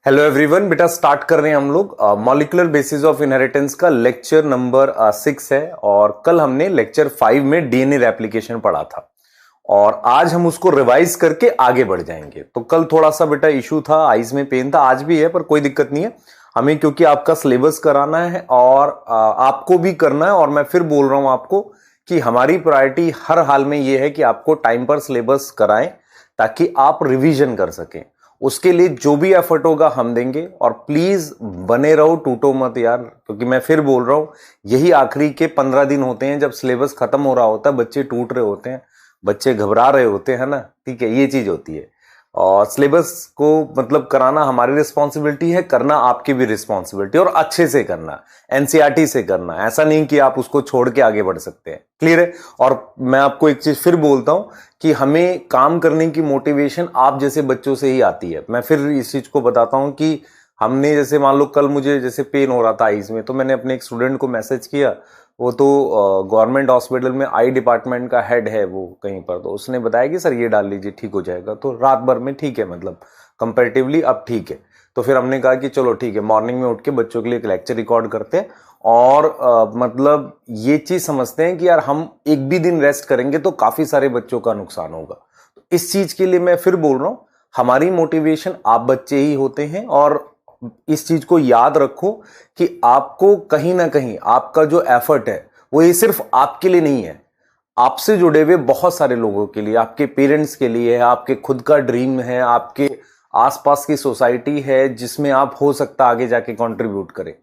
Hello everyone, बेटा start कर रहे हैं हम लोग मॉलिक्यूलर बेसिस ऑफ इनहेरिटेंस का लेक्चर नंबर 6 है। और कल हमने लेक्चर 5 में डीएनए रेप्लिकेशन पढ़ा था और आज हम उसको रिवाइज करके आगे बढ़ जाएंगे। तो कल थोड़ा सा बेटा इशू था, आईज में पेन था, आज भी है पर कोई दिक्कत नहीं है हमें, क्योंकि आपका सिलेबस कराना है और आपको भी करना है। और मैं फिर बोल रहा हूं आपको कि हमारी प्रायोरिटी हर हाल में यह है कि आपको टाइम पर सिलेबस कराएं ताकि आप रिवीजन कर सकें। उसके लिए जो भी एफर्ट होगा हम देंगे और प्लीज बने रहो, टूटो मत यार, क्योंकि मैं फिर बोल रहा हूं यही आखिरी के 15 दिन होते हैं जब सिलेबस खत्म हो रहा होता है, बच्चे टूट रहे होते हैं, बच्चे घबरा रहे होते हैं ना। ठीक है, ये चीज होती है और सिलेबस को मतलब कराना हमारी रिस्पॉन्सिबिलिटी है, करना आपकी भी रिस्पॉन्सिबिलिटी, और अच्छे से करना, एनसीईआरटी से करना। ऐसा नहीं कि आप उसको छोड़ के आगे बढ़ सकते हैं। क्लियर है? और मैं आपको एक चीज फिर बोलता हूं कि हमें काम करने की मोटिवेशन आप जैसे बच्चों से ही आती है। मैं फिर इस चीज को बताता हूं कि हमने जैसे मान लो कल मुझे जैसे पेन हो रहा था आईज में, तो मैंने अपने एक स्टूडेंट को मैसेज किया, वो तो गवर्नमेंट हॉस्पिटल में आई डिपार्टमेंट का हेड है वो कहीं पर, तो उसने बताया कि सर ये डाल लीजिए ठीक हो जाएगा। तो रात भर में ठीक है, मतलब कंपैरेटिवली अब ठीक है। तो फिर हमने कहा कि चलो ठीक है, मॉर्निंग में उठ के बच्चों के लिए एक लेक्चर रिकॉर्ड करते हैं और मतलब ये चीज समझते हैं कि यार हम एक भी दिन रेस्ट करेंगे तो काफी सारे बच्चों का नुकसान होगा। तो इस चीज के लिए मैं फिर बोल रहा हूं, हमारी मोटिवेशन आप बच्चे ही होते हैं। और इस चीज को याद रखो कि आपको कहीं ना कहीं आपका जो एफर्ट है वो ये सिर्फ आपके लिए नहीं है, आपसे जुड़े हुए बहुत सारे लोगों के लिए, आपके पेरेंट्स के लिए है, आपके खुद का ड्रीम है, आपके आसपास की सोसाइटी है जिसमें आप हो सकता आगे जाके कंट्रीब्यूट करें।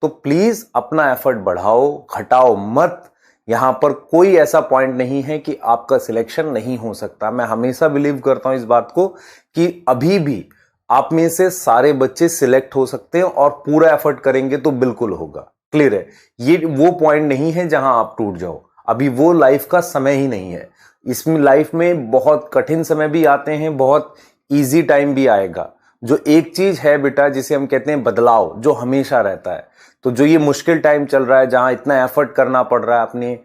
तो प्लीज अपना एफर्ट बढ़ाओ, घटाओ मत। यहां पर कोई ऐसा पॉइंट नहीं है कि आपका सिलेक्शन नहीं हो सकता। मैं हमेशा बिलीव करता हूं इस बात को कि अभी भी आप में से सारे बच्चे सिलेक्ट हो सकते हैं और पूरा एफर्ट करेंगे तो बिल्कुल होगा। क्लियर है? ये वो पॉइंट नहीं है जहां आप टूट जाओ, अभी वो लाइफ का समय ही नहीं है। इसमें लाइफ में बहुत कठिन समय भी आते हैं, बहुत इजी टाइम भी आएगा। जो एक चीज है बेटा जिसे हम कहते हैं बदलाव, जो हमेशा रहता है। तो जो ये मुश्किल टाइम चल रहा है जहां इतना एफर्ट करना पड़ रहा है अपने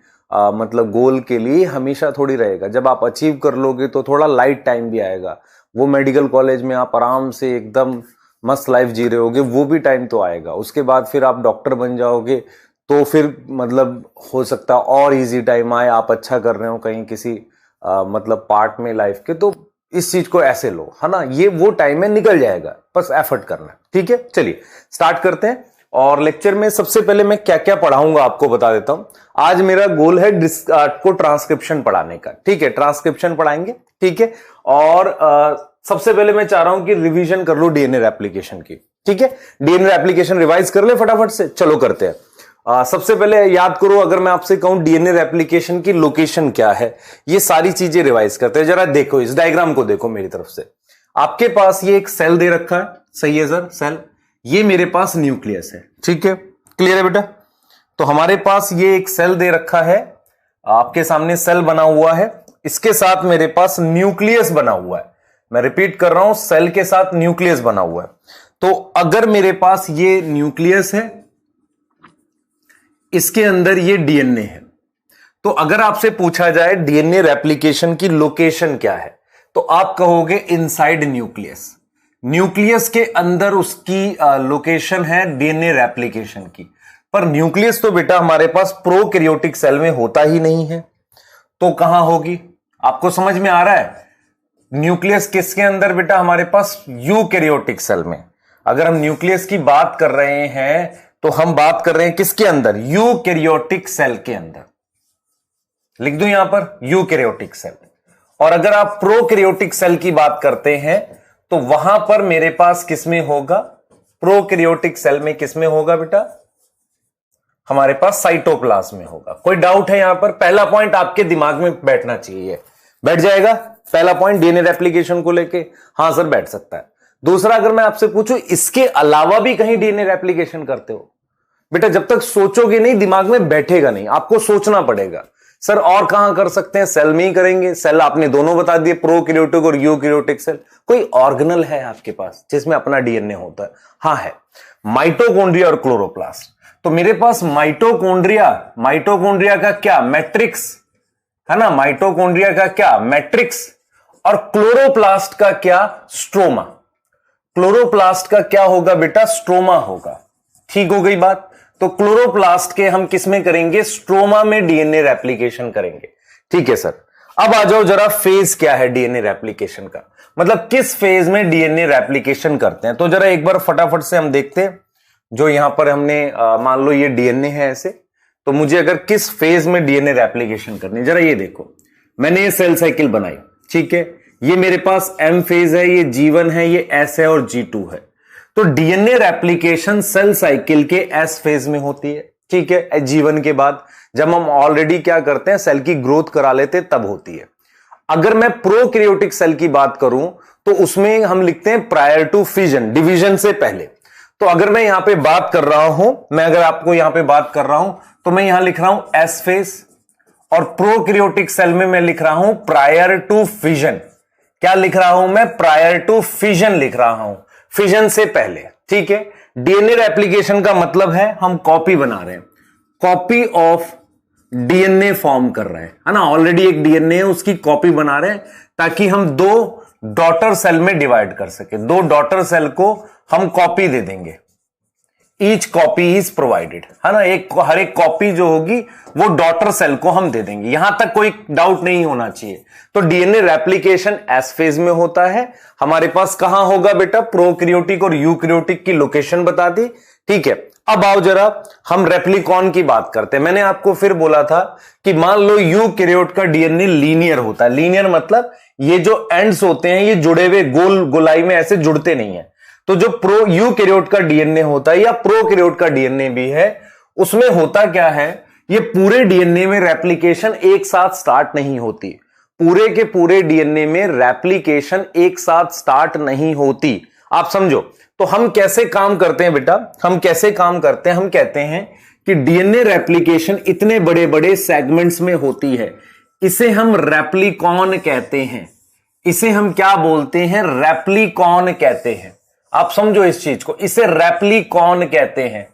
मतलब गोल के लिए, हमेशा थोड़ी रहेगा। जब आप अचीव कर लोगे तो थोड़ा लाइट टाइम भी आएगा। वो मेडिकल कॉलेज में आप आराम से एकदम मस्त लाइफ जी रहे होगे, वो भी टाइम तो आएगा। उसके बाद फिर आप डॉक्टर बन जाओगे तो फिर मतलब हो सकता है और इजी टाइम आए, आप अच्छा कर रहे हो कहीं किसी मतलब पार्ट में लाइफ के। तो इस चीज को ऐसे लो, है ना, ये वो टाइम है, निकल जाएगा, बस एफर्ट करना। ठीक है, चलिए स्टार्ट करते हैं। और लेक्चर में सबसे पहले मैं क्या क्या पढ़ाऊंगा आपको बता देता हूं। आज मेरा गोल है को ट्रांसक्रिप्शन पढ़ाने का। ठीक है, ट्रांसक्रिप्शन पढ़ाएंगे। ठीक है, और सबसे पहले मैं चाह रहा हूं कि रिवीजन कर लो डीएनए रेप्लिकेशन की। ठीक है, डीएनए रेप्लिकेशन रिवाइज कर ले फटाफट से। चलो करते हैं। सबसे पहले याद करो, अगर मैं आपसे कहूं डीएनए रेप्लिकेशन की लोकेशन क्या है, ये सारी चीजें रिवाइज करते हैं। जरा देखो इस डायग्राम को, देखो मेरी तरफ से। आपके पास ये एक सेल दे रखा है, सही है सर, सेल। ये मेरे पास न्यूक्लियस है। ठीक है, क्लियर है बेटा? तो हमारे पास ये एक सेल दे रखा है, आपके सामने सेल बना हुआ है, इसके साथ मेरे पास न्यूक्लियस बना हुआ है। मैं रिपीट कर रहा हूं, सेल के साथ न्यूक्लियस बना हुआ है। तो अगर मेरे पास ये न्यूक्लियस है, इसके अंदर ये डीएनए है, तो अगर आपसे पूछा जाए डीएनए रेप्लिकेशन की लोकेशन क्या है, तो आप कहोगे इनसाइड न्यूक्लियस। न्यूक्लियस के अंदर उसकी लोकेशन है डीएनए रेप्लिकेशन की। पर न्यूक्लियस तो बेटा हमारे पास प्रोकैरियोटिक सेल में होता ही नहीं है, तो कहां होगी? आपको समझ में आ रहा है? न्यूक्लियस किसके अंदर बेटा? हमारे पास यूकैरियोटिक सेल में। अगर हम न्यूक्लियस की बात कर रहे हैं तो हम बात कर रहे हैं किसके अंदर? यूकैरियोटिक सेल के अंदर। लिख दूं यहां पर यूकैरियोटिक सेल। और अगर आप प्रोकैरियोटिक सेल की बात करते हैं तो वहां पर मेरे पास किसमें होगा? प्रोकैरियोटिक सेल में किसमें होगा बेटा? हमारे पास साइटोप्लाज्म में होगा। कोई डाउट है यहां पर? पहला पॉइंट आपके दिमाग में बैठना चाहिए। बैठ जाएगा पहला पॉइंट डीएनए रेप्लिकेशन को लेके? हां सर बैठ सकता है। दूसरा, अगर मैं आपसे पूछूं इसके अलावा भी कहीं डीएनए रेप्लिकेशन करते हो? बेटा जब तक सोचोगे नहीं दिमाग में बैठेगा नहीं, आपको सोचना पड़ेगा। सर और कहां कर सकते हैं? सेल में ही करेंगे। सेल आपने दोनों बता दिए, प्रोकैरियोटिक और यूकैरियोटिक सेल। कोई ऑर्गेनल है आपके पास जिसमें अपना डीएनए होता है? हां है, माइटोकॉन्ड्रिया और क्लोरोप्लास्ट। तो मेरे पास माइटोकॉन्ड्रिया का क्या? मैट्रिक्स, है ना। माइटोकॉन्ड्रिया का क्या? मैट्रिक्स। और क्लोरोप्लास्ट का क्या? स्ट्रोमा। क्लोरोप्लास्ट का क्या होगा बेटा, स्ट्रोमा होगा। ठीक हो गई बात। तो क्लोरोप्लास्ट के हम किस में करेंगे, स्ट्रोमा में डीएनए रेप्लिकेशन करेंगे। ठीक है सर। अब आ जाओ जरा, फेज क्या है डीएनए रेप्लिकेशन का, मतलब किस फेज में डीएनए रेप्लिकेशन करते हैं। तो जरा एक बार फटाफट से हम देखते हैं। जो यहां पर हमने मान लो ये डीएनए है ऐसे, तो मुझे अगर किस फेज में डीएनए रेप्लिकेशन करनी, जरा ये देखो, मैंने ये सेल साइकिल बनाई। ठीक है, ये मेरे पास एम फेज है, ये G1 है, ये S है और G2 है। तो डीएनए रेप्लिकेशन सेल साइकिल के S फेज में होती है। ठीक है, G1 के बाद जब हम ऑलरेडी क्या करते हैं, सेल की ग्रोथ करा लेते हैं, तब होती है। अगर मैं प्रोकैरियोटिक सेल की बात करूं तो उसमें हम लिखते हैं प्रायर टू फिजन, डिवीजन से पहले। तो अगर मैं यहां पे बात कर रहा हूं, मैं अगर आपको यहां पे बात कर रहा हूं तो मैं यहां लिख रहा हूं S फेज, और प्रोकैरियोटिक सेल में मैं लिख रहा हूं प्रायर टू फिजन। क्या लिख रहा हूं मैं, प्रायर टू फिजन लिख रहा हूं, फिजन से पहले। ठीक है, डीएनए रेप्लिकेशन का मतलब है हम कॉपी बना रहे हैं, कॉपी ऑफ डीएनए फॉर्म कर रहे हैं, है ना। ऑलरेडी एक डीएनए है, उसकी कॉपी बना रहे हैं ताकि हम दो डॉटर सेल में डिवाइड कर सके। दो डॉटर सेल को हम कॉपी दे देंगे, ईच कॉपी इज प्रोवाइडेड, है ना। हर एक कॉपी जो होगी वो डॉटर सेल को हम दे देंगे। यहां तक कोई डाउट नहीं होना चाहिए। तो डीएनए रेप्लिकेशन एस फेज में होता है। हमारे पास कहां होगा बेटा, प्रोकैरियोटिक और यूकैरियोटिक की लोकेशन बता दी। ठीक है, अब आओ जरा हम रेप्लिकॉन की बात करते हैं। मैंने आपको फिर बोला था कि मान लो यूकैरियोट का डीएनए लीनियर होता है। लीनियर मतलब ये जो एंड्स होते हैं ये जुड़े हुए गोल गोलाई में ऐसे जुड़ते नहीं है। तो जो यूकैरियोट का डीएनए होता है या प्रोकैरियोट का डीएनए भी है, उसमें होता क्या है, ये पूरे डीएनए में रेप्लिकेशन एक साथ स्टार्ट नहीं होती। पूरे के पूरे डीएनए में रेप्लिकेशन एक साथ स्टार्ट नहीं होती। आप समझो। तो हम कैसे काम करते हैं बेटा, हम कैसे काम करते हैं, हम कहते हैं कि डीएनए रेप्लिकेशन इतने बड़े बड़े सेगमेंट्स में होती है, इसे हम रेप्लिकॉन कहते हैं। इसे हम क्या बोलते हैं, रेप्लिकॉन कहते हैं। आप समझो इस चीज को, इसे रेप्लिकॉन कहते हैं।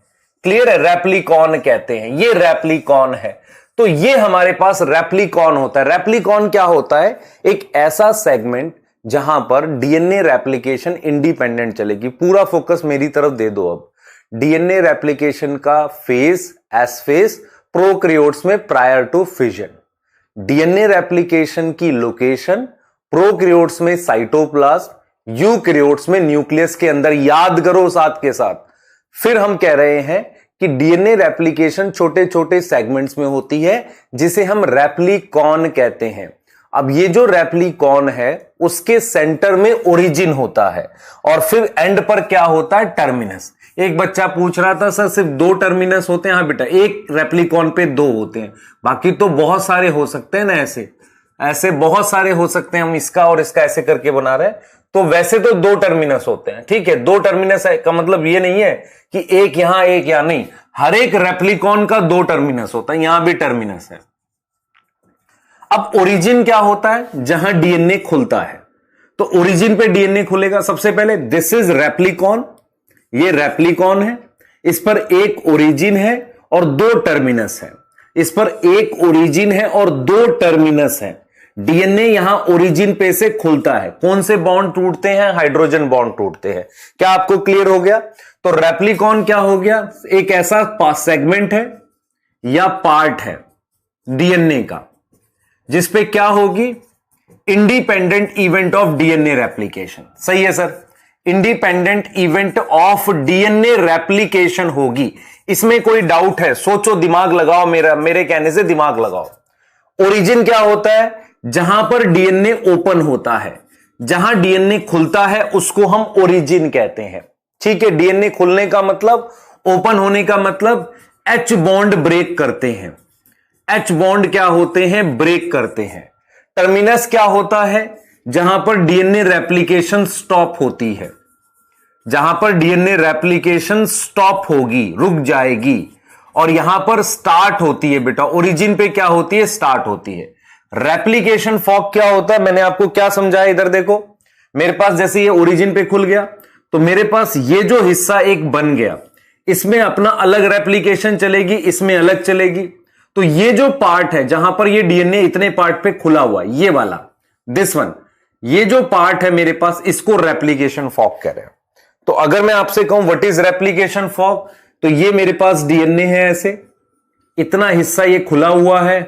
क्लियर है, रेप्लिकॉन कहते हैं, ये रेप्लिकॉन है। तो ये हमारे पास रेप्लिकॉन होता है। रेप्लिकॉन क्या होता है, एक ऐसा सेगमेंट जहां पर डीएनए रेप्लिकेशन इंडिपेंडेंट चलेगी। पूरा फोकस मेरी तरफ दे दो। अब डीएनए रेप्लिकेशन का फेज एस फेज, प्रोकैरियोट्स में prior to fission. DNA replication की लोकेशन प्रोकैरियोट्स में साइटोप्लाज्म, यूकैरियोट्स में न्यूक्लियस के अंदर। याद करो साथ के साथ। फिर हम कह रहे हैं कि डीएनए रेप्लिकेशन छोटे छोटे सेगमेंट्स में होती है, जिसे हम रेप्लिकॉन कहते हैं। अब ये जो रेप्लिकॉन है उसके सेंटर में ओरिजिन होता है, और फिर एंड पर क्या होता है, टर्मिनस। एक बच्चा पूछ रहा था सर सिर्फ 2 टर्मिनस होते हैं। हाँ बेटा, एक रेप्लिकॉन पे 2 होते हैं, बाकी तो बहुत सारे हो सकते हैं ना। ऐसे बहुत सारे हो सकते हैं। हम इसका और इसका ऐसे करके बना रहे हैं, तो वैसे तो 2 टर्मिनस होते हैं। ठीक है, 2 टर्मिनस का मतलब ये नहीं है कि एक यहां एक यहां, नहीं। हर एक रेप्लिकॉन का 2 टर्मिनस होता है, यहां भी टर्मिनस है। अब ओरिजिन क्या होता है, जहां डीएनए खुलता है। तो ओरिजिन पे डीएनए खुलेगा। सबसे पहले दिस इज रेप्लिकॉन, ये रेप्लिकॉन है, इस पर एक ओरिजिन है और 2 टर्मिनस है। इस पर एक ओरिजिन है और 2 टर्मिनस है। डीएनए यहां ओरिजिन पे से खुलता है। कौन से बॉन्ड टूटते हैं, हाइड्रोजन बॉन्ड टूटते हैं। क्या आपको क्लियर हो गया। तो रेप्लिकॉन क्या हो गया, एक ऐसा सेगमेंट है या पार्ट है डीएनए का जिसपे क्या होगी, independent event of DNA replication. सही है sir, independent event of DNA replication होगी। इसमें कोई डाउट है, सोचो, दिमाग लगाओ, मेरे कहने से दिमाग लगाओ। ओरिजिन क्या होता है, जहां पर डीएनए ओपन होता है, जहां डीएनए खुलता है, उसको हम ओरिजिन कहते हैं। ठीक है, डीएनए खुलने का मतलब, ओपन होने का मतलब एच बॉन्ड ब्रेक करते हैं। एच बॉन्ड क्या होते हैं, ब्रेक करते हैं। टर्मिनस क्या होता है, जहां पर डीएनए रेप्लिकेशन स्टॉप होती है। जहां पर डीएनए रेप्लिकेशन स्टॉप होगी, रुक जाएगी, और यहां पर स्टार्ट होती है। बेटा ओरिजिन पे क्या होती है, स्टार्ट होती है। रेप्लिकेशन फॉर्क क्या होता है, मैंने आपको क्या समझाया, इधर देखो। मेरे पास जैसे ये ओरिजिन पे खुल गया, तो मेरे पास ये जो हिस्सा एक बन गया, इसमें अपना अलग रेप्लिकेशन चलेगी, इसमें अलग चलेगी। तो ये जो पार्ट है जहां पर ये डीएनए इतने पार्ट पे खुला हुआ है, ये वाला, दिस वन, ये जो पार्ट है मेरे पास, इसको रेप्लिकेशन फॉर्क कह रहे हैं। तो अगर मैं आपसे कहूं व्हाट इज रेप्लिकेशन फॉर्क, तो ये मेरे पास डीएनए है, ऐसे इतना हिस्सा ये खुला हुआ है,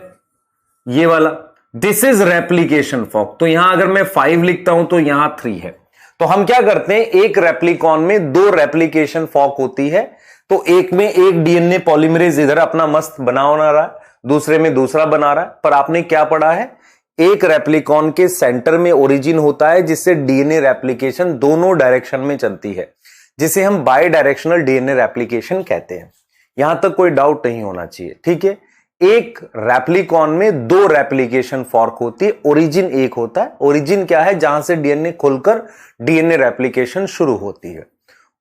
ये वाला, दिस इज रेप्लिकेशन फॉर्क। तो यहां अगर मैं 5 लिखता हूं तो यहां 3 है। तो हम क्या करते हैं, एक रेप्लिकॉन में 2 रेप्लिकेशन फॉर्क होती है, तो एक में एक डीएनए पॉलीमरेज इधर अपना मस्त बना रहा है, दूसरे में दूसरा बना रहा है। पर आपने क्या पढ़ा है, एक रेप्लिकॉन के सेंटर में ओरिजिन होता है जिससे डीएनए रेप्लिकेशन दोनों डायरेक्शन में चलती है, जिसे हम बाय डायरेक्शनल डीएनए रेप्लिकेशन कहते हैं। यहां तक कोई डाउट नहीं होना चाहिए, ठीक है। एक रेप्लिकॉन में 2 रेप्लिकेशन फॉर्क होती है, ओरिजिन एक होता है। ओरिजिन क्या है, जहां से डीएनए खुलकर डीएनए रेप्लिकेशन शुरू होती है।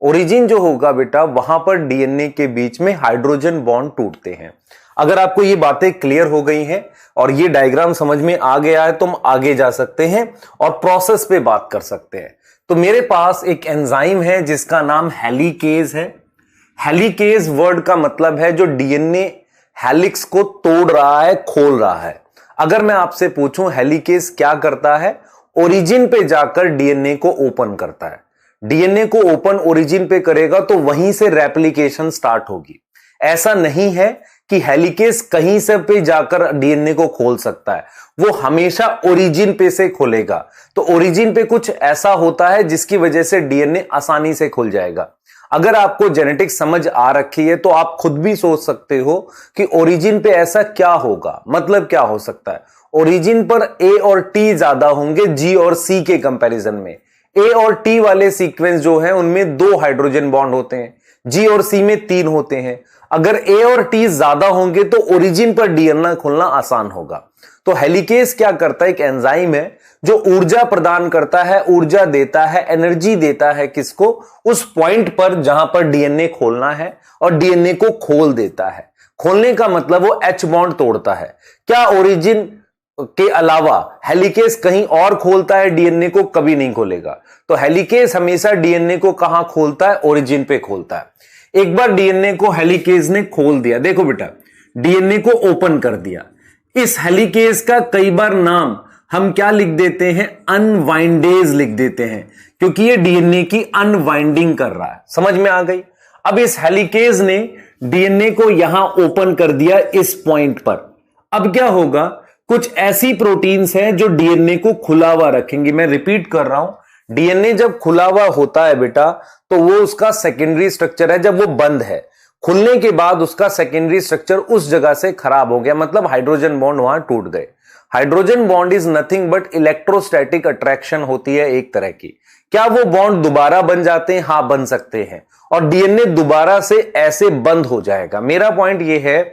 ओरिजिन जो होगा बेटा, वहां पर डीएनए के बीच में हाइड्रोजन बॉन्ड टूटते हैं। अगर आपको ये बातें क्लियर हो गई हैं और ये डायग्राम समझ में आ गया है तो हम आगे जा सकते हैं और प्रोसेस पे बात कर सकते हैं। तो मेरे पास एक एंजाइम है जिसका नाम हेलिकेज है। हेलिकेज वर्ड का मतलब है जो डीएनए हेलिक्स को तोड़ रहा है, खोल रहा है। अगर मैं आपसे पूछूं हेलिकेज क्या करता है, ओरिजिन पे जाकर डीएनए को ओपन करता है। डीएनए को ओपन ओरिजिन पे करेगा तो वहीं से रेप्लिकेशन स्टार्ट होगी। ऐसा नहीं है कि हेलिकेज कहीं से पे जाकर डीएनए को खोल सकता है, वो हमेशा ओरिजिन पे से खोलेगा। तो ओरिजिन पे कुछ ऐसा होता है जिसकी वजह से डीएनए आसानी से खुल जाएगा। अगर आपको जेनेटिक्स समझ आ रखी है तो आप खुद भी सोच सकते हो कि ओरिजिन पे ऐसा क्या होगा, मतलब क्या हो सकता है। ओरिजिन पर ए और टी ज्यादा होंगे जी और सी के कंपैरिजन में। ए और टी वाले सीक्वेंस जो है उनमें 2 हाइड्रोजन बॉन्ड होते हैं, जी और सी में 3 होते हैं। अगर ए और टी ज्यादा होंगे तो ओरिजिन पर डीएनए खुलना आसान होगा। तो हेलिकेज क्या करता है, एक एंजाइम है जो ऊर्जा प्रदान करता है, ऊर्जा देता है, एनर्जी देता है किसको, उस पॉइंट पर जहां पर डीएनए खोलना है, और डीएनए को खोल देता है। खोलने का मतलब वो एच बॉन्ड तोड़ता है। क्या ओरिजिन के अलावा हेलिकेज कहीं और खोलता है डीएनए को? कभी नहीं खोलेगा। तो हेलिकेज हमेशा डीएनए को कहां खोलता है? ओरिजिन पे खोलता है। एक बार डीएनए को हेलिकेज ने खोल दिया, देखो बेटा डीएनए को ओपन कर दिया। इस हेलिकेज का कई बार नाम हम क्या लिख देते हैं, अनवाइंडेज लिख देते हैं, क्योंकि ये डीएनए की अनवाइंडिंग कर रहा है। समझ में आ गई? अब इस हेलिकेज ने डीएनए को यहां ओपन कर दिया इस पॉइंट पर। अब क्या होगा, कुछ ऐसी प्रोटीन्स हैं जो डीएनए को खुला हुआ रखेंगी। मैं रिपीट कर रहा हूं, डीएनए जब खुला हुआ होता है बेटा तो वो उसका सेकेंडरी स्ट्रक्चर है। जब वो बंद है, खुलने के बाद उसका सेकेंडरी स्ट्रक्चर उस जगह से खराब हो गया, मतलब हाइड्रोजन बॉन्ड वहां टूट गए। Hydrogen bond is nothing but electrostatic attraction होती है एक तरह की। क्या वो बॉन्ड दोबारा बन जाते हैं? हाँ, बन सकते हैं, और डीएनए दोबारा से ऐसे बंद हो जाएगा। मेरा पॉइंट ये है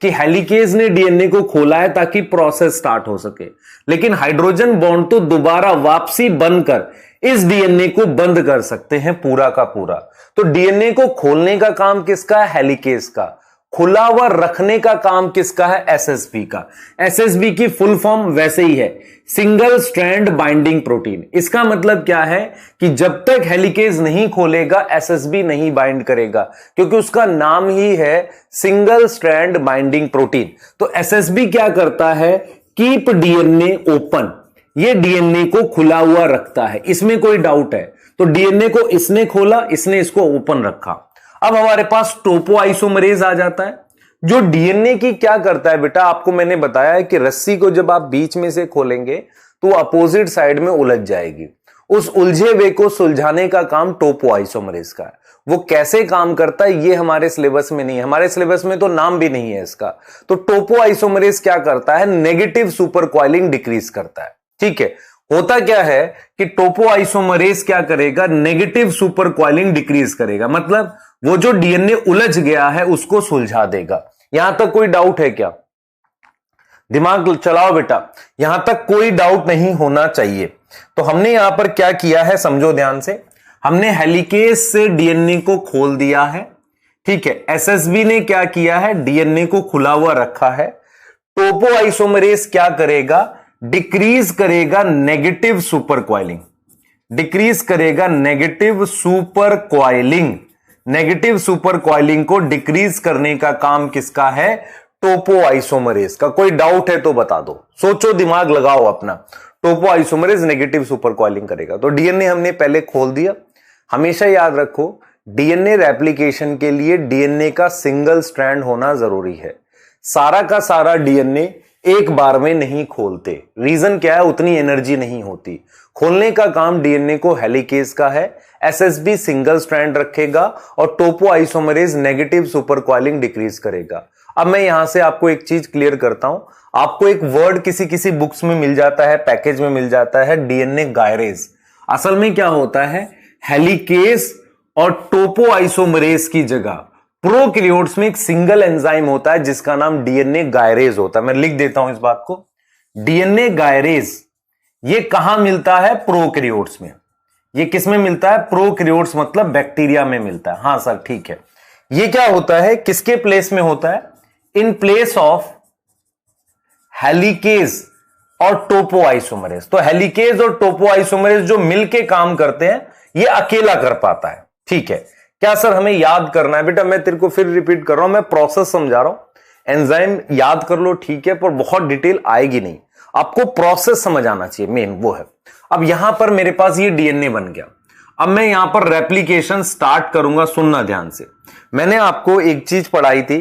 कि हेलिकेज ने डीएनए को खोला है ताकि प्रोसेस स्टार्ट हो सके, लेकिन हाइड्रोजन बॉन्ड तो दोबारा वापसी बनकर इस डीएनए को बंद कर सकते हैं पूरा का पूरा। तो डीएनए को खोलने का काम किसका है? हेलिकेज का। खुला हुआ रखने का काम किसका है? एसएसबी का। एसएसबी की फुल फॉर्म वैसे ही है, सिंगल स्ट्रैंड बाइंडिंग प्रोटीन। इसका मतलब क्या है कि जब तक हेलिकेज नहीं खोलेगा एसएसबी नहीं बाइंड करेगा, क्योंकि उसका नाम ही है सिंगल स्ट्रैंड बाइंडिंग प्रोटीन। तो एसएसबी क्या करता है, कीप डीएनए ओपन, ये डीएनए को खुला हुआ रखता है, इसमें कोई डाउट है? तो डीएनए को इसने खोला, इसने इसको ओपन रखा। अब हमारे पास टोपोआइसोमरेज आ जाता है, जो डीएनए की क्या करता है बेटा, आपको मैंने बताया है कि रस्सी को जब आप बीच में से खोलेंगे तो अपोजिट साइड में उलझ जाएगी। उस उलझे हुए को सुलझाने का काम टोपोआइसोमरेज का है। वो कैसे काम करता है ये हमारे सिलेबस में नहीं है, हमारे सिलेबस में तो नाम भी नहीं है इसका। तो टोपोआइसोमरेज क्या करता है, नेगेटिव सुपर कॉइलिंग डिक्रीज करता है। ठीक है, होता क्या है कि टोपोआइसोमरेज क्या करेगा, नेगेटिव सुपर कॉइलिंग डिक्रीज करेगा, मतलब वो जो डीएनए उलझ गया है उसको सुलझा देगा। यहां तक कोई डाउट है क्या? दिमाग चलाओ बेटा, यहां तक कोई डाउट नहीं होना चाहिए। तो हमने यहां पर क्या किया है, समझो ध्यान से। हमने हेलिकेज से डीएनए को खोल दिया है, ठीक है। एसएसबी ने क्या किया है, डीएनए को खुला हुआ रखा है। टोपोआइसोमरेज क्या करेगा, डिक्रीज करेगा नेगेटिव सुपर कॉइलिंग, डिक्रीज करेगा negative super coiling. Negative super coiling को डिक्रीज करने का काम किसका है, टोपोआइसोमरेज का। कोई डाउट है तो बता दो, सोचो, दिमाग लगाओ अपना। टोपोआइसोमरेज नेगेटिव सुपर कॉइलिंग करेगा। तो डीएनए हमने पहले खोल दिया, हमेशा याद रखो, डीएनए रेप्लिकेशन के लिए डीएनए का सिंगल स्ट्रैंड होना जरूरी है। सारा का सारा डीएनए एक बार में नहीं खोलते। रीजन क्या है? उतनी एनर्जी नहीं होती। खोलने का काम डीएनए को हेलिकेज का है। एसएसबी सिंगल स्ट्रैंड रखेगा और topoisomerase negative supercoiling decrease करेगा। अब मैं यहां से आपको एक चीज क्लियर करता हूं। आपको एक वर्ड किसी किसी बुक्स में मिल जाता है, पैकेज में मिल जाता है, डीएनए गायरेज। असल में क्या होता है? हेलिकेज और टोपो आइसोमरेज की जगह प्रोकैरियोट्स में एक सिंगल एंजाइम होता है जिसका नाम डीएनए गायरेज होता है। मैं लिख देता हूं इस बात को। डीएनए गायरेज ये कहां मिलता है? प्रोकैरियोट्स में। ये किस में मिलता है? प्रोकैरियोट्स मतलब बैक्टीरिया में मिलता है। हां सर ठीक है। ये क्या होता है? किसके प्लेस में होता है? इन प्लेस ऑफ हेलिकेज और टोपो आइसोमरेज। तो हेलिकेज और टोपो आइसोमरेज जो मिलके काम करते हैं, ये अकेला कर पाता है। ठीक है। क्या सर हमें याद करना है? बेटा मैं तेरे को फिर रिपीट कर रहा हूं, मैं प्रोसेस समझा रहा हूं। एंजाइम याद कर लो ठीक है, पर बहुत डिटेल आएगी नहीं। आपको प्रोसेस समझ आना चाहिए, मेन वो है। अब यहां पर मेरे पास ये डीएनए बन गया। अब मैं यहां पर रेप्लिकेशन स्टार्ट करूंगा। सुनना ध्यान से। मैंने आपको एक चीज पढ़ाई थी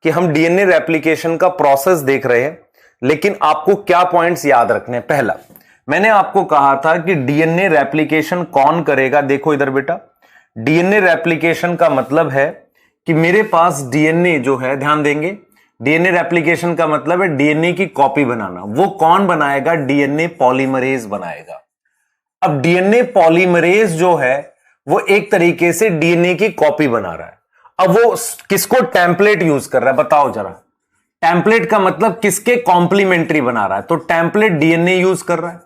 कि हम डीएनए रेप्लिकेशन का प्रोसेस देख रहे हैं, लेकिन आपको क्या पॉइंट्स याद रखने हैं। पहला, मैंने आपको कहा था कि डीएनए रेप्लिकेशन कौन करेगा। देखो इधर बेटा, डीएनए रेप्लिकेशन का मतलब है कि मेरे पास डीएनए जो है, ध्यान देंगे, डीएनए रेप्लिकेशन का मतलब है डीएनए की कॉपी बनाना। वो कौन बनाएगा? डीएनए पॉलीमरेज बनाएगा। अब डीएनए पॉलीमरेज जो है वो एक तरीके से डीएनए की कॉपी बना रहा है। अब वो किसको टेम्पलेट यूज कर रहा है? बताओ जरा। टेम्पलेट का मतलब किसके कॉम्प्लीमेंट्री बना रहा है? तो टेम्पलेट डीएनए यूज कर रहा है।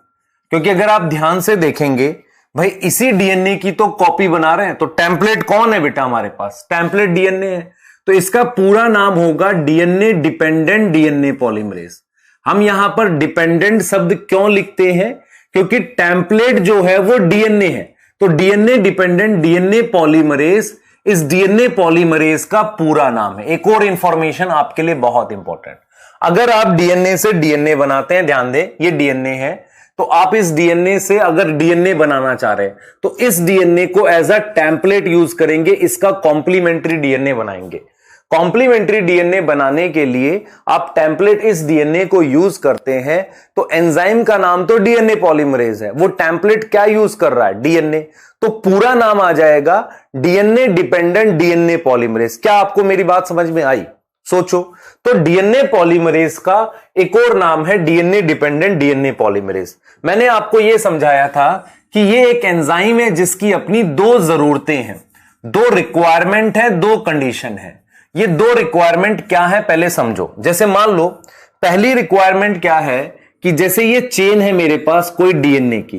क्योंकि अगर आप ध्यान से देखेंगे भाई, इसी डीएनए की तो कॉपी बना रहे हैं, तो टेम्पलेट कौन है बेटा हमारे पास? टेम्पलेट डीएनए है। तो इसका पूरा नाम होगा डीएनए डिपेंडेंट डीएनए पॉलीमरेज। हम यहां पर डिपेंडेंट शब्द क्यों लिखते हैं? क्योंकि टेम्पलेट जो है वो डीएनए है। तो डीएनए डिपेंडेंट डीएनए पॉलीमरेज इस डीएनए पॉलीमरेज का पूरा नाम है। एक और इंफॉर्मेशन आपके लिए बहुत इंपॉर्टेंट, अगर आप डीएनए से डीएनए बनाते हैं, ध्यान दें ये डीएनए है, तो आप इस डीएनए से अगर डीएनए बनाना चाह रहे हैं तो इस डीएनए को एज अ टेम्पलेट यूज करेंगे, इसका कॉम्प्लीमेंट्री डीएनए बनाएंगे। कॉम्प्लीमेंट्री डीएनए बनाने के लिए आप टेम्पलेट इस डीएनए को यूज करते हैं, तो एंजाइम का नाम तो डीएनए पॉलीमरेज है, वो टेम्पलेट क्या यूज कर रहा है? डीएनए। तो पूरा नाम आ जाएगा डीएनए डिपेंडेंट डीएनए पॉलीमरेज। क्या आपको मेरी बात समझ में आई? सोचो। तो डीएनए पॉलीमरेज का एक और नाम है डीएनए डिपेंडेंट डीएनए पॉलीमरेज। मैंने आपको यह समझाया था कि यह एक एंजाइम है जिसकी अपनी दो जरूरतें हैं, दो रिक्वायरमेंट है, दो कंडीशन है। ये दो रिक्वायरमेंट क्या है पहले समझो। जैसे मान लो पहली रिक्वायरमेंट क्या है कि जैसे ये चेन है मेरे पास कोई डीएनए की,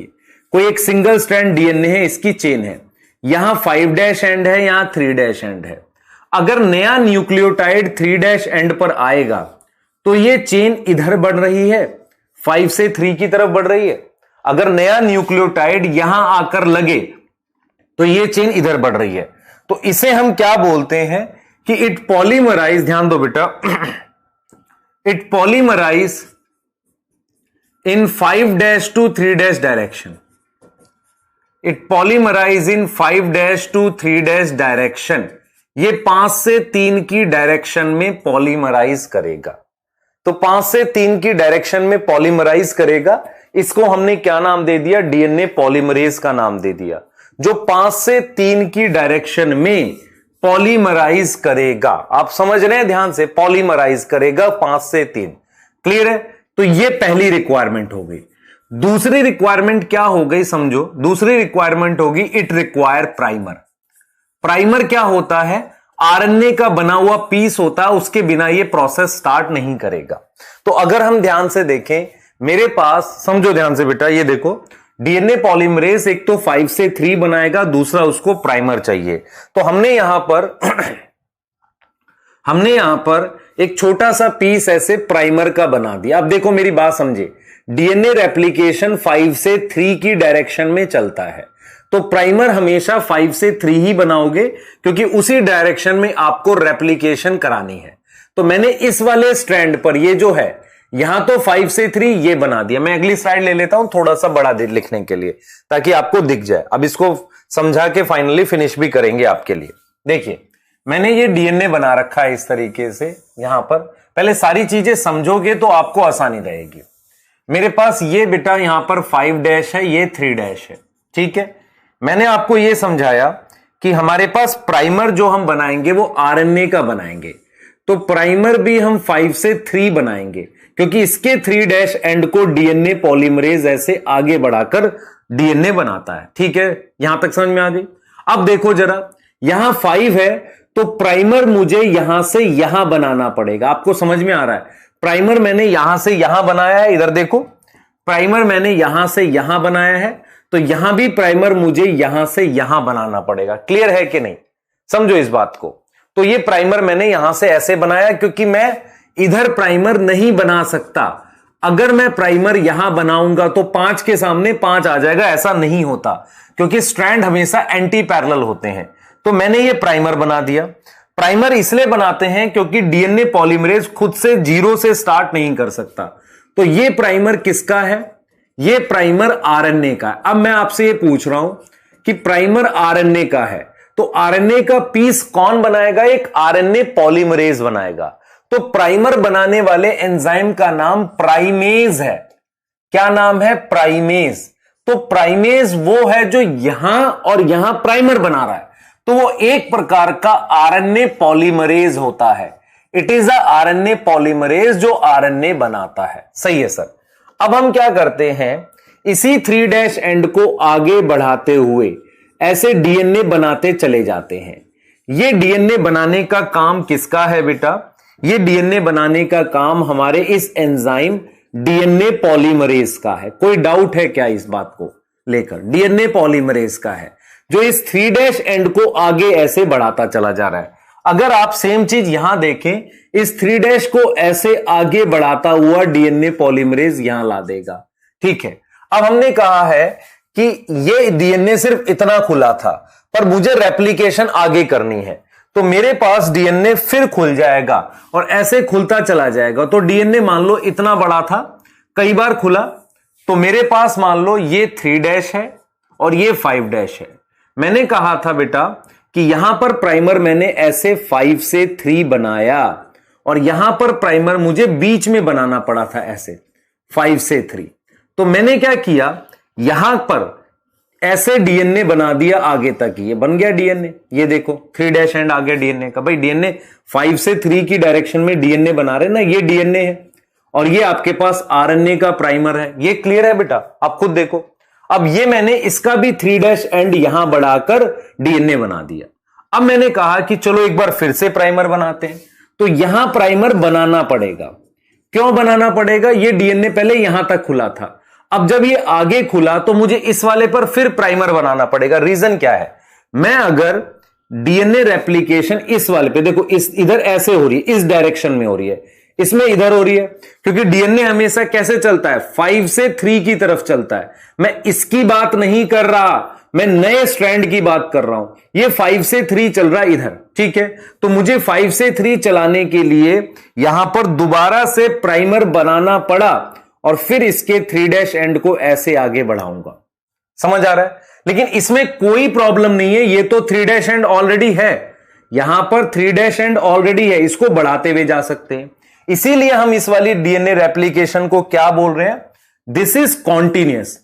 कोई एक सिंगल स्ट्रैंड डीएनए है, इसकी चेन है, यहां 5' एंड है, यहां 3' एंड है। अगर नया न्यूक्लियोटाइड 3' एंड पर आएगा तो ये चेन इधर बढ़ रही है, 5 से 3 की तरफ बढ़ रही है। अगर नया न्यूक्लियोटाइड यहां आकर लगे तो ये चेन इधर बढ़ रही है। तो इसे हम क्या बोलते हैं कि इट पॉलीमराइज, ध्यान दो बेटा, it polymerise in 5' to 3' direction. It polymerise in 5' to 3' direction. ये 5 से 3 की डायरेक्शन में पॉलीमराइज करेगा। तो 5 से 3 की डायरेक्शन में पॉलीमराइज करेगा। इसको हमने क्या नाम दे दिया? डीएनए पॉलीमरेज का नाम दे दिया, जो 5 से 3 की डायरेक्शन में पॉलीमराइज करेगा। आप समझ रहे हैं ध्यान से? पॉलीमराइज करेगा 5 से 3। क्लियर है? तो ये पहली रिक्वायरमेंट हो गई। दूसरी रिक्वायरमेंट क्या हो गई समझो। दूसरी रिक्वायरमेंट होगी इट रिक्वायर प्राइमर। प्राइमर क्या होता है? आरएनए का बना हुआ पीस होता है, उसके बिना ये प्रोसेस स्टार्ट नहीं करेगा। तो अगर हम ध्यान से देखें, मेरे पास समझो ध्यान से बेटा, ये देखो डीएनए पॉलीमरेज एक तो 5 से 3 बनाएगा, दूसरा उसको प्राइमर चाहिए। तो हमने यहां पर एक छोटा सा पीस ऐसे प्राइमर का बना दिया। अब देखो मेरी बात समझे, डीएनए रेप्लिकेशन 5 से 3 की डायरेक्शन में चलता है, तो प्राइमर हमेशा 5 से 3 ही बनाओगे, क्योंकि उसी डायरेक्शन में आपको रेप्लिकेशन करानी है। तो मैंने इस वाले स्ट्रैंड पर ये जो है, यहां तो 5 से 3 ये बना दिया। मैं अगली स्लाइड ले लेता हूं थोड़ा सा बड़ा लिखने के लिए, ताकि आपको दिख जाए। अब इसको समझा के फाइनली फिनिश भी करेंगे आपके लिए। देखिए मैंने ये डीएनए बना रखा है इस तरीके से, यहां पर पहले सारी चीजें समझोगे तो आपको आसानी रहेगी। मेरे पास ये बेटा यहां पर 5' है, ये 3' है, ठीक है। मैंने आपको ये समझाया कि हमारे पास प्राइमर जो हम बनाएंगे वो आरएनए का बनाएंगे, तो प्राइमर भी हम 5 से 3 बनाएंगे क्योंकि इसके 3' एंड को डीएनए पॉलीमरेज ऐसे आगे बढ़ाकर डीएनए बनाता है, ठीक है। यहां तक समझ में आ गई। अब देखो जरा, यहां 5 है तो प्राइमर मुझे यहां से यहां बनाना पड़ेगा। आपको समझ में आ रहा है, प्राइमर मैंने यहां से यहां बनाया है, इधर देखो प्राइमर मैंने यहां से यहां बनाया है, तो यहां भी प्राइमर मुझे यहां से यहां बनाना पड़ेगा। क्लियर है कि नहीं, समझो इस बात को। तो ये प्राइमर मैंने यहां से ऐसे बनाया क्योंकि मैं इधर प्राइमर नहीं बना सकता। अगर मैं प्राइमर यहां बनाऊंगा तो 5 के सामने 5 आ जाएगा, ऐसा नहीं होता क्योंकि स्ट्रैंड हमेशा एंटी पैरेलल होते हैं। तो मैंने ये प्राइमर बना दिया। प्राइमर इसलिए बनाते हैं क्योंकि डीएनए पॉलीमरेज खुद से 0 से स्टार्ट नहीं कर सकता। तो ये प्राइमर किसका है? ये प्राइमर आरएनए का है। अब मैं आपसे ये पूछ रहा हूं कि प्राइमर आरएनए का है तो आरएनए का पीस कौन बनाएगा? एक आरएनए पॉलीमरेज बनाएगा। तो प्राइमर बनाने वाले एंजाइम का नाम प्राइमेज है। क्या नाम है? प्राइमेज। तो प्राइमेज वो है जो यहां और यहां प्राइमर बना रहा है, तो वो एक प्रकार का आरएनए पॉलीमरेज होता है। It is a RNA polymerase जो आरएनए बनाता है। सही है सर। अब हम क्या करते हैं, इसी 3' एंड को आगे बढ़ाते हुए ऐसे डीएनए बनाते चले जाते हैं। ये डीएनए बनाने का काम किसका है बेटा? ये डीएनए बनाने का काम हमारे इस एंजाइम डीएनए पॉलीमरेज का है। कोई डाउट है क्या इस बात को लेकर? डीएनए पॉलीमरेज का है जो इस 3' एंड को आगे ऐसे बढ़ाता चला जा रहा है। अगर आप सेम चीज यहां देखें, इस 3' को ऐसे आगे बढ़ाता हुआ डीएनए पॉलीमरेज यहां ला देगा, ठीक है। अब हमने कहा है कि ये डीएनए सिर्फ इतना खुला था, पर मुझे रेप्लिकेशन आगे करनी है, तो मेरे पास डीएनए फिर खुल जाएगा और ऐसे खुलता चला जाएगा। तो डीएनए मान लो इतना बड़ा था, कई बार खुला, तो मेरे पास मान लो ये 3' है और ये 5' है। मैंने कहा था बेटा कि यहां पर प्राइमर मैंने ऐसे 5 से 3 बनाया और यहां पर प्राइमर मुझे बीच में बनाना पड़ा था ऐसे 5 से 3। तो मैंने क्या किया, यहां पर ऐसे डीएनए बना दिया आगे तक, ये बन गया डीएनए। ये देखो 3' एंड आ गया डीएनए का। भाई डीएनए 5 से 3 की डायरेक्शन में डीएनए बना रहे ना, ये डीएनए है और ये आपके पास आरएनए का प्राइमर है। ये क्लियर है बेटा? आप खुद देखो। अब ये मैंने इसका भी 3' एंड यहां बढ़ाकर डीएनए बना दिया। अब मैंने कहा कि चलो एक बार फिर से प्राइमर बनाते हैं, तो यहां प्राइमर बनाना पड़ेगा। क्यों बनाना पड़ेगा? ये डीएनए पहले यहां तक खुला था, अब जब ये आगे खुला तो मुझे इस वाले पर फिर प्राइमर बनाना पड़ेगा। रीजन क्या है? मैं अगर डीएनए रेप्लिकेशन इस वाले पे देखो, इस इधर ऐसे हो रही है, इस डायरेक्शन में हो रही है, इसमें इधर हो रही है, क्योंकि डीएनए हमेशा कैसे चलता है? 5 से 3 की तरफ चलता है। मैं इसकी बात नहीं कर रहा, मैं नए स्ट्रैंड की बात कर रहा हूं। ये 5 से 3 चल रहा है इधर, ठीक है। तो मुझे 5 से 3 चलाने के लिए यहां पर दोबारा से प्राइमर बनाना पड़ा और फिर इसके 3' एंड को ऐसे आगे बढ़ाऊंगा। समझ आ रहा है? लेकिन इसमें कोई प्रॉब्लम नहीं है, ये तो 3' एंड ऑलरेडी है, यहां पर 3' एंड ऑलरेडी है, इसको बढ़ाते हुए जा सकते हैं। इसीलिए हम इस वाली डीएनए रेप्लिकेशन को क्या बोल रहे हैं? This is continuous.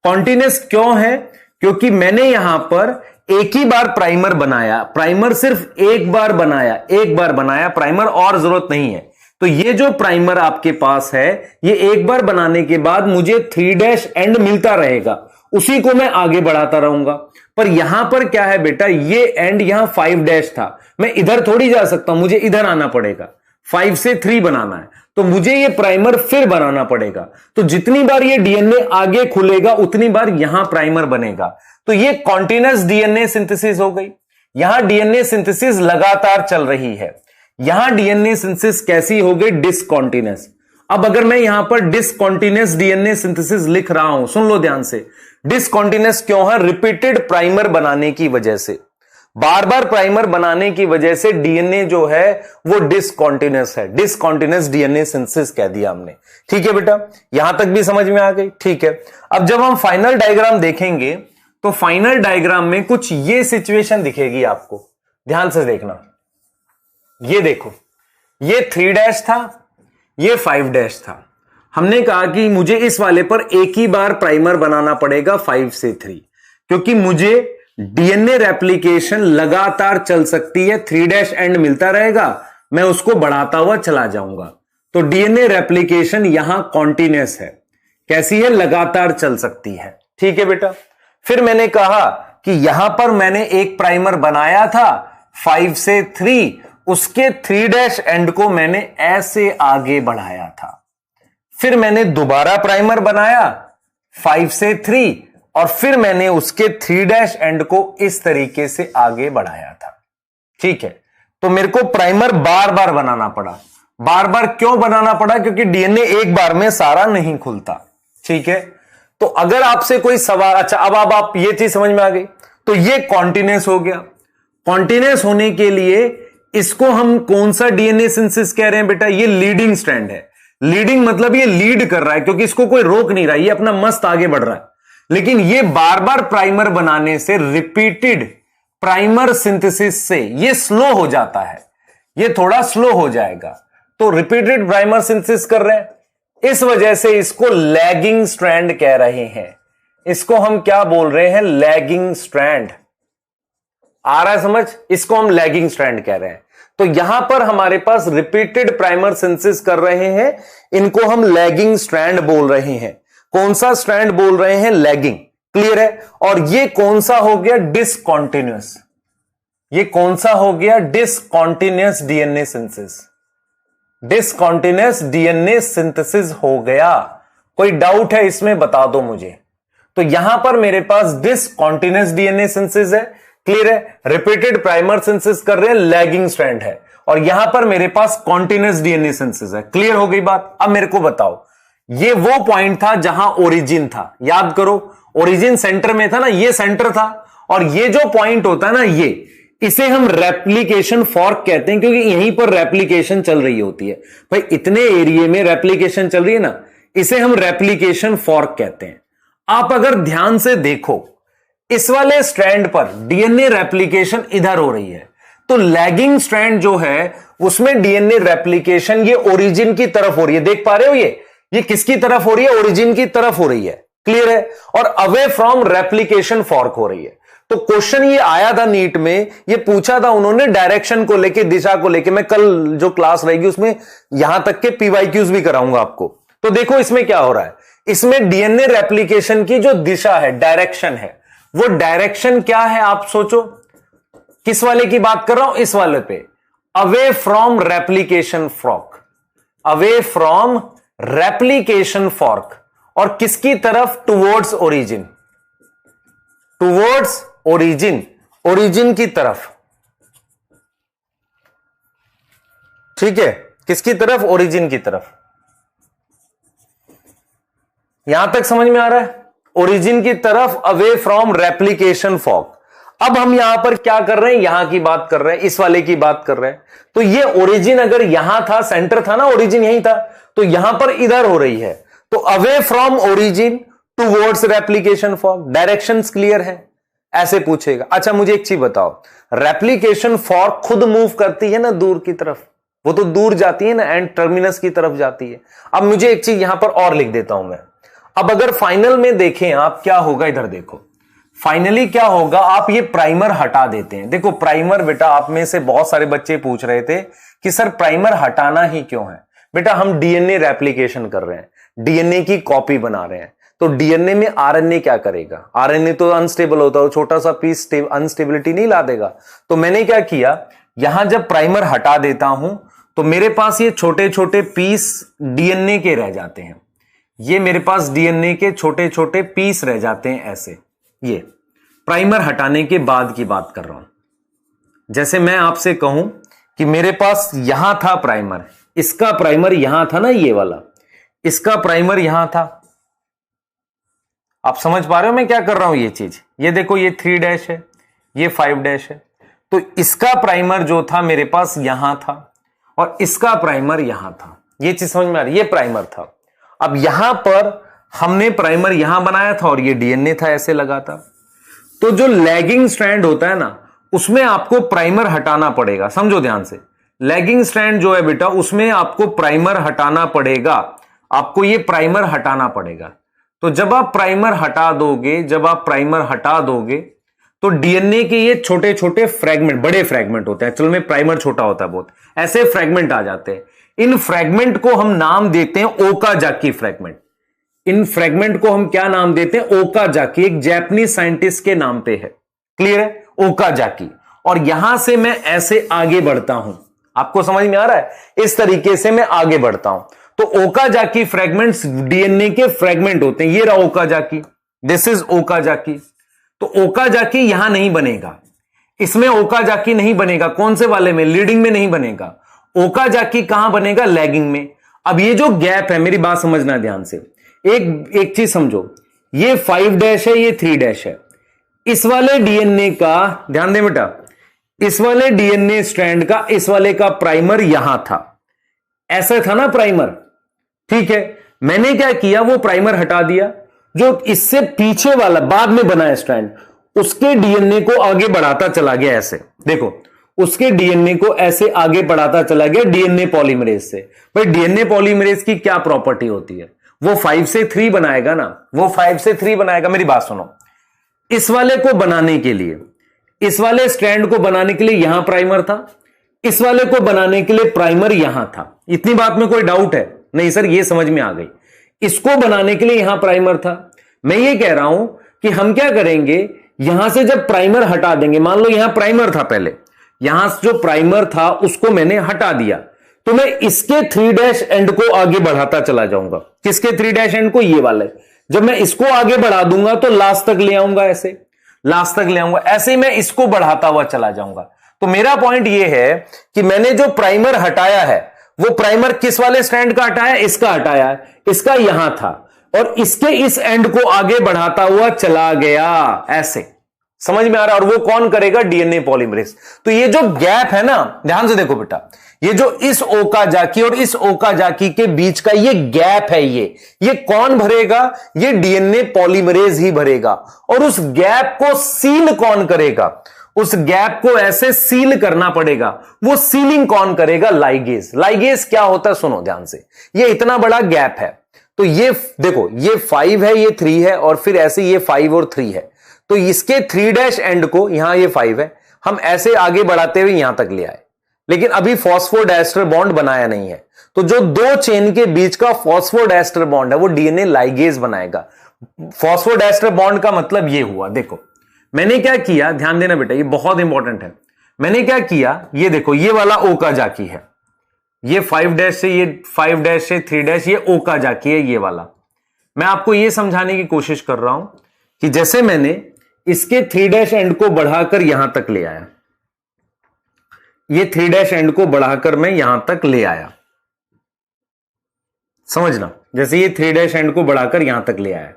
कॉन्टिन्यूअस क्यों है? क्योंकि मैंने यहां पर एक ही बार प्राइमर बनाया, प्राइमर सिर्फ एक बार बनाया प्राइमर, और जरूरत नहीं है। तो ये जो प्राइमर आपके पास है, ये एक बार बनाने के बाद मुझे 3' एंड मिलता रहेगा, उसी को मैं आगे बढ़ाता रहूंगा। पर यहां पर क्या है बेटा, ये एंड यहां 5' था, मैं इधर थोड़ी जा सकता हूं, मुझे इधर आना पड़ेगा। 5 से 3 बनाना है तो मुझे ये प्राइमर फिर बनाना पड़ेगा। तो जितनी बार ये डीएनए आगे खुलेगा उतनी बार यहां प्राइमर बनेगा। तो ये कॉन्टिन्यूअस डीएनए सिंथेसिस हो गई। यहां डीएनए सिंथेसिस लगातार चल रही है। यहां डीएनए सिंथेसिस कैसी हो गई? डिसकॉन्टिन्यूअस। अब अगर मैं यहां पर डिसकॉन्टिन्यूअस डीएनए सिंथेसिस लिख रहा हूं, सुन लो ध्यान से, डिसकॉन्टिन्यूअस क्यों है? रिपीटेड प्राइमर बनाने की वजह से, बार बार प्राइमर बनाने की वजह से डीएनए जो है वो डिसकॉन्टिन्यूअस है। डिसकॉन्टिन्यूअस डीएनए सिंथेसिस कह दिया हमने। ठीक है बेटा, यहां तक भी समझ में आ गई? ठीक है। अब जब हम फाइनल डायग्राम देखेंगे तो फाइनल डायग्राम में कुछ ये सिचुएशन दिखेगी आपको, ध्यान से देखना। ये देखो, ये 3' था, ये 5' था। हमने कहा कि मुझे इस वाले पर एक ही बार प्राइमर बनाना पड़ेगा 5 से 3, क्योंकि मुझे डीएनए रेप्लिकेशन लगातार चल सकती है। 3' एंड मिलता रहेगा, मैं उसको बढ़ाता हुआ चला जाऊंगा। तो डीएनए रेप्लिकेशन यहां कॉन्टिन्यूअस है। कैसी है? लगातार चल सकती है। ठीक है बेटा। फिर मैंने कहा कि यहां पर मैंने एक प्राइमर बनाया था 5 से 3, उसके 3' एंड को मैंने ऐसे आगे बढ़ाया था। फिर मैंने दोबारा प्राइमर बनाया 5 से 3 और फिर मैंने उसके 3' एंड को इस तरीके से आगे बढ़ाया था। ठीक है, तो मेरे को प्राइमर बार बार बनाना पड़ा। बार बार क्यों बनाना पड़ा? क्योंकि डीएनए एक बार में सारा नहीं खुलता। ठीक है, तो अगर आपसे कोई सवाल, अच्छा अब आप ये चीज समझ में आ गई, तो ये कॉन्टिन्यूअस हो गया। कॉन्टिन्यूअस होने के लिए इसको हम कौन सा डीएनए सिंथेसिस कह रहे हैं बेटा? ये लीडिंग स्ट्रैंड है। लीडिंग मतलब ये लीड कर रहा है, क्योंकि इसको कोई रोक नहीं रहा, ये अपना मस्त आगे बढ़ रहा है। लेकिन ये बार बार प्राइमर बनाने से, रिपीटेड प्राइमर सिंथेसिस से ये स्लो हो जाता है, ये थोड़ा स्लो हो जाएगा। तो रिपीटेड प्राइमर सिंथेसिस कर रहे हैं, इस वजह से इसको लैगिंग स्ट्रैंड कह रहे हैं। इसको हम क्या बोल रहे हैं? Lagging strand. आ रहा है समझ? इसको हम लैगिंग स्ट्रैंड कह रहे हैं। तो यहां पर हमारे पास रिपीटेड प्राइमर सिंथेसिस कर रहे हैं, इनको हम लैगिंग स्ट्रैंड बोल रहे हैं। कौन सा स्ट्रैंड बोल रहे हैं? लैगिंग। क्लियर है? और ये कौन सा हो गया? डिसकॉन्टिन्यूअस। ये कौन सा हो गया? Discontinuous DNA synthesis. Discontinuous DNA synthesis हो गया। कोई डाउट है इसमें? बता दो मुझे। तो यहां पर मेरे पास डिसकॉन्टिन्यूअस डीएनए सिंथेसिस है। क्लियर है? रिपीटेड प्राइमर सिंथेसिस कर रहे हैं, लैगिंग स्ट्रैंड है। और यहां पर मेरे पास कॉन्टिन्यूअस डीएनए सिंथेसिस है। क्लियर हो गई बात? अब मेरे को बताओ, ये वो पॉइंट था जहां ओरिजिन था। याद करो, ओरिजिन सेंटर में था ना, ये सेंटर था। और ये जो पॉइंट होता है ना, ये, इसे हम रेप्लिकेशन फॉर्क कहते हैं, क्योंकि यहीं पर रेप्लिकेशन चल रही होती है। भाई इतने एरिया में रेप्लिकेशन चल रही है ना, इसे हम रेप्लिकेशन फॉर्क कहते हैं। आप अगर ध्यान से देखो, इस वाले स्ट्रैंड पर डीएनए रेप्लिकेशन इधर हो रही है, तो लैगिंग स्ट्रैंड जो है उसमें डीएनए रेप्लिकेशन ये ओरिजिन की तरफ हो रही है। देख पा रहे हो? ये किसकी तरफ हो रही है? ओरिजिन की तरफ हो रही है। क्लियर है? और अवे फ्रॉम रेप्लिकेशन फॉर्क हो रही है। तो क्वेश्चन ये आया था नीट में, ये पूछा था उन्होंने डायरेक्शन को लेके, दिशा को लेके। मैं कल जो क्लास रहेगी उसमें यहां तक के पीवाईक्यूज भी कराऊंगा आपको। तो देखो इसमें क्या हो रहा है। इसमें डीएनए रेप्लिकेशन की जो दिशा है, डायरेक्शन है, वो डायरेक्शन क्या है? आप सोचो, किस वाले की बात कर रहा हूं? इस वाले पे, away from replication fork. Away from replication fork. और किसकी तरफ? Towards origin. Towards origin, origin की तरफ। ठीक है, किसकी तरफ? ओरिजिन की तरफ। यहां तक समझ में आ रहा है? ओरिजिन की तरफ, अवे फ्रॉम रेप्लिकेशन फॉर्क। अब हम यहां पर क्या कर रहे हैं? यहां की बात कर रहे हैं, इस वाले की बात कर रहे हैं। तो ये ओरिजिन अगर यहां था, सेंटर था ना, ओरिजिन यहीं था, तो यहां पर इधर हो रही है। तो away from origin towards replication fork. Directions clear है? ऐसे पूछेगा। अच्छा मुझे एक चीज बताओ, रेप्लिकेशन फॉर्क खुद मूव करती है ना दूर की तरफ? वो तो दूर जाती है ना, एंड टर्मिनस की तरफ जाती है। अब मुझे एक चीज यहां पर और लिख देता हूं मैं। अब अगर फाइनल में देखें आप, क्या होगा? इधर देखो, फाइनली क्या होगा? आप ये प्राइमर हटा देते हैं। देखो प्राइमर, बेटा आप में से बहुत सारे बच्चे पूछ रहे थे कि सर प्राइमर हटाना ही क्यों है? बेटा हम डीएनए रेप्लिकेशन कर रहे हैं, डीएनए की कॉपी बना रहे हैं। तो डीएनए में आरएनए क्या करेगा? आरएनए तो अनस्टेबल होता है, छोटा सा पीस अनस्टेबिलिटी नहीं ला देगा। तो मैंने क्या किया, यहां जब प्राइमर हटा देता हूं तो मेरे पास ये छोटे छोटे पीस डीएनए के रह जाते हैं। ये मेरे पास डीएनए के छोटे छोटे पीस रह जाते हैं ऐसे। ये प्राइमर हटाने के बाद की बात कर रहा हूं। जैसे मैं आपसे कहूं कि मेरे पास यहां था प्राइमर, इसका प्राइमर यहां था ना, ये वाला, इसका प्राइमर यहां था। आप समझ पा रहे हो मैं क्या कर रहा हूं? ये चीज, ये देखो, ये 3' है, ये 5' है। तो इसका प्राइमर जो था मेरे पास यहां था और इसका प्राइमर यहां था। ये चीज समझ में आ रही? ये प्राइमर था। अब यहां पर हमने प्राइमर यहां बनाया था और ये डीएनए था, ऐसे लगा था। तो जो लैगिंग स्ट्रैंड होता है ना, उसमें आपको प्राइमर हटाना पड़ेगा। समझो ध्यान से, लैगिंग स्ट्रैंड जो है बेटा, उसमें आपको प्राइमर हटाना पड़ेगा। आपको ये प्राइमर हटाना पड़ेगा। तो जब आप प्राइमर हटा दोगे, तो डीएनए के ये छोटे छोटे फ्रैगमेंट, बड़े फ्रैगमेंट होते हैं, चलो में प्राइमर छोटा होता है बहुत, ऐसे फ्रैगमेंट आ जाते हैं। इन फ्रैगमेंट को हम नाम देते हैं ओकाजाकी फ्रैगमेंट। इन फ्रैगमेंट को हम क्या नाम देते हैं? ओकाजाकी, एक जापानीज साइंटिस्ट के नाम पे है। क्लियर है? ओकाजाकी। और यहां से मैं ऐसे आगे बढ़ता हूं, आपको समझ में आ रहा है? इस तरीके से मैं आगे बढ़ता हूं। तो ओकाजाकी फ्रैगमेंट्स डीएनए के फ्रैगमेंट होते हैं। ये रहा ओकाजाकी, दिस इज ओकाजाकी। तो ओकाजाकी यहां नहीं बनेगा, इसमें ओकाजाकी नहीं बनेगा। कौन से वाले में? लीडिंग में नहीं बनेगा। ओकाजाकी कहां बनेगा? लैगिंग में। अब ये जो गैप है, मेरी बात समझना ध्यान से, एक चीज समझो, ये 5' है, ये 3' है। इस वाले डीएनए का ध्यान दें बेटा, इस वाले डीएनए स्ट्रैंड का, इस वाले का प्राइमर यहां था, ऐसा था ना प्राइमर, ठीक है। मैंने क्या किया, वो प्राइमर हटा दिया। जो इससे पीछे वाला बाद में बना है स्ट्रैंड, उसके डीएनए को आगे बढ़ाता चला गया ऐसे, देखो, उसके डीएनए को ऐसे आगे बढ़ाता चला गया डीएनए पॉलीमरेज से। भाई डीएनए पॉलीमरेज की क्या प्रॉपर्टी होती है? वो 5 से 3 बनाएगा ना, वो 5 से 3 बनाएगा। मेरी बात सुनो, इस वाले को बनाने के लिए, इस वाले स्ट्रैंड को बनाने के लिए यहां प्राइमर था, इस वाले को बनाने के लिए प्राइमर यहां था। इतनी बात में कोई डाउट है? नहीं सर, ये समझ में आ गई। इसको बनाने के लिए यहां प्राइमर था। मैं ये कह रहा हूं कि हम क्या करेंगे, यहां से जब प्राइमर हटा देंगे, मान लो यहां प्राइमर था पहले, यहां जो प्राइमर था उसको मैंने हटा दिया, तो मैं इसके 3' एंड को आगे बढ़ाता चला जाऊंगा। किसके 3' एंड को? ये वाले। जब मैं इसको आगे बढ़ा दूंगा तो लास्ट तक ले आऊंगा, ऐसे लास्ट तक ले आऊंगा, ऐसे मैं इसको बढ़ाता हुआ चला जाऊंगा। तो मेरा पॉइंट यह है कि मैंने जो प्राइमर हटाया है, वो प्राइमर किस वाले स्ट्रैंड का हटाया? इसका हटाया है, इसका यहां था, और इसके इस एंड को आगे बढ़ाता हुआ चला गया, ऐसे। समझ में आ रहा है? और वो कौन करेगा? DNA polymerase. तो ये जो गैप है ना, ध्यान से देखो बेटा, ये जो इस ओकाजाकी और इस ओकाजाकी के बीच का ये गैप है, ये कौन भरेगा? ये डीएनए पॉलीमरेज ही भरेगा। और उस गैप को सील कौन करेगा? उस गैप को ऐसे सील करना पड़ेगा। वो सीलिंग कौन करेगा? लाइगेज। लाइगेज क्या होता है? सुनो ध्यान से, ये इतना बड़ा गैप है, तो ये देखो, ये 5 है, ये 3 है, और फिर ऐसे ये 5 और 3 है। तो इसके 3' एंड को, यहां ये 5 है, हम ऐसे आगे बढ़ाते हुए यहां तक ले आए, लेकिन अभी फॉस्फोडाइस्टर बॉन्ड बनाया नहीं है। तो जो दो चेन के बीच का फॉस्फोडाइस्टर बॉन्ड है, वो डीएनए लाइगेज बनाएगा। फॉस्फोडाइस्टर बॉन्ड का मतलब ये हुआ, देखो मैंने क्या किया, ध्यान देना बेटा, ये बहुत इंपॉर्टेंट है। मैंने क्या किया, ये देखो, ये वाला ओकाजाकी है, ये 5' से, ये 5' से 3', ये ओकाजाकी है, ये वाला। मैं आपको ये समझाने की कोशिश कर रहा हूं कि जैसे मैंने इसके 3' एंड को बढ़ाकर यहां तक ले आया, ये 3' एंड को बढ़ाकर मैं यहां तक ले आया, समझना, जैसे ये 3' एंड को बढ़ाकर यहां तक ले आया।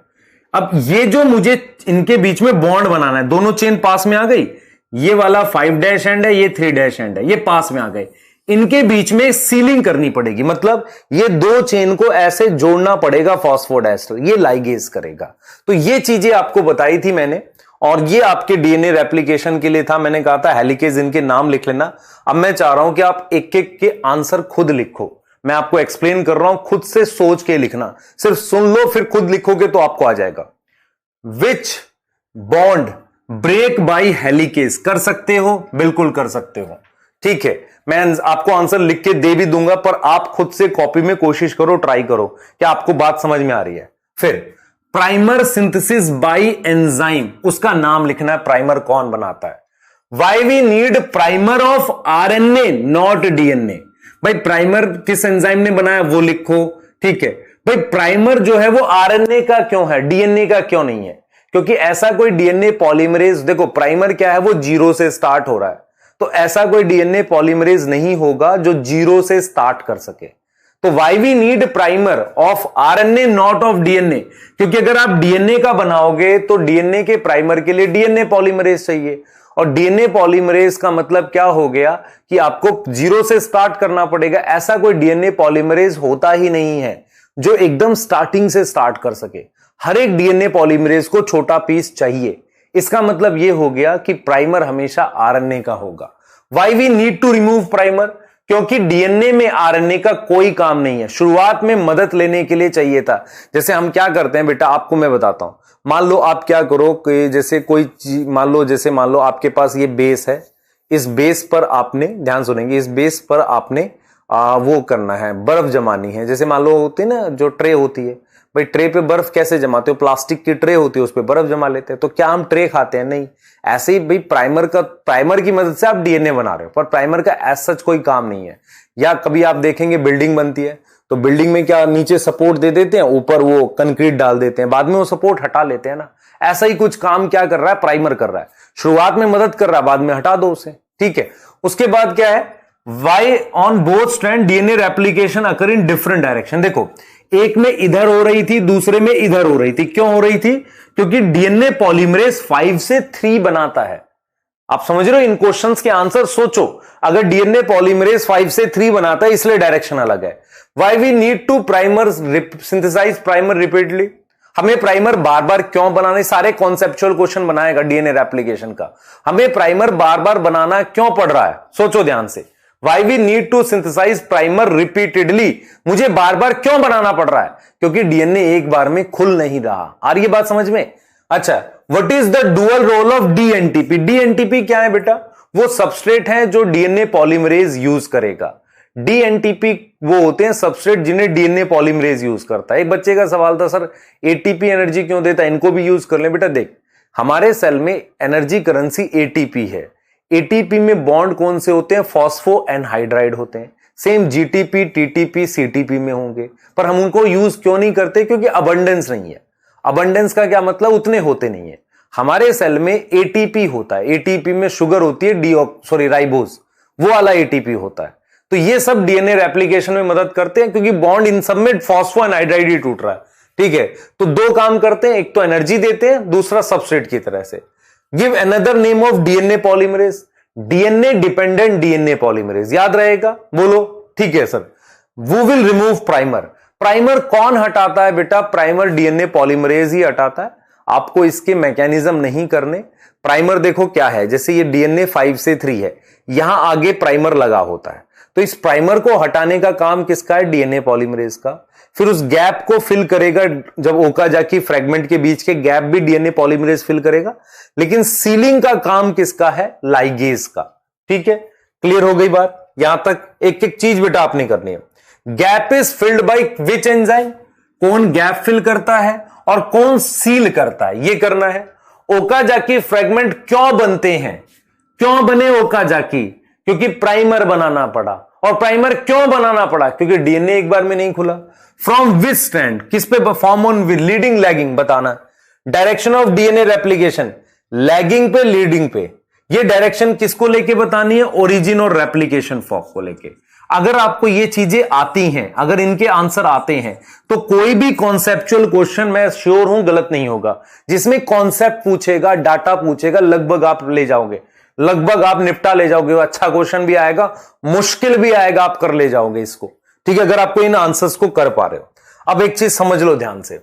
अब ये जो मुझे इनके बीच में बॉन्ड बनाना है, दोनों चेन पास में आ गई, ये वाला 5' एंड है, ये 3' एंड है, ये पास में आ गए। इनके बीच में सीलिंग करनी पड़ेगी, मतलब ये दो चेन को ऐसे जोड़ना पड़ेगा फॉस्फोडाइस्टर, ये लाइगेज करेगा। तो ये चीजें आपको बताई थी मैंने, और ये आपके डीएनए रेप्लिकेशन के लिए था। मैंने कहा था हेलिकेज, इनके नाम लिख लेना। अब मैं चाह रहा हूं कि आप एक एक के आंसर खुद लिखो। मैं आपको एक्सप्लेन कर रहा हूं, खुद से सोच के लिखना, सिर्फ सुन लो फिर खुद लिखोगे तो आपको आ जाएगा। Which bond break by helicase? कर सकते हो, बिल्कुल कर सकते हो, ठीक है। मैं आपको आंसर लिख के दे भी दूंगा, पर आप खुद से कॉपी में कोशिश करो, ट्राई करो कि आपको बात समझ में आ रही है। फिर प्राइमर सिंथेसिस बाय एंजाइम, उसका नाम लिखना है, प्राइमर कौन बनाता है। Why we need primer of RNA not DNA? भाई प्राइमर किस एंजाइम ने बनाया वो लिखो, ठीक है। भाई प्राइमर जो है वो आरएनए का क्यों है, डीएनए का क्यों नहीं है? क्योंकि ऐसा कोई डीएनए पॉलीमरेज, देखो प्राइमर क्या है, वो 0 से स्टार्ट हो रहा है, तो ऐसा कोई डीएनए पॉलीमरेज नहीं होगा जो 0 से स्टार्ट कर सके। तो why we need primer of RNA not of DNA? क्योंकि अगर आप डीएनए का बनाओगे तो डीएनए के प्राइमर के लिए डीएनए पॉलीमरेज चाहिए, और डीएनए पॉलीमरेज का मतलब क्या हो गया कि आपको 0 से स्टार्ट करना पड़ेगा। ऐसा कोई डीएनए पॉलीमरेज होता ही नहीं है जो एकदम स्टार्टिंग से स्टार्ट कर सके। हर एक डीएनए पॉलीमरेज को छोटा पीस चाहिए, इसका मतलब यह हो गया कि प्राइमर हमेशा आरएनए का होगा। Why we need to remove primer? क्योंकि डीएनए में आरएनए का कोई काम नहीं है, शुरुआत में मदद लेने के लिए चाहिए था। जैसे हम क्या करते हैं बेटा, आपको मैं बताता हूं। मान लो आप क्या करो कि जैसे कोई चीज मान लो आपके पास ये बेस है, इस बेस पर आपने, ध्यान सुनेंगे, इस बेस पर आपने वो करना है, बर्फ जमानी है। जैसे मान लो होती है ना जो ट्रे होती है, भाई ट्रे पे बर्फ कैसे जमाते हो? प्लास्टिक की ट्रे होती है, उस पे बर्फ जमा लेते हैं। तो क्या हम ट्रे खाते हैं? नहीं। ऐसे ही भाई प्राइमर की मदद से आप डीएनए बना रहे हो, पर प्राइमर का एज सच कोई काम नहीं है। या कभी आप देखेंगे बिल्डिंग बनती है तो बिल्डिंग में क्या नीचे सपोर्ट दे देते हैं, ऊपर वो कंक्रीट डाल देते हैं, बाद में वो सपोर्ट हटा लेते हैं ना। ऐसा ही कुछ काम क्या कर रहा है? प्राइमर कर रहा है। शुरुआत में मदद कर रहा है, बाद में हटा दो उसे, ठीक है। उसके बाद क्या है? Why on both strand DNA replication occur in different direction. देखो, एक में इधर हो रही थी, दूसरे में इधर हो रही थी। क्यों हो रही थी? क्योंकि डीएनए पॉलीमरेज 5 से 3 बनाता है। आप समझ रहे हो? इन क्वेश्चंस के आंसर सोचो। अगर डीएनए पॉलीमरेज 5 से 3 बनाता है, इसलिए डायरेक्शन अलग है। Why we need to primer synthesise primer repeatedly? हमें प्राइमर बार बार क्यों बनाने? सारे कॉन्सेप्चुअल क्वेश्चन बनाएगा डीएनए रेप्लिकेशन का। हमें प्राइमर बार बार बनाना क्यों पड़ रहा है? सोचो ध्यान से। Why we need to synthesize primer repeatedly? मुझे बार बार क्यों बनाना पड़ रहा है? क्योंकि डीएनए एक बार में खुल नहीं रहा। आ रही है बात समझ में? अच्छा, what is the dual role of dNTP? DNTP क्या है बेटा? वो सबस्ट्रेट है जो डीएनए पॉलीमरेज यूज करेगा। डीएनटीपी वो होते हैं सबस्ट्रेट जिन्हें डीएनए पॉलीमरेज यूज करता है। एक बच्चे का सवाल था, सर एटीपी एनर्जी क्यों देता है, इनको भी यूज कर ले। बेटा देख, हमारे सेल में एनर्जी करेंसी एटीपी है। एटीपी में बॉन्ड कौन से होते हैं? फॉस्फो एनहाइड्राइड होते हैं। सेम जीटीपी, टीटीपी, सीटीपी में होंगे, पर हम उनको यूज क्यों नहीं करते? क्योंकि अबंडेंस नहीं है। अबंडेंस का क्या मतलब? उतने होते नहीं है। हमारे सेल में एटीपी होता है, एटीपी में शुगर होती है, राइबोज, वो वाला एटीपी होता है। तो ये सब डीएनए रेप्लिकेशन में मदद करते हैं, क्योंकि बॉन्ड इन सब में फॉस्फो एनहाइड्राइड ही टूट रहा है, ठीक है। तो दो काम करते हैं, एक तो एनर्जी देते हैं, दूसरा सबस्ट्रेट की तरह से। Give another name of DNA polymerase? DNA dependent DNA polymerase, याद रहेगा? बोलो। ठीक है सर। वो विल रिमूव प्राइमर? प्राइमर कौन हटाता है बेटा? प्राइमर डीएनए पॉलीमरेज ही हटाता है। आपको इसके मैकेनिज्म नहीं करने। प्राइमर देखो क्या है, जैसे ये डीएनए 5 से 3 है, यहां आगे प्राइमर लगा होता है, तो इस प्राइमर को हटाने का काम किसका है? डीएनए पॉलीमरेज का। फिर उस गैप को फिल करेगा, जब ओकाजाकी फ्रेगमेंट के बीच के गैप भी डीएनए पॉलीमरेज फिल करेगा, लेकिन सीलिंग का काम किसका है? लाइगेज का। ठीक है, क्लियर हो गई बात? यहां तक एक एक चीज बेटा आपने करनी है। Gap is filled by which enzyme? कौन गैप फिल करता है और कौन सील करता है, ये करना है। ओकाजाकी फ्रेगमेंट क्यों बनते हैं? क्यों बने ओकाजाकी? क्योंकि प्राइमर बनाना पड़ा। और प्राइमर क्यों बनाना पड़ा? क्योंकि डीएनए एक बार में नहीं खुला। From which strand? किस पे फॉर्म ऑन लीडिंग लैगिंग? बताना। Direction of DNA replication, lagging पे लीडिंग पे। ये डायरेक्शन किसको लेके बतानी है? ओरिजिन और रेप्लिकेशन फॉर्क को लेके। अगर आपको ये चीजें आती हैं, अगर इनके आंसर आते हैं, तो कोई भी कॉन्सेप्चुअल क्वेश्चन मैं श्योर हूं गलत नहीं होगा। जिसमें कॉन्सेप्ट पूछेगा, डाटा पूछेगा, लगभग आप ले जाओगे, लगभग आप निपटा ले जाओगे। अच्छा क्वेश्चन भी आएगा, मुश्किल भी आएगा, आप कर ले जाओगे इसको। ठीक है, अगर आपको इन आंसर्स को कर पा रहे हो। अब एक चीज समझ लो ध्यान से,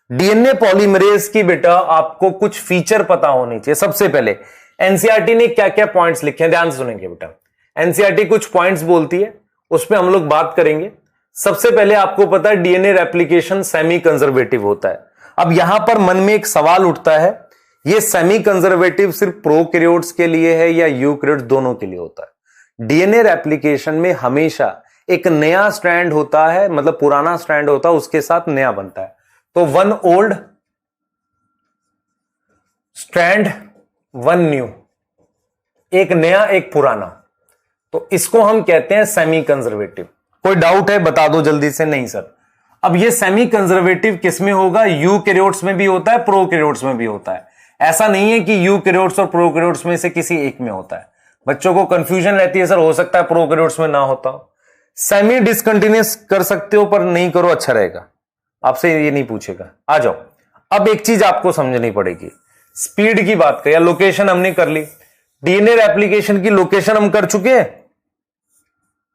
डीएनए पॉलीमरेज की बेटा आपको कुछ फीचर पता होनी चाहिए। सबसे पहले एनसीईआरटी ने क्या क्या पॉइंट्स लिखे हैं, ध्यान से सुनेंगे बेटा। एनसीईआरटी कुछ पॉइंट्स बोलती है, उस पर हम लोग बात करेंगे। सबसे पहले आपको पता है डीएनए रेप्लिकेशन सेमी कंजर्वेटिव होता है। अब यहां पर मन में एक सवाल उठता है, ये सेमी कंजर्वेटिव सिर्फ प्रोकैरियोट्स के लिए है या यूकैरियोट्स दोनों के लिए होता है? डीएनए रेप्लिकेशन में हमेशा एक नया स्ट्रैंड होता है, मतलब पुराना स्ट्रैंड होता है, उसके साथ नया बनता है। तो one old strand, one new, एक नया एक पुराना, तो इसको हम कहते हैं सेमी कंजर्वेटिव। कोई डाउट है? बता दो जल्दी से। नहीं सर। अब ये सेमी कंजर्वेटिव किस में होगा? यूकैरियोट्स में भी होता है, प्रोकैरियोट्स में भी होता है। ऐसा नहीं है कि यूकैरियोट्स और प्रोकैरियोट्स में से किसी एक में होता है। बच्चों को कंफ्यूजन रहती है, सर हो सकता है प्रोकैरियोट्स में ना होता हो। सेमी डिसकंटिन्यूअस कर सकते हो, पर नहीं करो, अच्छा रहेगा। आपसे ये नहीं पूछेगा। आ जाओ, अब एक चीज आपको समझनी पड़ेगी। स्पीड की बात करें, लोकेशन हमने कर ली। डीएनए रेप्लिकेशन की लोकेशन हम कर चुके हैं।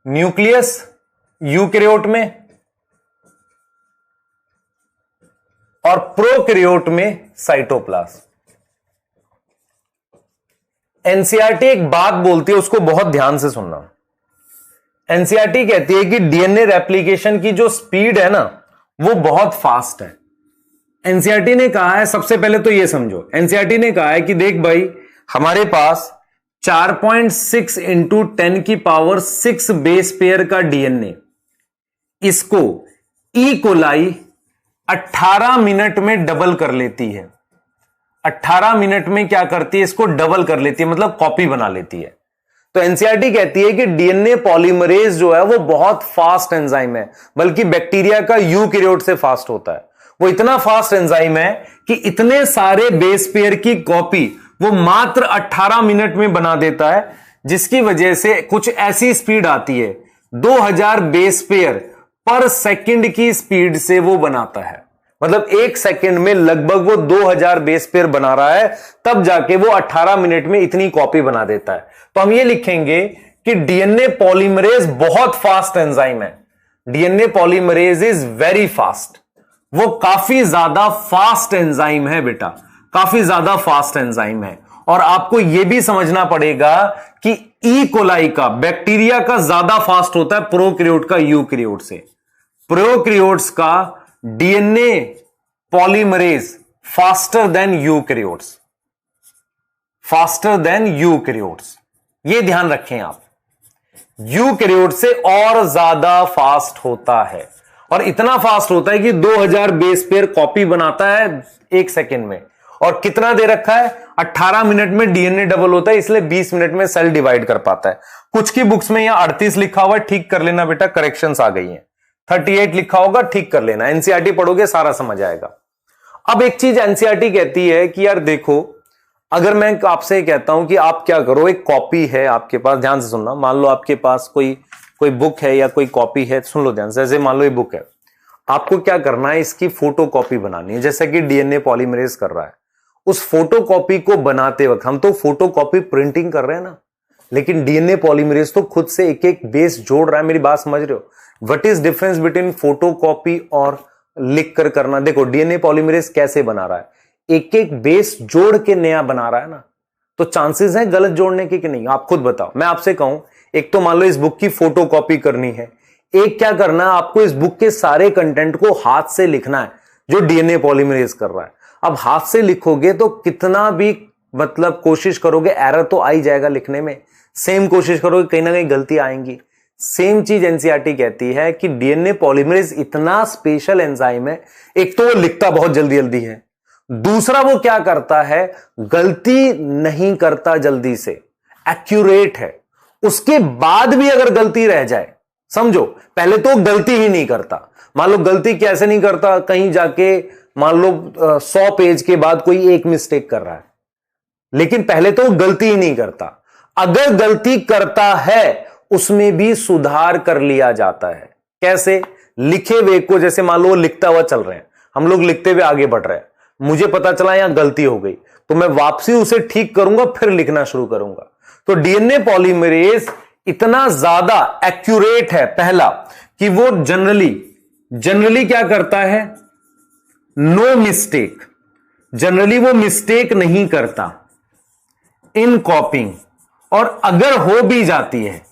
न्यूक्लियस यूकैरियोट में और प्रोकैरियोट में साइटोप्लाज्म। एनसीईआरटी एक बात बोलती है, उसको बहुत ध्यान से सुनना। एनसीईआरटी कहती है कि डीएनए रेप्लिकेशन की जो स्पीड है ना, वो बहुत फास्ट है। एनसीईआरटी ने कहा है, सबसे पहले तो ये समझो, एनसीईआरटी ने कहा है कि देख भाई, हमारे पास 4.6 इंटू 10 की पावर 6 बेस पेयर का डीएनए, इसको ई कोलाई 18 मिनट में डबल कर लेती है। 18 मिनट में क्या करती है, इसको डबल कर लेती है, मतलब कॉपी बना लेती है। तो एनसीईआरटी कहती है कि डीएनए पॉलीमरेज जो है वो बहुत फास्ट एंजाइम है, बल्कि बैक्टीरिया का यूकैरियोट से फास्ट होता है। वो इतना फास्ट एंजाइम है कि इतने सारे बेस पेयर की कॉपी वो मात्र 18 मिनट में बना देता है, जिसकी वजह से कुछ ऐसी स्पीड आती है, 2000 बेस पेयर पर सेकंड की स्पीड से वो बनाता है। मतलब 1 सेकंड में लगभग वो 2000 बेस पेयर बना रहा है, तब जाके वो 18 मिनट में इतनी कॉपी बना देता है। तो हम ये लिखेंगे कि डीएनए पॉलीमरेज बहुत फास्ट एंजाइम है। DNA polymerase is very fast. वो काफी ज्यादा फास्ट एंजाइम है बेटा, काफी ज्यादा फास्ट एंजाइम है। और आपको यह भी समझना पड़ेगा कि ई कोलाई का, बैक्टीरिया का ज्यादा फास्ट होता है प्रोकैरियोट का यूकैरियोट से। प्रोकैरियोट्स का DNA polymerase faster than eukaryotes, faster than eukaryotes. ये ध्यान रखें आप, यूकैरियोट से और ज्यादा फास्ट होता है, और इतना फास्ट होता है कि 2000 बेस पेयर कॉपी बनाता है 1 सेकंड में। और कितना दे रखा है, 18 मिनट में डीएनए डबल होता है, इसलिए 20 मिनट में सेल डिवाइड कर पाता है। कुछ की बुक्स में यहां 38 लिखा हुआ है, ठीक कर लेना बेटा, करेक्शंस आ गई हैं। 38 लिखा होगा, ठीक कर लेना, एनसीईआरटी पढ़ोगे सारा समझ आएगा। अब एक चीज एनसीईआरटी कहती है कि यार देखो, अगर मैं आपसे कहता हूं कि आप क्या करो, एक कॉपी है आपके पास, ध्यान से सुनना, मान लो आपके पास कोई बुक है या कोई कॉपी है, सुन लो ध्यान से। जैसे मान लो ये बुक है, आपको क्या करना है, इसकी फोटो कॉपी बनानी है, जैसा कि डीएनए पॉलीमरेज कर रहा है। उस फोटो कॉपी को बनाते वक्त, हम तो फोटो कॉपी प्रिंटिंग कर रहे हैं ना, लेकिन डीएनए पॉलीमरेज तो खुद से एक एक बेस जोड़ रहा है। मेरी बात समझ रहे हो? What is difference between photo copy और लिख कर करना? देखो डीएनए पॉलीमरेज कैसे बना रहा है, एक एक बेस जोड़ के नया बना रहा है ना, तो चांसेस हैं गलत जोड़ने के कि नहीं, आप खुद बताओ। मैं आपसे कहूं, एक तो मान लो इस बुक की फोटो कॉपी करनी है, एक क्या करना है आपको, इस बुक के सारे कंटेंट को हाथ से लिखना है जो डीएनए पॉलीमरेज कर रहा है। अब हाथ से लिखोगे तो कितना भी मतलब कोशिश करोगे, एरर तो आ ही जाएगा लिखने में। सेम कोशिश करोगे, कहीं ना कहीं गलती आएंगी। सेम चीज एनसीईआरटी कहती है कि डीएनए पॉलीमरेज इतना स्पेशल एंजाइम है, एक तो वो लिखता बहुत जल्दी जल्दी है, दूसरा वो क्या करता है, गलती नहीं करता जल्दी से, एक्यूरेट है। उसके बाद भी अगर गलती रह जाए, समझो पहले तो गलती ही नहीं करता। मान लो गलती कैसे नहीं करता, कहीं जाके मान लो 100 पेज के बाद कोई एक मिस्टेक कर रहा है, लेकिन पहले तो गलती ही नहीं करता। अगर गलती करता है उसमें भी सुधार कर लिया जाता है। कैसे? लिखे हुए को, जैसे मान लो लिखता हुआ चल रहे हैं, हम लोग लिखते हुए आगे बढ़ रहे हैं, मुझे पता चला यहां गलती हो गई, तो मैं वापसी उसे ठीक करूंगा, फिर लिखना शुरू करूंगा। तो डीएनए पॉलीमरेज इतना ज्यादा एक्यूरेट है, पहला कि वो जनरली क्या करता है, नो मिस्टेक, जनरली वो मिस्टेक नहीं करता इन कॉपिंग। और अगर हो भी जाती है,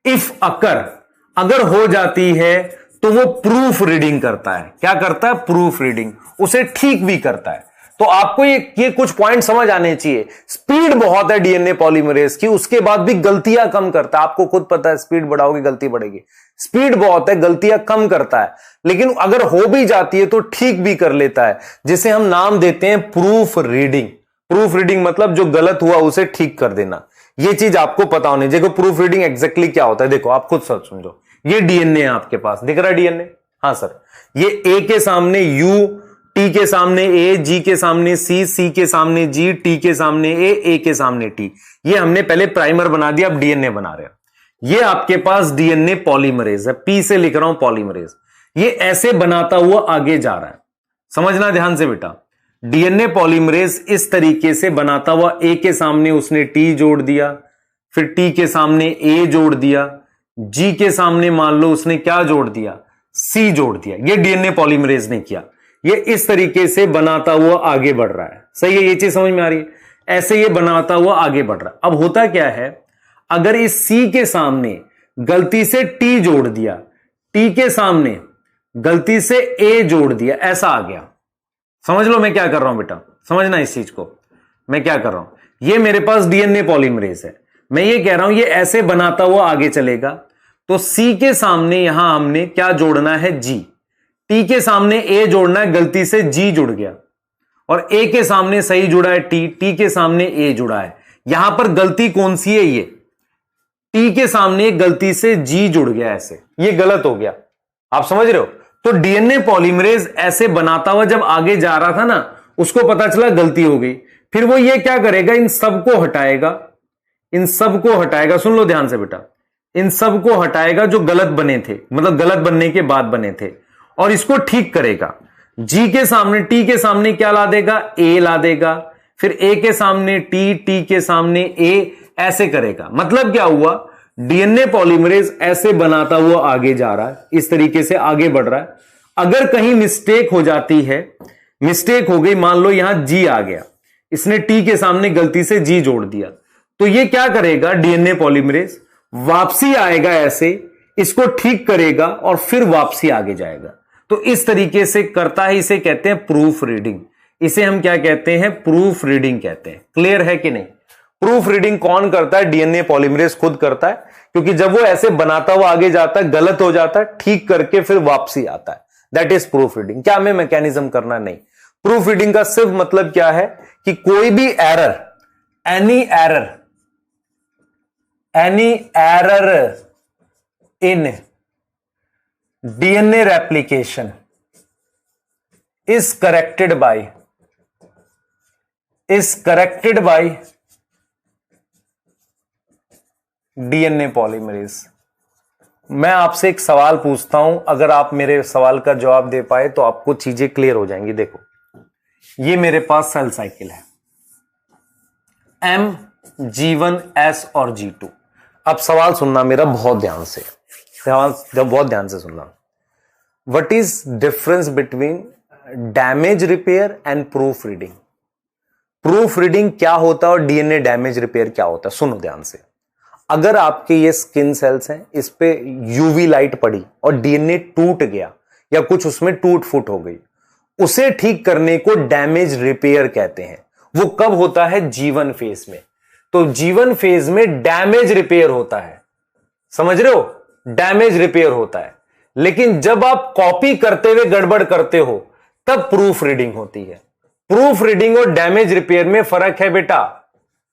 इफ अगर हो जाती है, तो वो प्रूफ रीडिंग करता है। क्या करता है? प्रूफ रीडिंग, उसे ठीक भी करता है। तो आपको ये कुछ पॉइंट समझ आने चाहिए। स्पीड बहुत है डीएनए पॉलीमरेज की, उसके बाद भी गलतियां कम करता है। आपको खुद पता है, स्पीड बढ़ाओगे गलती बढ़ेगी। स्पीड बहुत है, गलतियां कम करता है, लेकिन अगर हो भी जाती है तो ठीक भी कर लेता है, जिसे हम नाम देते हैं प्रूफ रीडिंग। प्रूफ रीडिंग मतलब जो गलत हुआ उसे ठीक कर देना। ये चीज आपको पता होनी चाहिए। प्रूफ रीडिंग एग्जैक्टली क्या होता है, देखो आप खुद सब समझो। ये डीएनए है आपके पास, दिख रहा है डीएनए? हाँ सर, ये ए के सामने यू, टी के सामने ए, जी के सामने सी, सी के सामने जी, टी के सामने ए के सामने टी। ये हमने पहले प्राइमर बना दिया, अब डीएनए बना रहे हैं। ये आपके पास डीएनए पॉलीमरेज है, पी से लिख रहा हूं पॉलीमरेज। ये ऐसे बनाता हुआ आगे जा रहा है, समझना ध्यान से बेटा। डीएनए पॉलीमरेज इस तरीके से बनाता हुआ, ए के सामने उसने टी जोड़ दिया, फिर टी के सामने ए जोड़ दिया, जी के सामने मान लो उसने क्या जोड़ दिया, सी जोड़ दिया। ये डीएनए पॉलीमरेज ने किया। ये इस तरीके से बनाता हुआ आगे बढ़ रहा है। सही है, ये चीज समझ में आ रही है? ऐसे ये बनाता हुआ आगे बढ़ रहा है। अब होता क्या है, अगर इस सी के सामने गलती से टी जोड़ दिया, टी के सामने गलती से ए जोड़ दिया, ऐसा आ गया। समझ लो मैं क्या कर रहा हूं बेटा, समझना इस चीज को मैं क्या कर रहा हूं। ये मेरे पास डीएनए पॉलीमरेज है, मैं ये कह रहा हूं ये ऐसे बनाता हुआ आगे चलेगा। तो सी के सामने यहां हमने क्या जोड़ना है, जी। टी के सामने ए जोड़ना है, गलती से जी जुड़ गया, और ए के सामने सही जुड़ा है टी, टी के सामने ए जुड़ा है। यहां पर गलती कौन सी है, ये टी के सामने गलती से जी जुड़ गया, ऐसे ये गलत हो गया। आप समझ रहे हो। तो डीएनए पॉलीमरेज ऐसे बनाता हुआ जब आगे जा रहा था ना, उसको पता चला गलती हो गई, फिर वो ये क्या करेगा, इन सबको हटाएगा, इन सबको हटाएगा। सुन लो ध्यान से बेटा, इन सबको हटाएगा जो गलत बने थे, मतलब गलत बनने के बाद बने थे, और इसको ठीक करेगा। जी के सामने, टी के सामने क्या ला देगा, ए ला देगा, फिर ए के सामने टी, टी के सामने ए, ऐसे करेगा। मतलब क्या हुआ, डीएनए पॉलीमरेज ऐसे बनाता हुआ आगे जा रहा है, इस तरीके से आगे बढ़ रहा है। अगर कहीं मिस्टेक हो जाती है, मिस्टेक हो गई, मान लो यहां जी आ गया, इसने टी के सामने गलती से जी जोड़ दिया, तो ये क्या करेगा, डीएनए पॉलीमरेज वापसी आएगा ऐसे, इसको ठीक करेगा और फिर वापसी आगे जाएगा। तो इस तरीके से करता है, इसे कहते हैं प्रूफ रीडिंग। इसे हम क्या कहते हैं, प्रूफ रीडिंग कहते हैं। क्लियर है कि नहीं। प्रूफ रीडिंग कौन करता है, डीएनए पॉलीमरेज खुद करता है, क्योंकि जब वो ऐसे बनाता हुआ आगे जाता है, गलत हो जाता है, ठीक करके फिर वापसी आता है। That is proof reading. क्या हमें मैकेनिज्म करना, नहीं। प्रूफ रीडिंग का सिर्फ मतलब क्या है कि कोई भी error, any error in DNA replication is corrected by DNA polymerase. मैं आपसे एक सवाल पूछता हूं, अगर आप मेरे सवाल का जवाब दे पाए तो आपको चीजें क्लियर हो जाएंगी। देखो, ये मेरे पास सेल साइकिल है, M, G1, S और G2। अब सवाल सुनना मेरा बहुत ध्यान से, बहुत ध्यान से सुनना। What is difference between damage repair and proof reading. Proof reading क्या होता है और डीएनए डैमेज रिपेयर क्या होता है, सुनो ध्यान से। अगर आपके ये स्किन सेल्स हैं, इस पे यूवी लाइट पड़ी और डीएनए टूट गया या कुछ उसमें टूट फूट हो गई, उसे ठीक करने को डैमेज रिपेयर कहते हैं। वो कब होता है, जीवन फेज में। तो जीवन फेज में डैमेज रिपेयर होता है, समझ रहे हो, डैमेज रिपेयर होता है। लेकिन जब आप कॉपी करते हुए गड़बड़ करते हो, तब प्रूफ रीडिंग होती है। प्रूफ रीडिंग और डैमेज रिपेयर में फर्क है बेटा,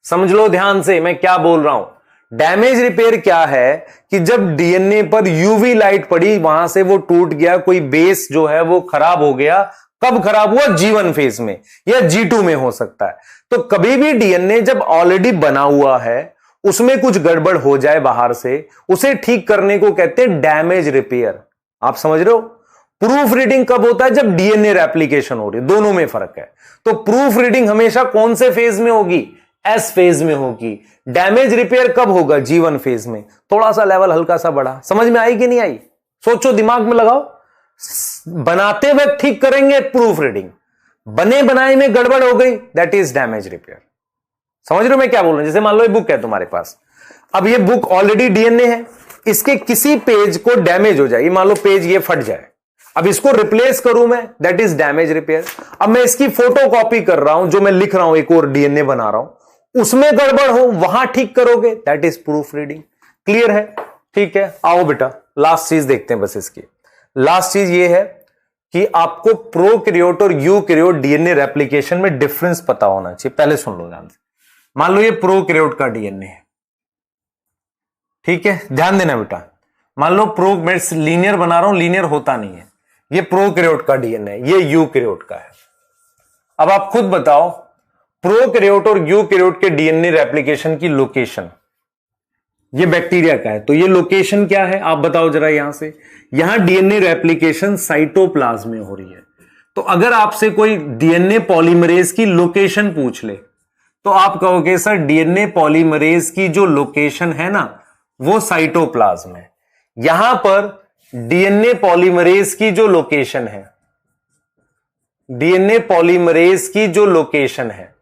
समझ लो ध्यान से मैं क्या बोल रहा हूं। डैमेज रिपेयर क्या है कि जब डीएनए पर यूवी लाइट पड़ी, वहां से वो टूट गया, कोई बेस जो है वो खराब हो गया। कब खराब हुआ, जीवन फेज में या G2 में हो सकता है। तो कभी भी डीएनए जब ऑलरेडी बना हुआ है, उसमें कुछ गड़बड़ हो जाए बाहर से, उसे ठीक करने को कहते हैं डैमेज रिपेयर। आप समझ रहे हो। प्रूफ रीडिंग कब होता है, जब डीएनए रेप्लिकेशन हो रही है, दोनों में फर्क है। तो प्रूफ रीडिंग हमेशा कौन से फेज में होगी, एस फेज में होगी। डैमेज रिपेयर कब होगा, G1 फेज में। थोड़ा सा लेवल हल्का सा बढ़ा, समझ में आई कि नहीं आई, सोचो, दिमाग में लगाओ। बनाते वक्त ठीक करेंगे प्रूफ रीडिंग, बने बनाए में गड़बड़ हो गई, दैट इज डैमेज रिपेयर। समझ रहे हो मैं क्या बोल रहा हूं। जैसे मान लो ये बुक है तुम्हारे पास, अब ये बुक ऑलरेडी डीएनए है, इसके किसी पेज को डैमेज हो जाए, मान लो पेज ये फट जाए, अब इसको रिप्लेस करूं मैं, दैट इज डैमेज रिपेयर। अब मैं इसकी फोटो कॉपी कर रहा हूं, जो मैं लिख रहा हूं, एक और डीएनए बना रहा हूं, उसमें गड़बड़ हो, वहां ठीक करोगे, that is proof reading. Clear है, ठीक है। आओ बेटा लास्ट चीज देखते हैं, बस इसकी लास्ट चीज ये है कि आपको प्रोकैरियोट और यूकैरियोट डीएनए रेप्लिकेशन में डिफरेंस पता होना चाहिए। पहले सुन लो ध्यान से। मान लो ये प्रोकैरियोट का डीएनए है, ठीक है, ध्यान देना बेटा। मान लो मैं लीनियर बना रहा हूं, लीनियर होता नहीं है, ये प्रोकैरियोट का डीएनए है, ये यूकैरियोट का है। अब आप खुद बताओ, प्रोकैरियोट और यूकैरियोट के डीएनए रेप्लिकेशन की लोकेशन, ये बैक्टीरिया का है, तो ये लोकेशन क्या है आप बताओ जरा। यहां से यहां डीएनए रेप्लिकेशन साइटोप्लाज्म में हो रही है। तो अगर आपसे कोई डीएनए पॉलीमरेज की लोकेशन पूछ ले, तो आप कहोगे सर डीएनए पॉलीमरेज की जो लोकेशन है ना, वो साइटोप्लाज्म है। यहां पर डीएनए पॉलीमरेज की जो लोकेशन है, डीएनए पॉलीमरेज की जो लोकेशन है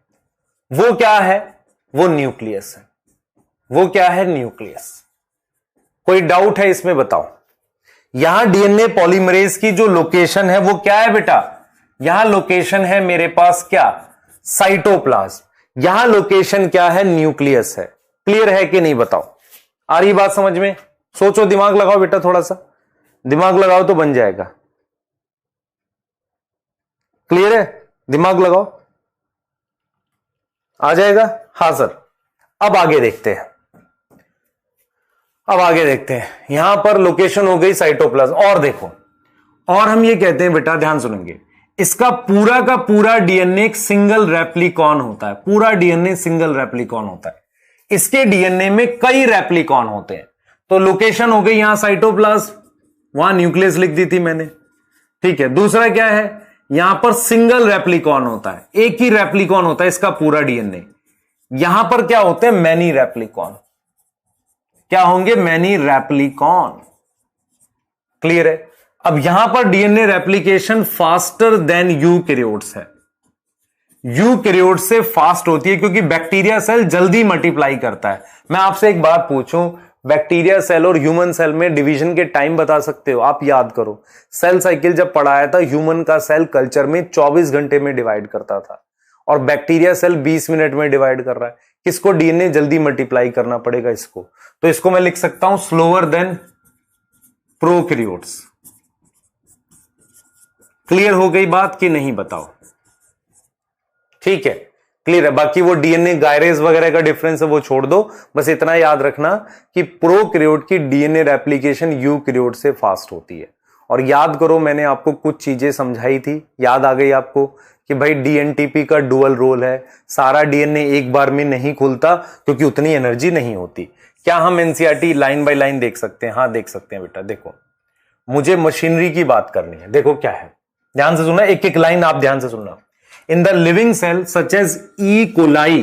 वो क्या है? वो न्यूक्लियस है। वो क्या है? न्यूक्लियस। कोई डाउट है इसमें? बताओ। यहां डीएनए पॉलीमरेज की जो लोकेशन है वो क्या है बेटा? यहां लोकेशन है मेरे पास क्या? साइटोप्लाज्म। यहां लोकेशन क्या है? न्यूक्लियस है। क्लियर है कि नहीं? बताओ। आ रही बात समझ में? सोचो, दिमाग लगाओ बेटा, थोड़ा सा दिमाग लगाओ तो बन जाएगा। क्लियर है? दिमाग लगाओ, आ जाएगा। हां सर। अब आगे देखते हैं। अब आगे देखते हैं। यहां पर लोकेशन हो गई साइटोप्लाज्म। और देखो, और हम ये कहते हैं बेटा, ध्यान सुनेंगे, इसका पूरा का पूरा डीएनए एक सिंगल रेप्लिकॉन होता है। पूरा डीएनए सिंगल रेप्लिकॉन होता है। इसके डीएनए में कई रेप्लिकॉन होते हैं। तो लोकेशन हो गई यहां साइटोप्लाज्म, वहां न्यूक्लियस लिख दी थी मैंने। ठीक है। दूसरा क्या है? यहां पर सिंगल रेप्लिकॉन होता है, एक ही रेप्लिकॉन होता है इसका पूरा डीएनए। यहां पर क्या होते हैं? Many replicon. क्या होंगे? Many replicon. क्लियर है? अब यहां पर DNA replication faster than eukaryotes है। यूकैरियोट से फास्ट होती है क्योंकि बैक्टीरिया सेल जल्दी मल्टीप्लाई करता है। मैं आपसे एक बात पूछूं, बैक्टीरिया सेल और ह्यूमन सेल में डिवीजन के टाइम बता सकते हो? आप याद करो, सेल साइकिल जब पढ़ाया था, ह्यूमन का सेल कल्चर में 24 घंटे में डिवाइड करता था और बैक्टीरिया सेल 20 मिनट में डिवाइड कर रहा है। किसको डीएनए जल्दी मल्टीप्लाई करना पड़ेगा? इसको। तो इसको मैं लिख सकता हूं स्लोअर देन प्रोकैरियोट्स। क्लियर हो गई बात कि नहीं? बताओ। ठीक है, क्लियर है। बाकी वो डीएनए गायरेज वगैरह का डिफरेंस है, वो छोड़ दो। बस इतना याद रखना कि प्रोकैरियोट की डीएनए रेप्लिकेशन यूकैरियोट से फास्ट होती है। और याद करो, मैंने आपको कुछ चीजें समझाई थी, याद आ गई आपको कि भाई डीएनटीपी का डुअल रोल है। सारा डीएनए एक बार में नहीं खुलता क्योंकि उतनी एनर्जी नहीं होती। क्या हम एनसीईआरटी लाइन बाय लाइन देख सकते हैं? हाँ, देख सकते हैं बेटा। देखो, मुझे मशीनरी की बात करनी है। देखो क्या है, ध्यान से सुनना, एक एक लाइन आप ध्यान से सुनना। In the living cell such as E coli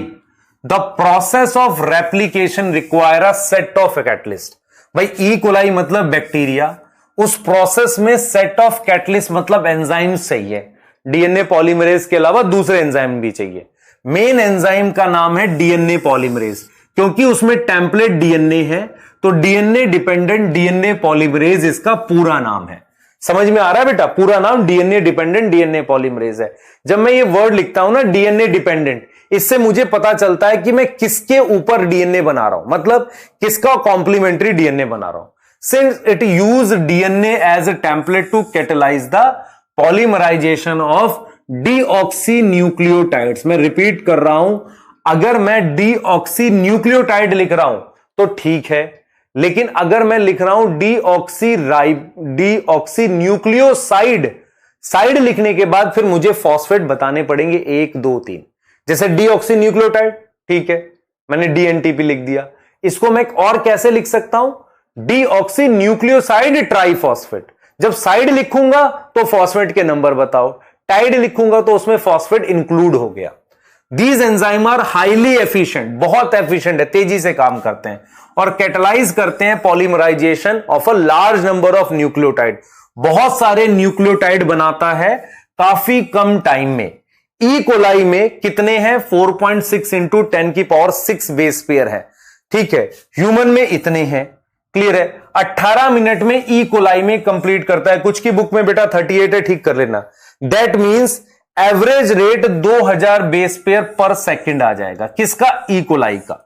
the process of replication require a set of catalyst. भाई ई कोलाई मतलब बैक्टीरिया, उस प्रोसेस में सेट ऑफ कैटलिस्ट मतलब एंजाइम चाहिए। डीएनए पॉलीमरेज के अलावा दूसरे एंजाइम भी चाहिए। मेन एंजाइम का नाम है डीएनए पॉलीमरेज, क्योंकि उसमें टेम्पलेट डीएनए है, तो डीएनए डिपेंडेंट डीएनए पॉलीमरेज इसका पूरा नाम है। समझ में आ रहा है बेटा? पूरा नाम डीएनए डिपेंडेंट डीएनए पॉलीमरेज है। जब मैं ये वर्ड लिखता हूं ना, डीएनए डिपेंडेंट, इससे मुझे पता चलता है कि मैं किसके ऊपर डीएनए बना रहा हूं, मतलब किसका कॉम्प्लीमेंट्री डीएनए बना रहा हूं। Since it use DNA as a template to catalyze the polymerization of deoxy nucleotides. मैं रिपीट कर रहा हूं, अगर मैं डीऑक्सी न्यूक्लियोटाइड लिख रहा हूं तो ठीक है, लेकिन अगर मैं लिख रहा हूं डीऑक्सी न्यूक्लियोसाइड, साइड लिखने के बाद फिर मुझे फॉस्फेट बताने पड़ेंगे 1 2 3। जैसे डीऑक्सी न्यूक्लियोटाइड, ठीक है, मैंने डीएनटीपी लिख दिया। इसको मैं और कैसे लिख सकता हूं? Deoxy nucleoside triphosphate. जब साइड लिखूंगा तो फॉस्फेट के नंबर बताओ, टाइड लिखूंगा तो उसमें फॉस्फेट इंक्लूड हो गया। These enzyme are highly efficient, बहुत एफिशिएंट है, तेजी से काम करते हैं और कैटलाइज करते हैं polymerization of a large number of nucleotide. बहुत सारे न्यूक्लियोटाइड बनाता है काफी कम टाइम में। ई कोलाई में कितने हैं? 4.6 इंटू 10 की पावर 6 बेस पेयर है। ठीक है, ह्यूमन में इतने हैं। क्लियर है? 18 मिनट में ई कोलाई में कंप्लीट करता है। कुछ की बुक में बेटा 38 है, ठीक कर लेना। That means average rate 2000 base pair पर सेकंड आ जाएगा। किसका? ई कोलाई का।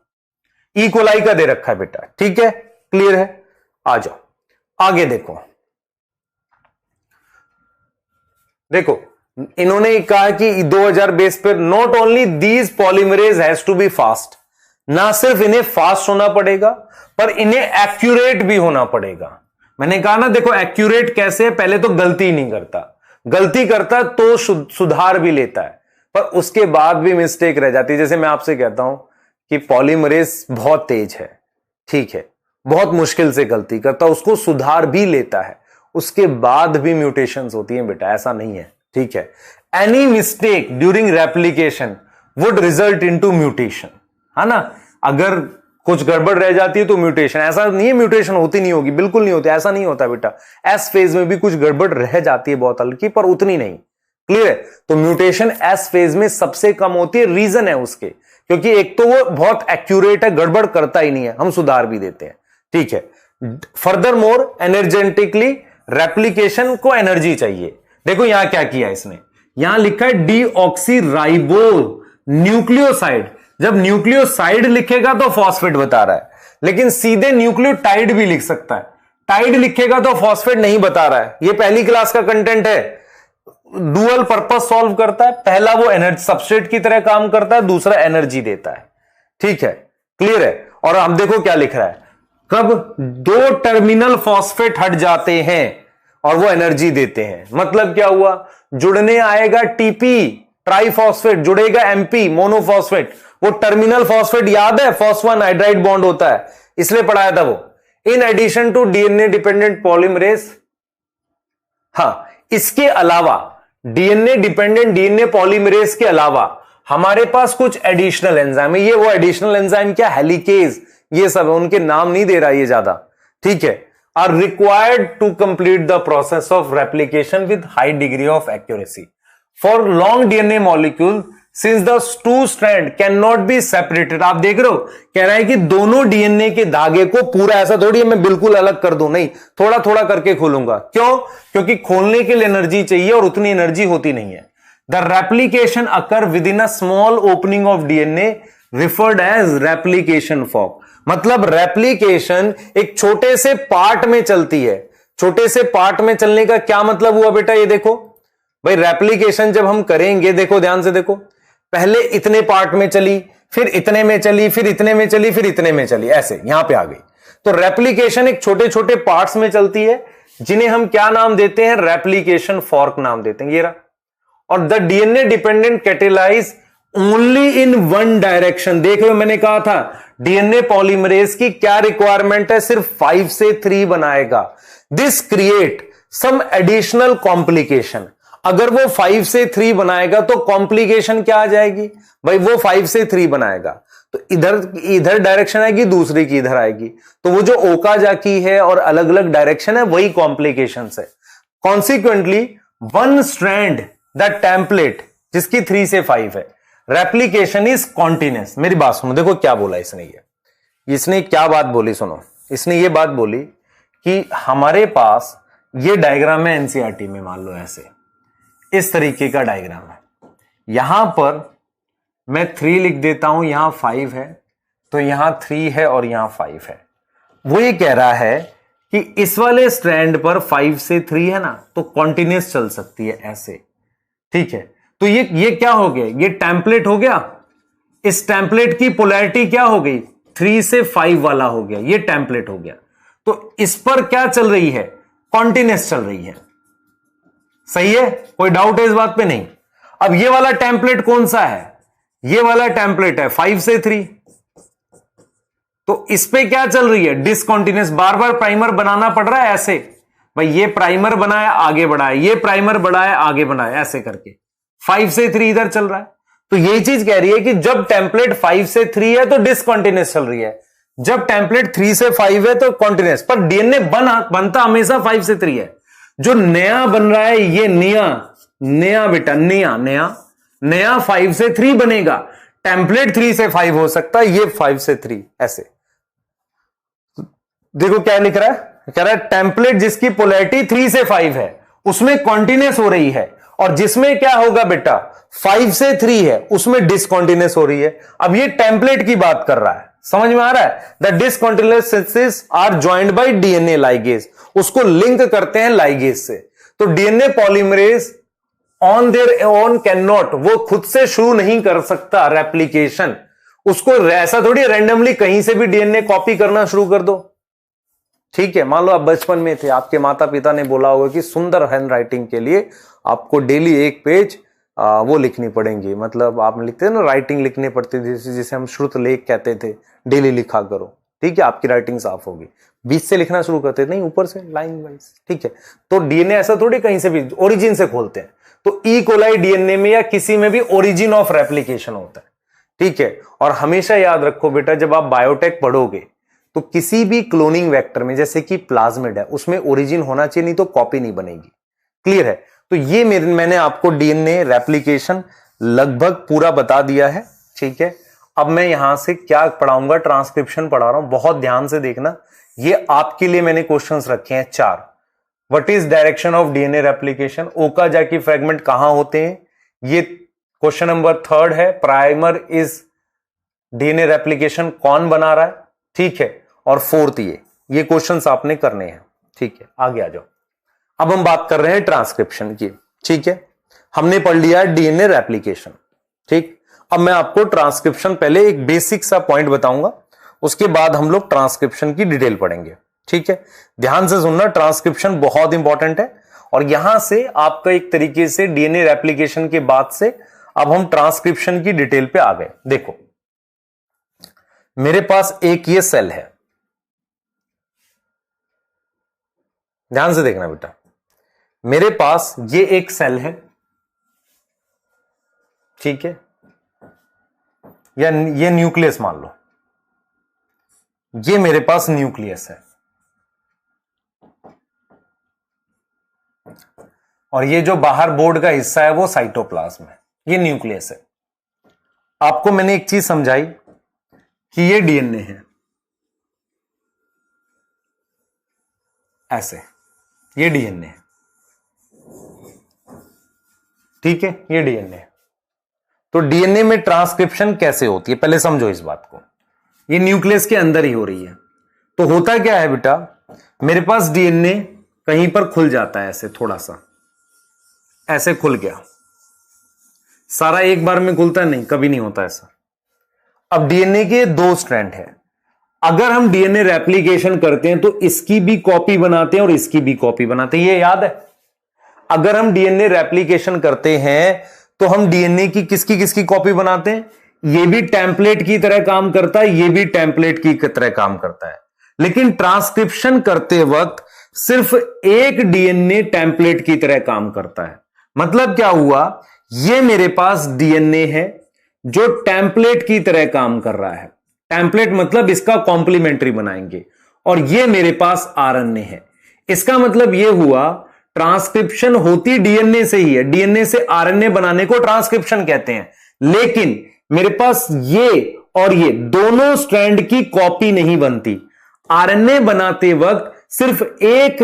ई कोलाई का दे रखा है बेटा, ठीक है, क्लियर है? आ जाओ आगे। देखो इन्होंने कहा कि 2000 base pair. Not only these polymerase has to be fast, ना सिर्फ इन्हें फास्ट होना पड़ेगा पर इन्हें एक्यूरेट भी होना पड़ेगा। मैंने कहा ना, देखो एक्यूरेट कैसे? पहले तो गलती नहीं करता, गलती करता तो सुधार भी लेता है, पर उसके बाद भी मिस्टेक रह जाती है। जैसे मैं आपसे कहता हूं कि पॉलीमरेज बहुत तेज है, ठीक है, बहुत मुश्किल से गलती करता, उसको सुधार भी लेता है, उसके बाद भी म्यूटेशंस होती हैं बेटा, ऐसा नहीं है, ठीक है। Any mistake during replication would result into mutation, है ना? अगर कुछ गड़बड़ रह जाती है तो म्यूटेशन। ऐसा नहीं है म्यूटेशन होती नहीं होगी, बिल्कुल नहीं होती, ऐसा नहीं होता बेटा। एस फेज में भी कुछ गड़बड़ रह जाती है बहुत हल्की, पर उतनी नहीं। क्लियर है? तो म्यूटेशन एस फेज में सबसे कम होती है। रीजन है उसके क्योंकि एक तो वो बहुत एक्यूरेट है, गड़बड़ करता ही नहीं है, हम सुधार भी देते हैं, ठीक है। फर्दर मोर एनर्जेटिकली रेप्लिकेशन को एनर्जी चाहिए। देखो यहां क्या किया इसने, यहां लिखा है डीऑक्सीराइबो न्यूक्लियोसाइड। जब न्यूक्लियोसाइड लिखेगा तो फॉस्फेट बता रहा है, लेकिन सीधे न्यूक्लियोटाइड भी लिख सकता है, टाइड लिखेगा तो फॉस्फेट नहीं बता रहा है। ये पहली क्लास का कंटेंट है, डुअल पर्पस सॉल्व करता है। पहला वो एनर्जी सबस्ट्रेट की तरह काम करता है, दूसरा एनर्जी देता है, ठीक है, क्लियर है। और अब देखो क्या लिख रहा है, कब दो टर्मिनल फॉस्फेट हट जाते हैं और वो एनर्जी देते हैं, मतलब क्या हुआ, जुड़ने आएगा टीपी ट्राइफॉस्फेट, जुड़ेगा एमपी मोनोफॉस्फेट। वो टर्मिनल फॉस्फेट याद है, फॉस्फोन हाइड्राइड बॉन्ड होता है, इसलिए पढ़ाया था वो। In addition to DNA dependent polymerase, हां इसके अलावा डीएनए डिपेंडेंट डीएनए पॉलीमरेज के अलावा हमारे पास कुछ एडिशनल एंजाइम है। ये वो एडिशनल एंजाइम क्या, हेलिकेज, ये सब है, उनके नाम नहीं दे रहा ये ज्यादा, ठीक है। Are required to complete the process of replication with high degree of accuracy for long DNA molecule since the two strand can not be separated. आप देख रहे हो, कह रहा है कि दोनों डीएनए के धागे को पूरा ऐसा थोड़ी है मैं बिल्कुल अलग कर दूं, नहीं, थोड़ा थोड़ा करके खोलूंगा। क्यों, क्योंकि खोलने के लिए एनर्जी चाहिए और उतनी एनर्जी होती नहीं है। The replication occur within a small opening of DNA referred as replication fork. मतलब रेप्लिकेशन एक छोटे से पार्ट में चलती है। छोटे से पार्ट में चलने का क्या मतलब हुआ बेटा, ये देखो भाई, रेप्लिकेशन जब हम करेंगे, देखो ध्यान से देखो, पहले इतने पार्ट में चली, फिर इतने में चली, फिर इतने में चली, फिर इतने में चली, ऐसे यहां पे आ गई। तो रेप्लिकेशन एक छोटे छोटे पार्ट्स में चलती है, जिन्हें हम क्या नाम देते हैं, रेप्लिकेशन फॉर्क नाम देते हैं, ये रहा। और the DNA dependent catalyse only in one direction. देख लो मैंने कहा था डीएनए पॉलीमरेज की क्या रिक्वायरमेंट है, सिर्फ 5 से 3 बनाएगा। This create some additional complication. अगर वो 5 से 3 बनाएगा तो कॉम्प्लिकेशन क्या आ जाएगी भाई, वो 5 से 3 बनाएगा तो इधर डायरेक्शन आएगी, दूसरी की इधर आएगी, तो वो जो ओकाजाकी है और अलग अलग डायरेक्शन है वही कॉम्प्लिकेशन है। Consequently one strand the template जिसकी 3 से 5 है, रेप्लिकेशन इज कॉन्टिन्यूअस। मेरी बात सुनो, देखो क्या बोला इसने क्या बात बोली, सुनो। इसने ये बात बोली कि हमारे पास ये डायग्राम है एनसीईआरटी में, मान लो ऐसे इस तरीके का डायग्राम है, यहां पर मैं 3 लिख देता हूं, यहां 5 है, तो यहां 3 है और यहां 5 है। वो ये कह रहा है कि इस वाले स्ट्रैंड पर 5 से 3 है ना, तो कॉन्टिन्यूअस चल सकती है ऐसे, ठीक है। तो ये क्या हो गया, ये टेम्पलेट हो गया। इस टेम्पलेट की पोलैरिटी क्या हो गई, 3 से 5 वाला हो गया, ये टेम्पलेट हो गया। तो इस पर क्या चल रही है, कॉन्टिन्यूअस चल रही है, सही है, कोई डाउट है इस बात पे, नहीं। अब ये वाला टेम्पलेट कौन सा है, ये वाला टेम्पलेट है 5 से 3, तो इस पे क्या चल रही है, डिसकंटीन्यूअस। बार बार प्राइमर बनाना पड़ रहा है ऐसे, भाई ये प्राइमर बनाया आगे बढ़ाया, ये प्राइमर बढ़ाया आगे बढ़ाया, ऐसे करके 5 से 3 इधर चल रहा है। तो यही चीज कह रही है कि जब टेम्पलेट 5 से 3 है तो डिसकंटीन्यूअस चल रही है, जब टेम्पलेट 3 से 5 है तो कॉन्टिन्यूअस। पर डीएनए बनता हमेशा 5 से 3 है। जो नया बन रहा है ये नया बेटा, नया 5 से 3 बनेगा। टेम्पलेट 3 से 5 हो सकता है, ये 5 से 3 ऐसे। देखो क्या लिख रहा है, कह रहा है टेम्पलेट जिसकी पोलैरिटी 3 से 5 है उसमें कॉन्टिन्यूअस हो रही है, और जिसमें क्या होगा बेटा 5 से 3 है उसमें डिसकंटीन्यूअस हो रही है। अब ये टेम्पलेट की बात कर रहा है, समझ में आ रहा है। The discontinuous synthesis are joined by DNA ligase, उसको लिंक करते हैं लाइगेज से। तो DNA polymerase on their own can not, वो खुद से शुरू नहीं कर सकता रेप्लिकेशन। उसको ऐसा थोड़ी रैंडमली कहीं से भी डीएनए कॉपी करना शुरू कर दो, ठीक है। मान लो आप बचपन में थे, आपके माता पिता ने बोला होगा कि सुंदर हैंड राइटिंग के लिए आपको डेली 1 पेज वो लिखनी पड़ेंगी, मतलब आप लिखते थे ना, राइटिंग लिखनी पड़ती थी, जिसे हम श्रुत लेख कहते थे, डेली लिखा करो, ठीक है, आपकी राइटिंग साफ होगी। बीच से लिखना शुरू करते थे, नहीं ऊपर से लाइन वाइज, ठीक है। तो डीएनए ऐसा थोड़ी कहीं से भी ओरिजिन से खोलते हैं। तो ई कोलाई डीएनए में या किसी में भी ओरिजिन ऑफ रेप्लिकेशन होता है, ठीक है। और हमेशा याद रखो बेटा, जब आप बायोटेक पढ़ोगे तो किसी भी क्लोनिंग वेक्टर में, जैसे कि प्लाज्मिड है, उसमें ओरिजिन होना चाहिए, नहीं तो कॉपी नहीं बनेगी, क्लियर है। तो ये मैंने आपको डीएनए रेप्लिकेशन लगभग पूरा बता दिया है, ठीक है। अब मैं यहां से क्या पढ़ाऊंगा, ट्रांसक्रिप्शन पढ़ा रहा हूं, बहुत ध्यान से देखना। ये आपके लिए मैंने क्वेश्चंस रखे हैं 4। What is direction of DNA replication, Okazaki fragment कहां होते हैं, ये क्वेश्चन नंबर 3 है। प्राइमर इज डीएनए रेप्लिकेशन कौन बना रहा है, ठीक है। और 4th ये क्वेश्चंस आपने करने हैं, ठीक है। आगे आ जाओ। अब हम बात कर रहे हैं ट्रांसक्रिप्शन की, ठीक है। हमने पढ़ लिया डीएनए रेप्लिकेशन, ठीक। अब मैं आपको ट्रांसक्रिप्शन, पहले एक बेसिक सा पॉइंट बताऊंगा, उसके बाद हम लोग ट्रांसक्रिप्शन की डिटेल पढ़ेंगे, ठीक है। ध्यान से सुनना, ट्रांसक्रिप्शन बहुत इंपॉर्टेंट है। और यहां से आपका एक तरीके से डीएनए रेप्लिकेशन के बाद से अब हम ट्रांसक्रिप्शन की डिटेल पे आ गए। देखो, मेरे पास एक ये सेल है, ध्यान से देखना बेटा। मेरे पास ये एक सेल है, ठीक है, या ये न्यूक्लियस मान लो, ये मेरे पास न्यूक्लियस है, और ये जो बाहर बोर्ड का हिस्सा है वो साइटोप्लाज्म है, ये न्यूक्लियस है। आपको मैंने एक चीज समझाई कि ये डीएनए है, ऐसे, ये डीएनए है, ठीक है, ये डीएनए है। तो डीएनए में ट्रांसक्रिप्शन कैसे होती है, पहले समझो इस बात को। ये न्यूक्लियस के अंदर ही हो रही है। तो होता क्या है बेटा, मेरे पास डीएनए कहीं पर खुल जाता है, ऐसे थोड़ा सा, ऐसे खुल गया, सारा एक बार में खुलता नहीं, कभी नहीं होता ऐसा। अब डीएनए के 2 स्ट्रैंड है। अगर हम डीएनए रेप्लिकेशन करते हैं तो इसकी भी कॉपी बनाते हैं और इसकी भी कॉपी बनाते हैं, ये याद है। अगर हम डीएनए रेप्लिकेशन करते हैं तो हम डीएनए की किसकी कॉपी बनाते हैं, ये भी टेम्पलेट की तरह काम करता है, ये भी टेम्पलेट की तरह काम करता है। लेकिन ट्रांसक्रिप्शन करते वक्त सिर्फ एक डीएनए टेम्पलेट की तरह काम करता है। मतलब क्या हुआ, ये मेरे पास डीएनए है जो टेम्पलेट की तरह काम कर रहा है। टेम्पलेट मतलब इसका कॉम्प्लीमेंट्री बनाएंगे, और ये मेरे पास आरएनए है। इसका मतलब ये हुआ, ट्रांसक्रिप्शन होती डीएनए से ही है, डीएनए से आरएनए बनाने को ट्रांसक्रिप्शन कहते हैं। लेकिन मेरे पास ये और ये दोनों स्ट्रैंड की कॉपी नहीं बनती। आरएनए बनाते वक्त सिर्फ एक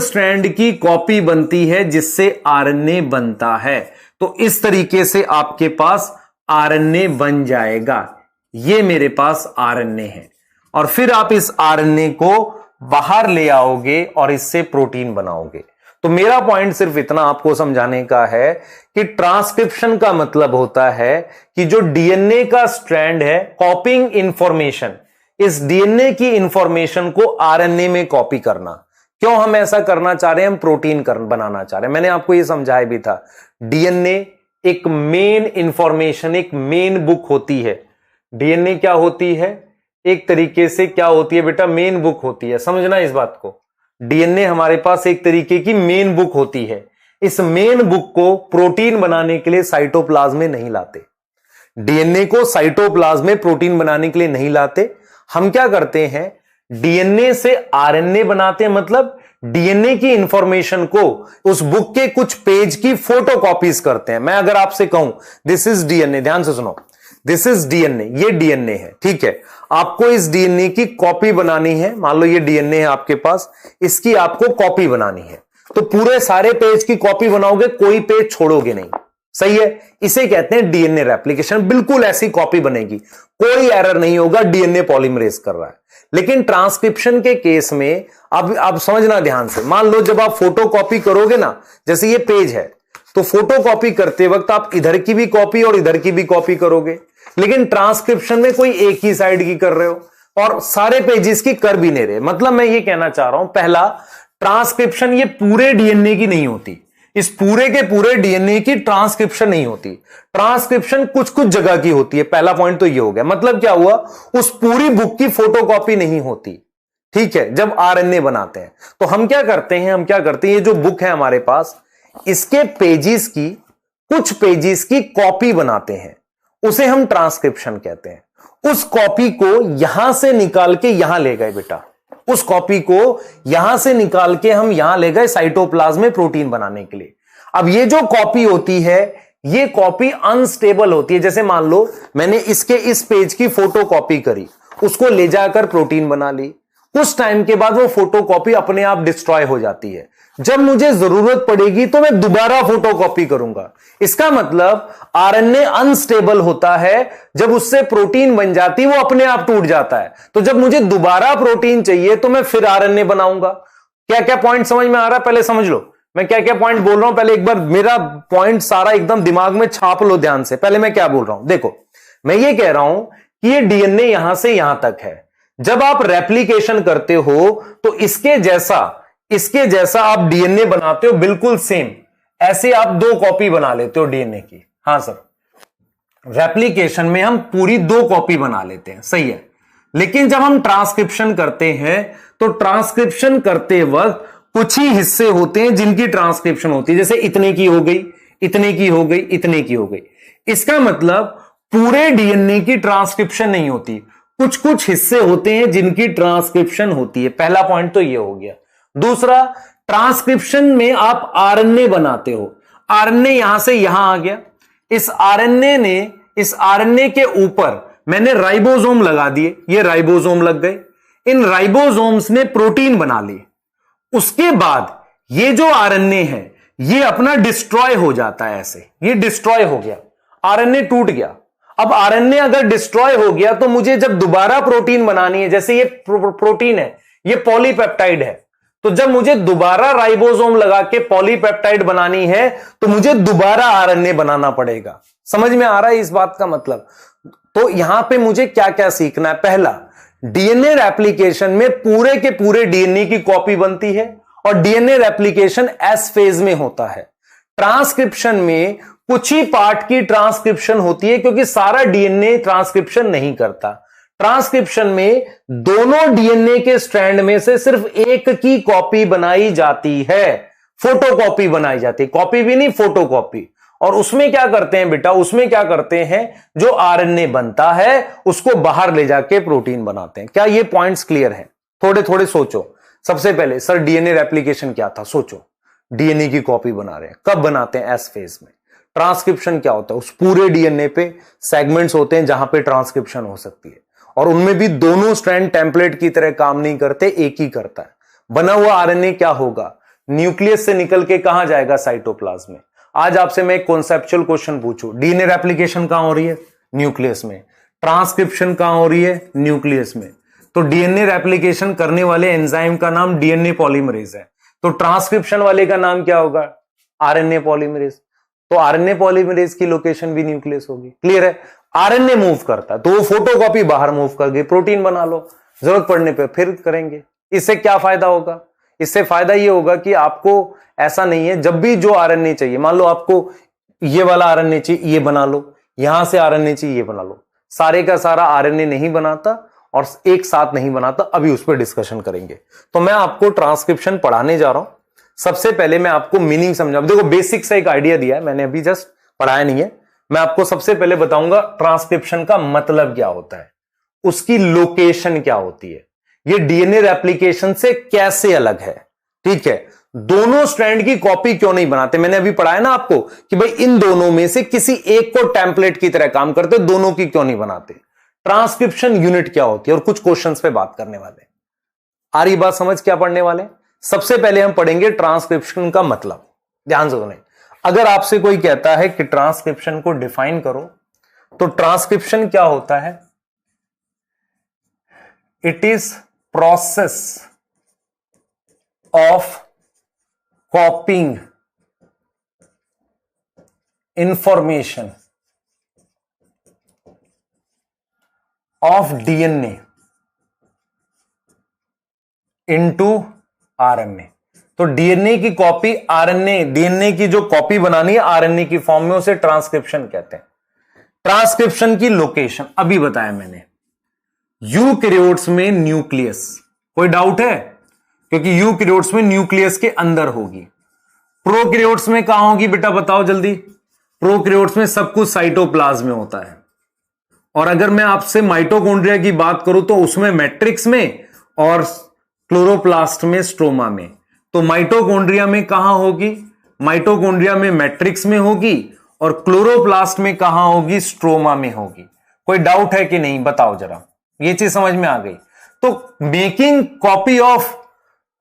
स्ट्रैंड की कॉपी बनती है, जिससे आरएनए बनता है। तो इस तरीके से आपके पास आरएनए बन जाएगा। ये मेरे पास आरएनए है, और फिर आप इस आरएनए को बाहर ले आओगे और इससे प्रोटीन बनाओगे। तो मेरा पॉइंट सिर्फ इतना आपको समझाने का है कि ट्रांसक्रिप्शन का मतलब होता है कि जो डीएनए का स्ट्रैंड है, कॉपिंग इंफॉर्मेशन, इस डीएनए की इंफॉर्मेशन को आरएनए में कॉपी करना। क्यों हम ऐसा करना चाह रहे हैं, हम प्रोटीन बनाना चाह रहे हैं। मैंने आपको यह समझाया भी था, डीएनए एक मेन इंफॉर्मेशन, एक मेन बुक होती है। डीएनए क्या होती है, एक तरीके से क्या होती है बेटा, मेन बुक होती है। समझना इस बात को, डीएनए हमारे पास एक तरीके की मेन बुक होती है। इस मेन बुक को प्रोटीन बनाने के लिए साइटोप्लाज्म में नहीं लाते। डीएनए को साइटोप्लाज्म में प्रोटीन बनाने के लिए नहीं लाते। हम क्या करते हैं, डीएनए से आरएनए बनाते हैं। मतलब डीएनए की इंफॉर्मेशन को उस बुक के कुछ पेज की फोटोकॉपीज करते हैं। मैं अगर आपसे कहूं दिस इज डीएनए, ध्यान से सुनो, दिस इज डीएनए, ये डीएनए है, ठीक है। आपको इस डीएनए की कॉपी बनानी है। मान लो ये डीएनए है आपके पास, इसकी आपको कॉपी बनानी है। तो पूरे सारे पेज की कॉपी बनाओगे, कोई पेज छोड़ोगे नहीं, सही है। इसे कहते हैं डीएनए रेप्लिकेशन। बिल्कुल ऐसी कॉपी बनेगी, कोई एरर नहीं होगा, डीएनए पॉलीमरेज कर रहा है। लेकिन ट्रांसक्रिप्शन के केस में अब आप समझना ध्यान से, मान लो जब आप फोटो कॉपी करोगे ना, जैसे ये पेज है, तो फोटो कॉपी करते वक्त आप इधर की भी कॉपी और इधर की भी कॉपी करोगे। लेकिन ट्रांसक्रिप्शन में कोई एक ही साइड की कर रहे हो और सारे पेजेस की कर भी नहीं रहे। मतलब मैं ये कहना चाह रहा हूं, पहला, ट्रांसक्रिप्शन ये पूरे डीएनए की नहीं होती। इस पूरे के पूरे डीएनए की ट्रांसक्रिप्शन नहीं होती। ट्रांसक्रिप्शन कुछ कुछ जगह की होती है। पहला पॉइंट तो ये हो गया। मतलब क्या हुआ, उस पूरी बुक की फोटोकॉपी नहीं होती, ठीक है। जब आरएनए बनाते हैं तो हम क्या करते हैं, ये जो बुक है हमारे पास, इसके पेजेस की, कुछ पेजेस की कॉपी बनाते हैं, उसे हम ट्रांसक्रिप्शन कहते हैं। उस कॉपी को यहां से निकाल के यहां ले गए बेटा, उस कॉपी को यहां से निकाल के हम यहां ले गए साइटोप्लाज्म में प्रोटीन बनाने के लिए। अब ये जो कॉपी होती है, ये कॉपी अनस्टेबल होती है। जैसे मान लो मैंने इसके इस पेज की फोटो कॉपी करी, उसको ले जाकर प्रोटीन बना ली, कुछ टाइम के बाद वो फोटो कॉपी अपने आप डिस्ट्रॉय हो जाती है। जब मुझे जरूरत पड़ेगी तो मैं दोबारा फोटो कॉपी करूंगा। इसका मतलब आरएनए अनस्टेबल होता है, जब उससे प्रोटीन बन जाती है वो अपने आप टूट जाता है। तो जब मुझे दोबारा प्रोटीन चाहिए तो मैं फिर आरएनए बनाऊंगा। क्या क्या पॉइंट समझ में आ रहा है? पहले समझ लो मैं क्या क्या पॉइंट बोल रहा हूं। पहले एक बार मेरा पॉइंट सारा एकदम दिमाग में छाप लो ध्यान से। पहले मैं क्या बोल रहा हूं, देखो मैं ये कह रहा हूं कि ये डीएनए यहां से यहां तक है। जब आप रेप्लिकेशन करते हो तो इसके जैसा आप डीएनए बनाते हो, बिल्कुल सेम। ऐसे आप 2 कॉपी बना लेते हो डीएनए की। हां सर, रेप्लिकेशन में हम पूरी 2 कॉपी बना लेते हैं, सही है। लेकिन जब हम ट्रांसक्रिप्शन करते हैं तो ट्रांसक्रिप्शन करते वक्त कुछ ही हिस्से होते हैं जिनकी ट्रांसक्रिप्शन होती है। जैसे इतने की हो गई, इतने की हो गई, इतने की हो गई। इसका मतलब पूरे डीएनए की ट्रांसक्रिप्शन नहीं होती, कुछ कुछ हिस्से होते हैं जिनकी ट्रांसक्रिप्शन होती है। पहला पॉइंट तो ये हो गया। दूसरा, ट्रांसक्रिप्शन में आप आरएनए बनाते हो। आरएनए यहां से यहां आ गया। इस आरएनए के ऊपर मैंने राइबोसोम लगा दिए, ये राइबोसोम लग गए। इन राइबोसोम्स ने प्रोटीन बना ली। उसके बाद ये जो आरएनए है ये अपना डिस्ट्रॉय हो जाता है। ऐसे ये डिस्ट्रॉय हो गया, आरएनए टूट गया। अब आरएनए अगर डिस्ट्रॉय हो गया तो मुझे जब दोबारा प्रोटीन बनानी है, जैसे ये प्रोटीन है, ये पॉलीपेप्टाइड है, तो जब मुझे दोबारा राइबोसोम लगा के पॉलीपेप्टाइड बनानी है तो मुझे दोबारा आरएनए बनाना पड़ेगा। समझ में आ रहा है इस बात का मतलब? तो यहां पे मुझे क्या क्या सीखना है? पहला, डीएनए रेप्लिकेशन में पूरे के पूरे डीएनए की कॉपी बनती है और डीएनए रेप्लिकेशन एस फेज में होता है। ट्रांसक्रिप्शन में कुछ ही पार्ट की ट्रांसक्रिप्शन होती है, क्योंकि सारा डीएनए ट्रांसक्रिप्शन नहीं करता। ट्रांसक्रिप्शन में दोनों डीएनए के स्ट्रैंड में से सिर्फ एक की कॉपी बनाई जाती है, फोटोकॉपी बनाई जाती है, कॉपी भी नहीं, फोटोकॉपी। और उसमें क्या करते हैं बेटा, उसमें क्या करते हैं, जो आरएनए बनता है उसको बाहर ले जाके प्रोटीन बनाते हैं। क्या ये पॉइंट्स क्लियर हैं? थोड़े थोड़े सोचो। सबसे पहले सर डीएनए रेप्लिकेशन क्या था, सोचो। डीएनए की कॉपी बना रहे हैं, कब बनाते हैं? एस फेज में। ट्रांसक्रिप्शन क्या होता है? उस पूरे डीएनए पे सेगमेंट्स होते हैं जहां पे ट्रांसक्रिप्शन हो सकती है, और उनमें भी दोनों स्ट्रैंड टेम्पलेट की तरह काम नहीं करते, एक ही करता है। बना हुआ आरएनए क्या होगा? न्यूक्लियस से निकल के कहां जाएगा? साइटोप्लाज्म में। आज आपसे मैं एक कॉन्सेप्चुअल क्वेश्चन पूछूं, डीएनए रेप्लिकेशन कहां हो रही है? न्यूक्लियस में। ट्रांसक्रिप्शन कहां हो रही है? न्यूक्लियस में। तो डीएनए रेप्लिकेशन करने वाले एंजाइम का नाम डीएनए पॉलीमरेज है, तो ट्रांसक्रिप्शन वाले का नाम क्या होगा? RNA polymerase. तो आरएनए पॉलीमरेज की लोकेशन भी न्यूक्लियस होगी। क्लियर है? आरएनए मूव करता है तो वो फोटोकॉपी बाहर मूव कर गई, प्रोटीन बना लो, जरूरत पड़ने पे फिर करेंगे। इससे क्या फायदा होगा? इससे फायदा ये होगा कि आपको ऐसा नहीं है, जब भी जो आरएनए चाहिए, मान लो आपको ये वाला आरएनए चाहिए, ये बना लो, यहां से आरएनए चाहिए, ये बना लो। सारे का सारा आरएनए नहीं बनाता और एक साथ नहीं बनाता, अभी उस पर डिस्कशन करेंगे। तो मैं आपको ट्रांसक्रिप्शन पढ़ाने जा रहा हूं। सबसे पहले मैं आपको मीनिंग समझाऊं। देखो बेसिक से एक आइडिया दिया है मैंने, अभी जस्ट पढ़ाया नहीं है। मैं आपको सबसे पहले बताऊंगा ट्रांसक्रिप्शन का मतलब क्या होता है, उसकी लोकेशन क्या होती है, ये डीएनए रेप्लिकेशन से कैसे अलग है। ठीक है, दोनों स्ट्रैंड की कॉपी क्यों नहीं बनाते? मैंने अभी पढ़ाया ना आपको कि भाई इन दोनों में से किसी एक को टेम्पलेट की तरह काम करते, दोनों की क्यों नहीं बनाते। ट्रांसक्रिप्शन यूनिट क्या होती है, और कुछ क्वेश्चंस पे बात करने वाले। आ रही बात समझ? क्या पढ़ने वाले? सबसे पहले हम पढ़ेंगे ट्रांसक्रिप्शन का मतलब। ध्यान से सुने। अगर आपसे कोई कहता है कि ट्रांसक्रिप्शन को डिफाइन करो, तो ट्रांसक्रिप्शन क्या होता है? It is process of कॉपिंग information of DNA into RNA. तो डीएनए की कॉपी आरएनए, डीएनए की जो कॉपी बनानी है आरएनए की फॉर्म में, उसे ट्रांसक्रिप्शन कहते हैं। ट्रांसक्रिप्शन की लोकेशन अभी बताया मैंने। यूकैरियोट्स में न्यूक्लियस, कोई डाउट है? क्योंकि यूकैरियोट्स में न्यूक्लियस के अंदर होगी। प्रोकैरियोट्स में कहां होगी बेटा, बताओ जल्दी। प्रोकैरियोट्स में सब कुछ साइटोप्लाज्म में होता है। और अगर मैं आपसे माइटोकॉन्ड्रिया की बात करूं तो उसमें मैट्रिक्स में और क्लोरोप्लास्ट में, स्ट्रोमा में। तो माइटोकॉन्ड्रिया में कहां होगी? माइटोकॉन्ड्रिया में मैट्रिक्स में होगी, और क्लोरोप्लास्ट में कहां होगी? स्ट्रोमा में होगी। कोई डाउट है कि नहीं? बताओ जरा, ये चीज समझ में आ गई? तो मेकिंग कॉपी ऑफ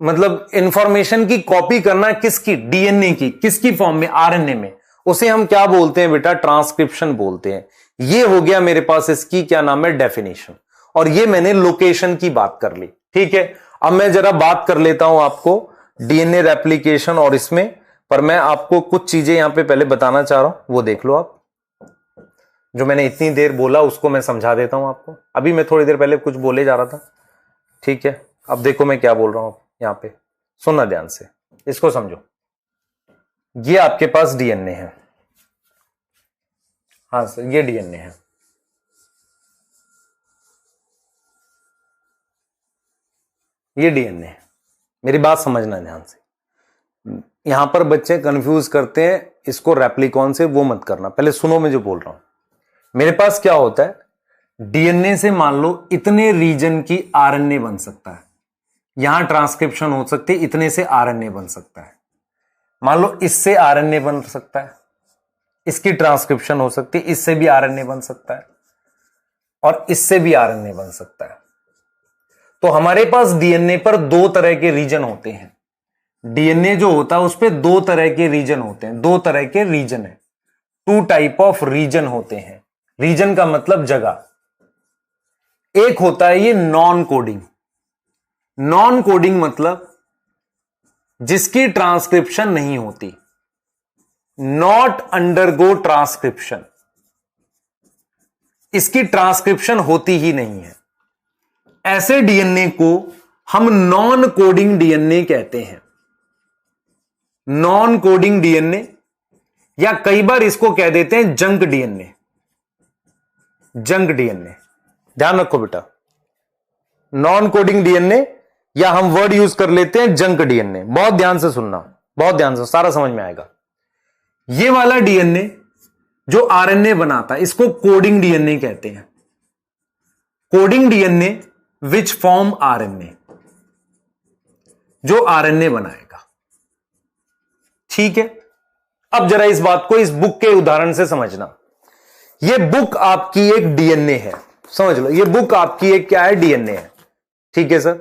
मतलब इंफॉर्मेशन की कॉपी करना किसकी? डीएनए की। किसकी फॉर्म में? आरएनए में। उसे हम क्या बोलते हैं बेटा? ट्रांसक्रिप्शन बोलते हैं। ये हो गया मेरे पास इसकी क्या नाम है? डेफिनेशन। और ये मैंने लोकेशन की बात कर ली, ठीक है। अब मैं जरा बात कर लेता हूं आपको डीएनए रेप्लिकेशन और इसमें, पर मैं आपको कुछ चीजें यहां पे पहले बताना चाह रहा हूं, वो देख लो आप। जो मैंने इतनी देर बोला उसको मैं समझा देता हूं आपको। अभी मैं थोड़ी देर पहले कुछ बोले जा रहा था, ठीक है। अब देखो मैं क्या बोल रहा हूं यहां पे, सुनना ध्यान से, इसको समझो। ये आपके पास डीएनए है, हाँ सर, ये डीएनए है। ये डीएनए है। मेरी बात समझना ध्यान से। यहां पर बच्चे कंफ्यूज करते हैं इसको रेप्लिकॉन से, वो मत करना। पहले सुनो मैं जो बोल रहा हूं। मेरे पास क्या होता है? डीएनए से मान लो इतने रीजन की आरएनए बन सकता है, यहां ट्रांसक्रिप्शन हो सकती है, इतने से आरएनए बन सकता है। मान लो इससे आरएनए बन सकता है, इसकी ट्रांसक्रिप्शन हो सकती है, इससे भी आरएनए बन सकता है, और इससे भी आरएनए बन सकता है। तो हमारे पास डीएनए पर दो तरह के रीजन होते हैं। डीएनए जो होता है उस पर दो तरह के रीजन होते हैं, दो तरह के रीजन है, 2 टाइप ऑफ रीजन होते हैं। रीजन का मतलब जगह। एक होता है ये नॉन कोडिंग। नॉन कोडिंग मतलब जिसकी ट्रांसक्रिप्शन नहीं होती, नॉट अंडरगो ट्रांसक्रिप्शन, इसकी ट्रांसक्रिप्शन होती ही नहीं है। ऐसे डीएनए को हम नॉन कोडिंग डीएनए कहते हैं। नॉन कोडिंग डीएनए, या कई बार इसको कह देते हैं जंक डीएनए। जंक डीएनए, ध्यान रखो बेटा। नॉन कोडिंग डीएनए, या हम वर्ड यूज कर लेते हैं जंक डीएनए। बहुत ध्यान से सुनना, बहुत ध्यान से, सारा समझ में आएगा। ये वाला डीएनए जो आरएनए बनाता है, इसको कोडिंग डीएनए कहते हैं। Coding DNA which form RNA, जो आरएनए बनाएगा, ठीक है। अब जरा इस बात को इस बुक के उदाहरण से समझना। ये बुक आपकी एक डीएनए है, समझ लो, ये बुक आपकी एक क्या है? डीएनए है, ठीक है सर।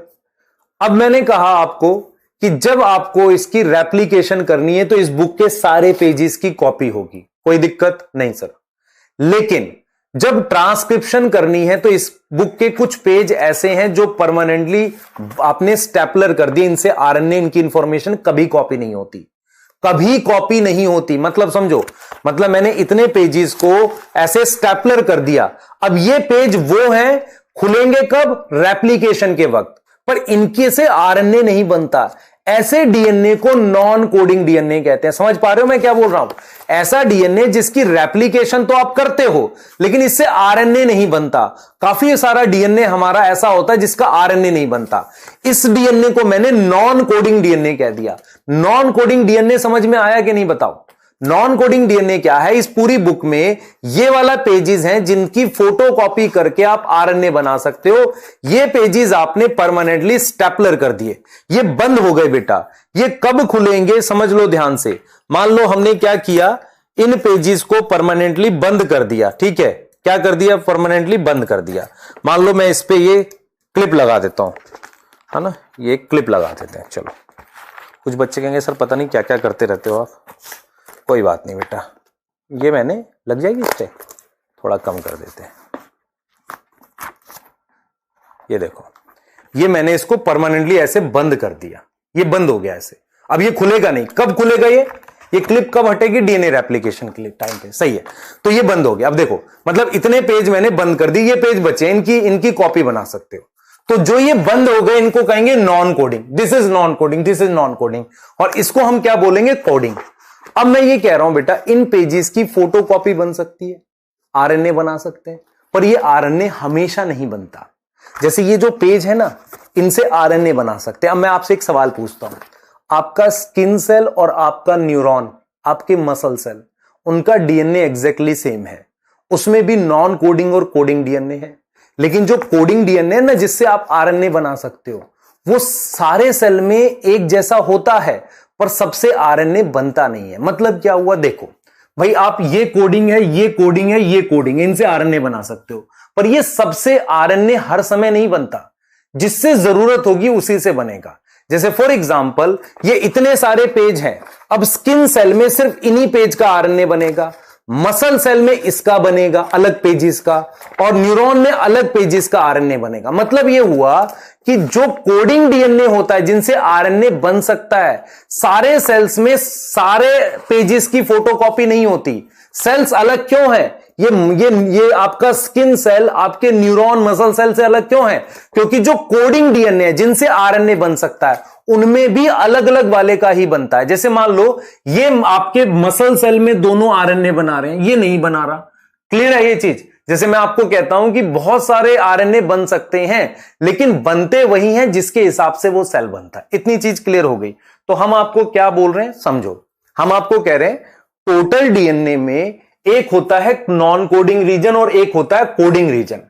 अब मैंने कहा आपको कि जब आपको इसकी रेप्लिकेशन करनी है तो इस बुक के सारे पेजेस की कॉपी होगी, कोई दिक्कत नहीं सर। लेकिन जब ट्रांसक्रिप्शन करनी है तो इस बुक के कुछ पेज ऐसे हैं जो परमानेंटली आपने स्टेपलर कर दिए, इनसे आरएनए, इनकी इंफॉर्मेशन कभी कॉपी नहीं होती, कभी कॉपी नहीं होती। मतलब समझो, मतलब मैंने इतने पेजेस को ऐसे स्टेपलर कर दिया। अब ये पेज वो हैं, खुलेंगे कब? रेप्लिकेशन के वक्त, पर इनके से आरएनए नहीं बनता। ऐसे डीएनए को नॉन कोडिंग डीएनए कहते हैं। समझ पा रहे हो मैं क्या बोल रहा हूं? ऐसा डीएनए जिसकी रेप्लिकेशन तो आप करते हो लेकिन इससे आरएनए नहीं बनता। काफी सारा डीएनए हमारा ऐसा होता है जिसका आरएनए नहीं बनता। इस डीएनए को मैंने नॉन कोडिंग डीएनए कह दिया। नॉन कोडिंग डीएनए समझ में आया कि नहीं? बताओ। नॉन कोडिंग डीएनए क्या है? इस पूरी बुक में ये वाला पेजेस हैं जिनकी फोटो कॉपी करके आप आरएनए बना सकते हो। ये पेजेस आपने परमानेंटली स्टेपलर कर दिए, ये बंद हो गए बेटा। ये कब खुलेंगे समझ लो ध्यान से। मान लो हमने क्या किया, इन पेजेस को परमानेंटली बंद कर दिया, ठीक है। क्या कर दिया? परमानेंटली बंद कर दिया। मान लो मैं इस पे ये क्लिप लगा देता हूं, है ना, ये क्लिप लगा देते हैं। चलो, कुछ बच्चे कहेंगे सर पता नहीं क्या क्या करते रहते हो आप। कोई बात नहीं बेटा, ये मैंने लग जाएगी इस पे, थोड़ा कम कर देते हैं। ये देखो, ये मैंने इसको परमानेंटली ऐसे बंद कर दिया, ये बंद हो गया ऐसे। अब ये खुलेगा नहीं। कब खुलेगा ये क्लिप कब हटेगी? डीएनए रेप्लिकेशन के लिए टाइम पे, सही है। तो ये बंद हो गया। अब देखो, मतलब इतने पेज मैंने बंद कर दी, ये पेज बचे, इनकी कॉपी बना सकते हो। तो जो ये बंद हो गए इनको कहेंगे non coding. This is non coding, this is non coding, और इसको हम क्या बोलेंगे? कोडिंग। अब मैं ये कह रहा हूं बेटा, इन पेजेस की फोटो कॉपी बन सकती है, आरएनए बना सकते हैं, पर ये आरएनए हमेशा नहीं बनता। जैसे ये जो पेज है ना, इनसे आरएनए बना सकते हैं। अब मैं आपसे एक सवाल पूछता हूं, आपका स्किन सेल और आपका न्यूरॉन, आपके मसल सेल, उनका डीएनए एग्जैक्टली सेम है। उसमें भी नॉन कोडिंग और कोडिंग डीएनए है, लेकिन जो कोडिंग डीएनए ना, जिससे आप आरएनए बना सकते हो, वो सारे सेल में एक जैसा होता है, पर सबसे आरएनए बनता नहीं है। मतलब क्या हुआ? देखो, भाई आप ये कोडिंग है, ये कोडिंग है, ये कोडिंग है, इनसे आरएनए बना सकते हो, पर ये सबसे आरएनए हर समय नहीं बनता। जिससे जरूरत होगी उसी से बनेगा। जैसे फॉर एग्जांपल ये इतने सारे पेज हैं, अब स्किन सेल में सिर्फ इन्हीं पेज का आरएनए बनेगा, मसल सेल में इसका बनेगा अलग पेजेस का, और न्यूरॉन में अलग पेजेस का आरएनए बनेगा। मतलब यह हुआ कि जो कोडिंग डीएनए होता है जिनसे आरएनए बन सकता है, सारे सेल्स में सारे पेजेस की फोटोकॉपी नहीं होती। सेल्स अलग क्यों है? ये आपका स्किन सेल आपके न्यूरॉन मसल सेल से अलग क्यों है? क्योंकि जो कोडिंग डीएनए है जिनसे आरएनए बन सकता है उनमें भी अलग अलग वाले का ही बनता है। जैसे मान लो ये आपके मसल सेल में दोनों आरएनए बना रहे हैं, ये नहीं बना रहा। क्लियर है ये चीज? जैसे मैं आपको कहता हूं कि बहुत सारे आरएनए बन सकते हैं लेकिन बनते वही हैं जिसके हिसाब से वो सेल बनता है। इतनी चीज क्लियर हो गई। तो हम आपको क्या बोल रहे हैं समझो। हम आपको कह रहे हैं टोटल डीएनए में एक होता है नॉन कोडिंग रीजन और एक होता है coding region.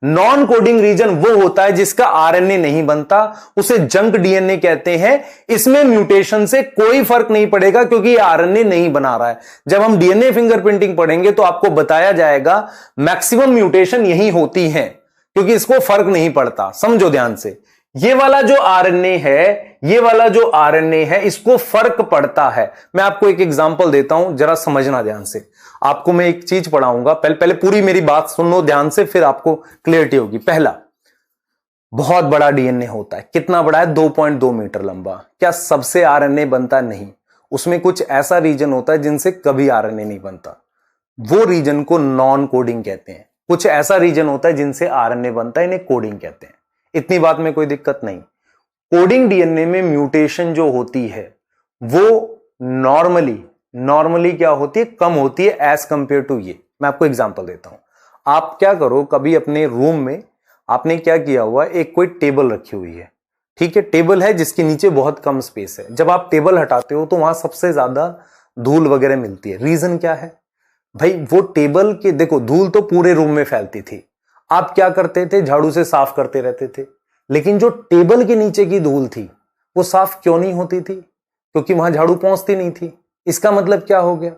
Non coding region वो होता है जिसका आरएनए नहीं बनता, उसे जंक डीएनए कहते हैं। इसमें म्यूटेशन से कोई फर्क नहीं पड़ेगा क्योंकि ये आरएनए नहीं बना रहा है। जब हम डीएनए फिंगरप्रिंटिंग पढ़ेंगे तो आपको बताया जाएगा मैक्सिमम म्यूटेशन यही होती है क्योंकि इसको फर्क नहीं पड़ता। समझो ध्यान से, ये वाला जो आरएनए है, ये वाला जो आरएनए है, इसको फर्क पड़ता है। मैं आपको एक एग्जांपल देता हूं, जरा समझना ध्यान से। आपको मैं एक चीज पढ़ाऊंगा, पहले पूरी मेरी बात सुनो ध्यान से, फिर आपको क्लियरिटी होगी। पहला, बहुत बड़ा डीएनए होता है। कितना बड़ा है? 2.2 मीटर लंबा। क्या सबसे आरएनए बनता? नहीं। उसमें कुछ ऐसा रीजन होता है जिनसे कभी आरएनए नहीं बनता, वो रीजन को नॉन कोडिंग कहते हैं। कुछ ऐसा रीजन होता है जिनसे आरएनए बनता है, इन्हें कोडिंग कहते हैं। इतनी बात में कोई दिक्कत नहीं। कोडिंग डीएनए में म्यूटेशन जो होती है वो नॉर्मली क्या होती है? कम होती है एज कंपेयर टू ये। मैं आपको एग्जांपल देता हूं। आप क्या करो, कभी अपने रूम में आपने क्या किया हुआ, एक कोई टेबल रखी हुई है, ठीक है, टेबल है जिसके नीचे बहुत कम स्पेस है। जब आप टेबल हटाते हो तो वहां सबसे ज्यादा धूल वगैरह मिलती है। रीजन क्या है भाई? वो टेबल के, देखो धूल तो पूरे रूम में फैलती थी, आप क्या करते थे? झाड़ू से साफ करते रहते थे। लेकिन जो टेबल के नीचे की धूल थी वो साफ क्यों नहीं होती थी? क्योंकि वहां झाड़ू पहुंचती नहीं थी। इसका मतलब क्या हो गया?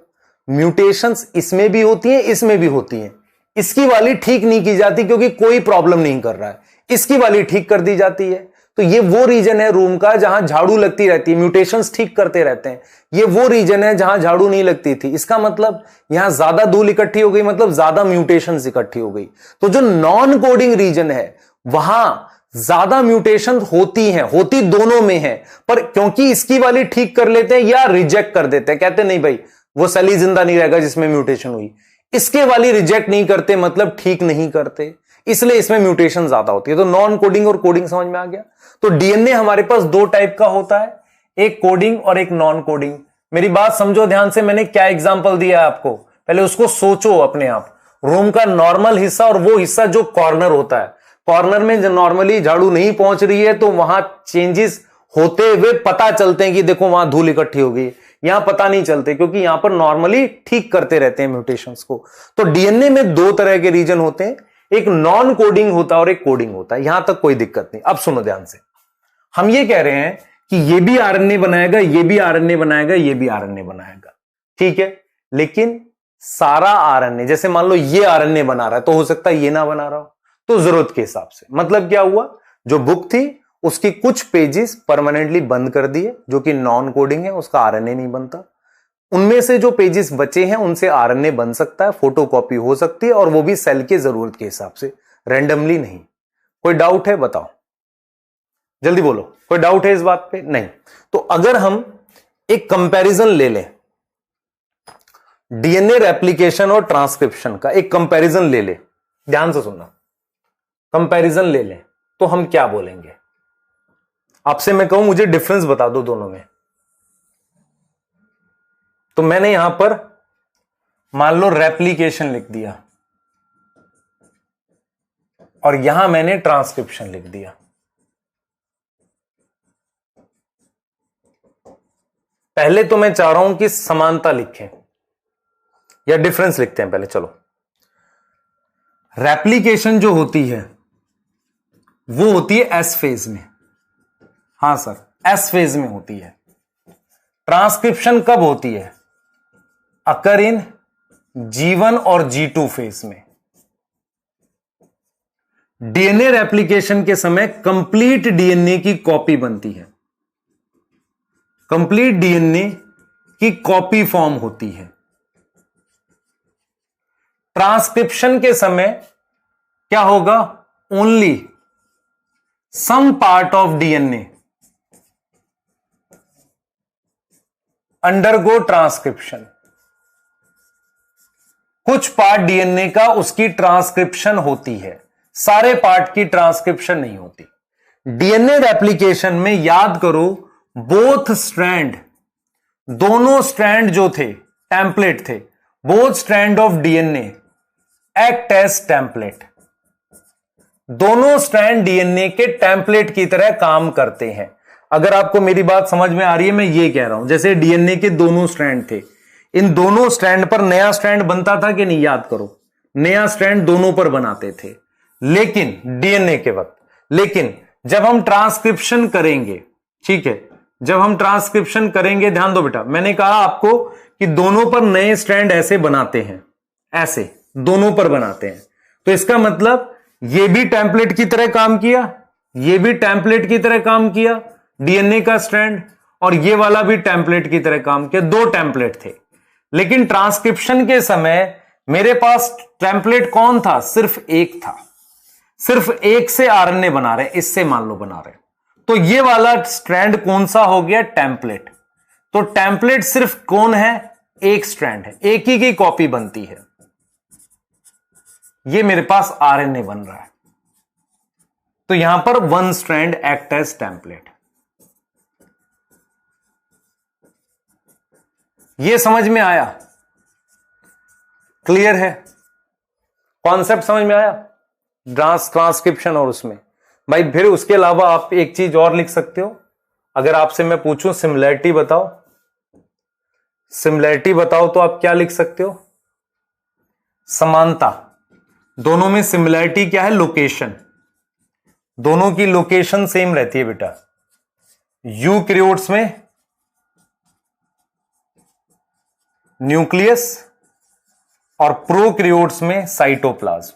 म्यूटेशंस इसमें भी होती हैं, इसमें भी होती हैं। इसकी वाली ठीक नहीं की जाती क्योंकि कोई प्रॉब्लम नहीं कर रहा है, इसकी वाली ठीक कर दी जाती है। तो ये वो रीजन है रूम का जहां झाड़ू लगती रहती है, म्यूटेशंस ठीक करते रहते हैं। ये वो रीजन है जहां झाड़ू नहीं लगती थी। इसका मतलब यहां ज्यादा धूल इकट्ठी हो गई, मतलब ज्यादा म्यूटेशंस इकट्ठी हो गई। तो जो नॉन कोडिंग रीजन है वहां ज्यादा म्यूटेशन होती हैं, होती दोनों में है, पर क्योंकि इसकी वाली ठीक कर लेते हैं या रिजेक्ट कर देते हैं, कहते नहीं भाई वो सेल ही जिंदा नहीं रहेगा जिसमें म्यूटेशन हुई, इसके वाली रिजेक्ट नहीं करते, मतलब ठीक नहीं करते, इसलिए इसमें म्यूटेशन ज्यादा होती है। तो नॉन कोडिंग और कोडिंग समझ में आ गया। तो डीएनए हमारे पास दो टाइप का होता है, एक कोडिंग और एक नॉन कोडिंग। मेरी बात समझो ध्यान से, मैंने क्या एग्जांपल दिया है आपको, पहले उसको सोचो अपने आप। रूम का नॉर्मल हिस्सा और वो हिस्सा जो कॉर्नर होता है, कॉर्नर में जो नॉर्मली झाड़ू नहीं पहुंच रही है तो वहां चेंजेस होते हुए पता चलते हैं कि देखो वहां धूल इकट्ठी हो गई। यहां पता नहीं चलते क्योंकि यहां पर नॉर्मली ठीक करते रहते हैं म्यूटेशंस को। तो डीएनए में दो तरह के रीजन होते हैं, एक नॉन कोडिंग होता है और एक कोडिंग होता है। यहां तक कोई दिक्कत नहीं। अब सुनो ध्यान से, हम ये कह रहे हैं कि ये भी आरएनए बनाएगा, ये भी आरएनए बनाएगा, ये भी आरएनए बनाएगा, ठीक है। लेकिन सारा आरएनए, जैसे मान लो ये आरएनए बना रहा है तो हो सकता है ये ना बना रहा हो, तो जरूरत के हिसाब से। मतलब क्या हुआ, जो बुक थी उसकी कुछ पेजेस परमानेंटली बंद कर दिए जो कि नॉन कोडिंग है, उसका आरएनए नहीं बनता। उनमें से जो पेजेस बचे हैं उनसे आरएनए बन सकता है, फोटोकॉपी हो सकती है, और वो भी सेल के जरूरत के हिसाब से, रैंडमली नहीं। कोई डाउट है? बताओ जल्दी बोलो, कोई डाउट है इस बात पे? नहीं। तो अगर हम एक कंपैरिजन ले लें, डीएनए रेप्लिकेशन और ट्रांसक्रिप्शन का एक कंपैरिजन ले ले, ध्यान से सुनना, कंपैरिजन ले लें तो हम क्या बोलेंगे? आपसे मैं कहूं मुझे डिफरेंस बता दो दोनों में, तो मैंने यहां पर मान लो रेप्लिकेशन लिख दिया और यहां मैंने ट्रांसक्रिप्शन लिख दिया। पहले तो मैं चाह रहा हूं कि समानता लिखें या डिफरेंस लिखते हैं पहले। चलो, रेप्लिकेशन जो होती है वो होती है एस फेज में। हां सर, एस फेज में होती है। ट्रांसक्रिप्शन कब होती है? अकर इन G1 और G2 फेज में। डीएनए रेप्लिकेशन के समय कंप्लीट डीएनए की कॉपी बनती है, कंप्लीट डीएनए की कॉपी फॉर्म होती है। ट्रांसक्रिप्शन के समय क्या होगा? Only some part of DNA undergo transcription. कुछ पार्ट डीएनए का उसकी ट्रांसक्रिप्शन होती है, सारे पार्ट की ट्रांसक्रिप्शन नहीं होती। डीएनए रेप्लिकेशन में याद करो, बोथ स्ट्रैंड, दोनों स्ट्रैंड जो थे टेम्पलेट थे, both strand of DNA act as template. दोनों स्ट्रैंड डीएनए के टेम्पलेट की तरह काम करते हैं। अगर आपको मेरी बात समझ में आ रही है, मैं ये कह रहा हूं जैसे डीएनए के दोनों स्ट्रैंड थे, इन दोनों स्ट्रैंड पर नया स्ट्रैंड बनता था कि नहीं? याद करो, नया स्ट्रैंड दोनों पर बनाते थे, लेकिन डीएनए के वक्त। लेकिन जब हम ट्रांसक्रिप्शन करेंगे, ठीक है, जब हम ट्रांसक्रिप्शन करेंगे, ध्यान दो बेटा, मैंने कहा आपको कि दोनों पर नए स्ट्रैंड ऐसे बनाते हैं, ऐसे दोनों पर बनाते हैं। तो इसका मतलब ये भी टेम्पलेट की तरह काम किया, ये भी टेम्पलेट की तरह काम किया डीएनए का स्ट्रैंड, और ये वाला भी टेम्पलेट की तरह काम किया। दो टेम्पलेट थे, लेकिन ट्रांसक्रिप्शन के समय मेरे पास टेम्पलेट कौन था? सिर्फ एक था। सिर्फ एक से आरएनए बना रहे, इससे मान लो बना रहे, तो ये वाला स्ट्रैंड कौन सा हो गया? टेम्पलेट। तो टेम्पलेट सिर्फ कौन है? एक स्ट्रैंड है, एक ही की कॉपी बनती है। ये मेरे पास आरएनए बन रहा है, तो यहां पर one strand act as template. ये समझ में आया? क्लियर है? कॉन्सेप्ट समझ में आया? ट्रांसक्रिप्शन और उसमें भाई, फिर उसके अलावा आप एक चीज और लिख सकते हो। अगर आपसे मैं पूछूं सिमिलैरिटी बताओ, सिमिलैरिटी बताओ, तो आप क्या लिख सकते हो? समानता। दोनों में सिमिलैरिटी क्या है? लोकेशन। दोनों की लोकेशन सेम रहती है बेटा। यूकैरियोट्स में न्यूक्लियस और प्रोकैरियोट्स में साइटोप्लाज्म।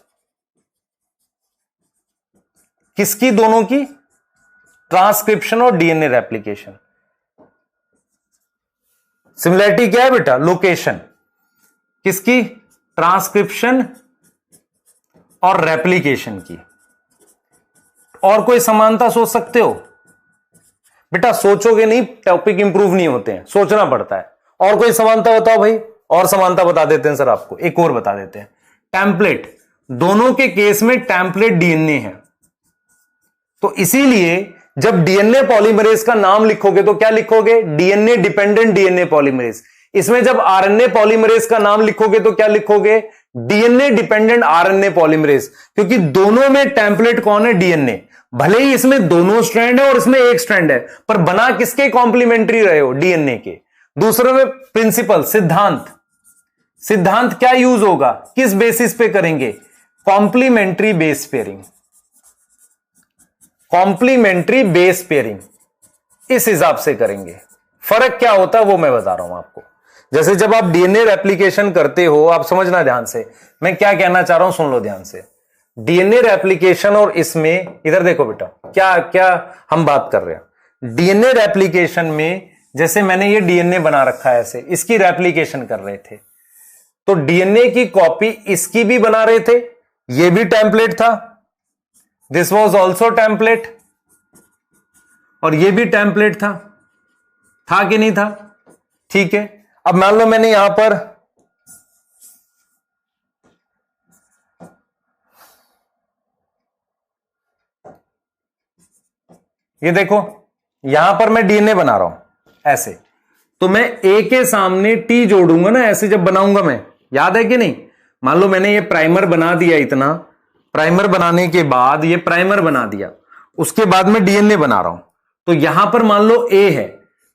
किसकी? दोनों की। ट्रांसक्रिप्शन और डीएनए रेप्लिकेशन। सिमिलैरिटी क्या है बेटा? लोकेशन। किसकी? ट्रांसक्रिप्शन और रेप्लिकेशन की। और कोई समानता सोच सकते हो बेटा? सोचोगे नहीं, टॉपिक इंप्रूव नहीं होते हैं, सोचना पड़ता है। और कोई समानता बताओ भाई। और समानता बता देते हैं सर आपको, एक और बता देते हैं। टेम्पलेट, दोनों के केस में टेम्पलेट डीएनए है, तो इसीलिए जब डीएनए पॉलीमरेज का नाम लिखोगे तो क्या लिखोगे? DNA dependent DNA polymerase. इसमें जब आरएनए पॉलीमरेज का नाम लिखोगे तो क्या लिखोगे? डीएनए डिपेंडेंट आरएनए पॉलीमरेज, क्योंकि दोनों में टेम्पलेट कौन है? डीएनए। भले ही इसमें दोनों स्ट्रैंड है और इसमें एक स्ट्रैंड है, पर बना किसके कॉम्प्लीमेंट्री रहे हो? डीएनए के। दूसरे में प्रिंसिपल, सिद्धांत। सिद्धांत क्या यूज होगा? किस बेसिस पे करेंगे? Complementary base pairing. Complementary base pairing इस हिसाब से करेंगे। फर्क क्या होता है वो मैं बता रहा हूं आपको। जैसे जब आप डीएनए रेप्लिकेशन करते हो, आप समझना ध्यान से, मैं क्या कहना चाह रहा हूं, सुन लो ध्यान से। डीएनए रेप्लिकेशन और इसमें, इधर देखो बेटा, क्या क्या हम बात कर रहे हैं। डीएनए रेप्लिकेशन में जैसे मैंने ये डीएनए बना रखा है ऐसे, इसकी रेप्लिकेशन कर रहे थे, तो डीएनए की कॉपी इसकी भी बना रहे थे, ये भी टेम्पलेट था, दिस वॉज ऑल्सो टेम्पलेट, और ये भी टेम्पलेट था कि नहीं था? ठीक है। अब मान लो मैंने यहां पर ये देखो, यहां पर मैं डीएनए बना रहा हूं ऐसे, तो मैं ए के सामने टी जोड़ूंगा ना, ऐसे जब बनाऊंगा मैं, याद है कि नहीं? मान लो मैंने ये प्राइमर बना दिया, इतना प्राइमर बनाने के बाद ये प्राइमर बना दिया, उसके बाद मैं डीएनए बना रहा हूं, तो यहां पर मान लो ए है,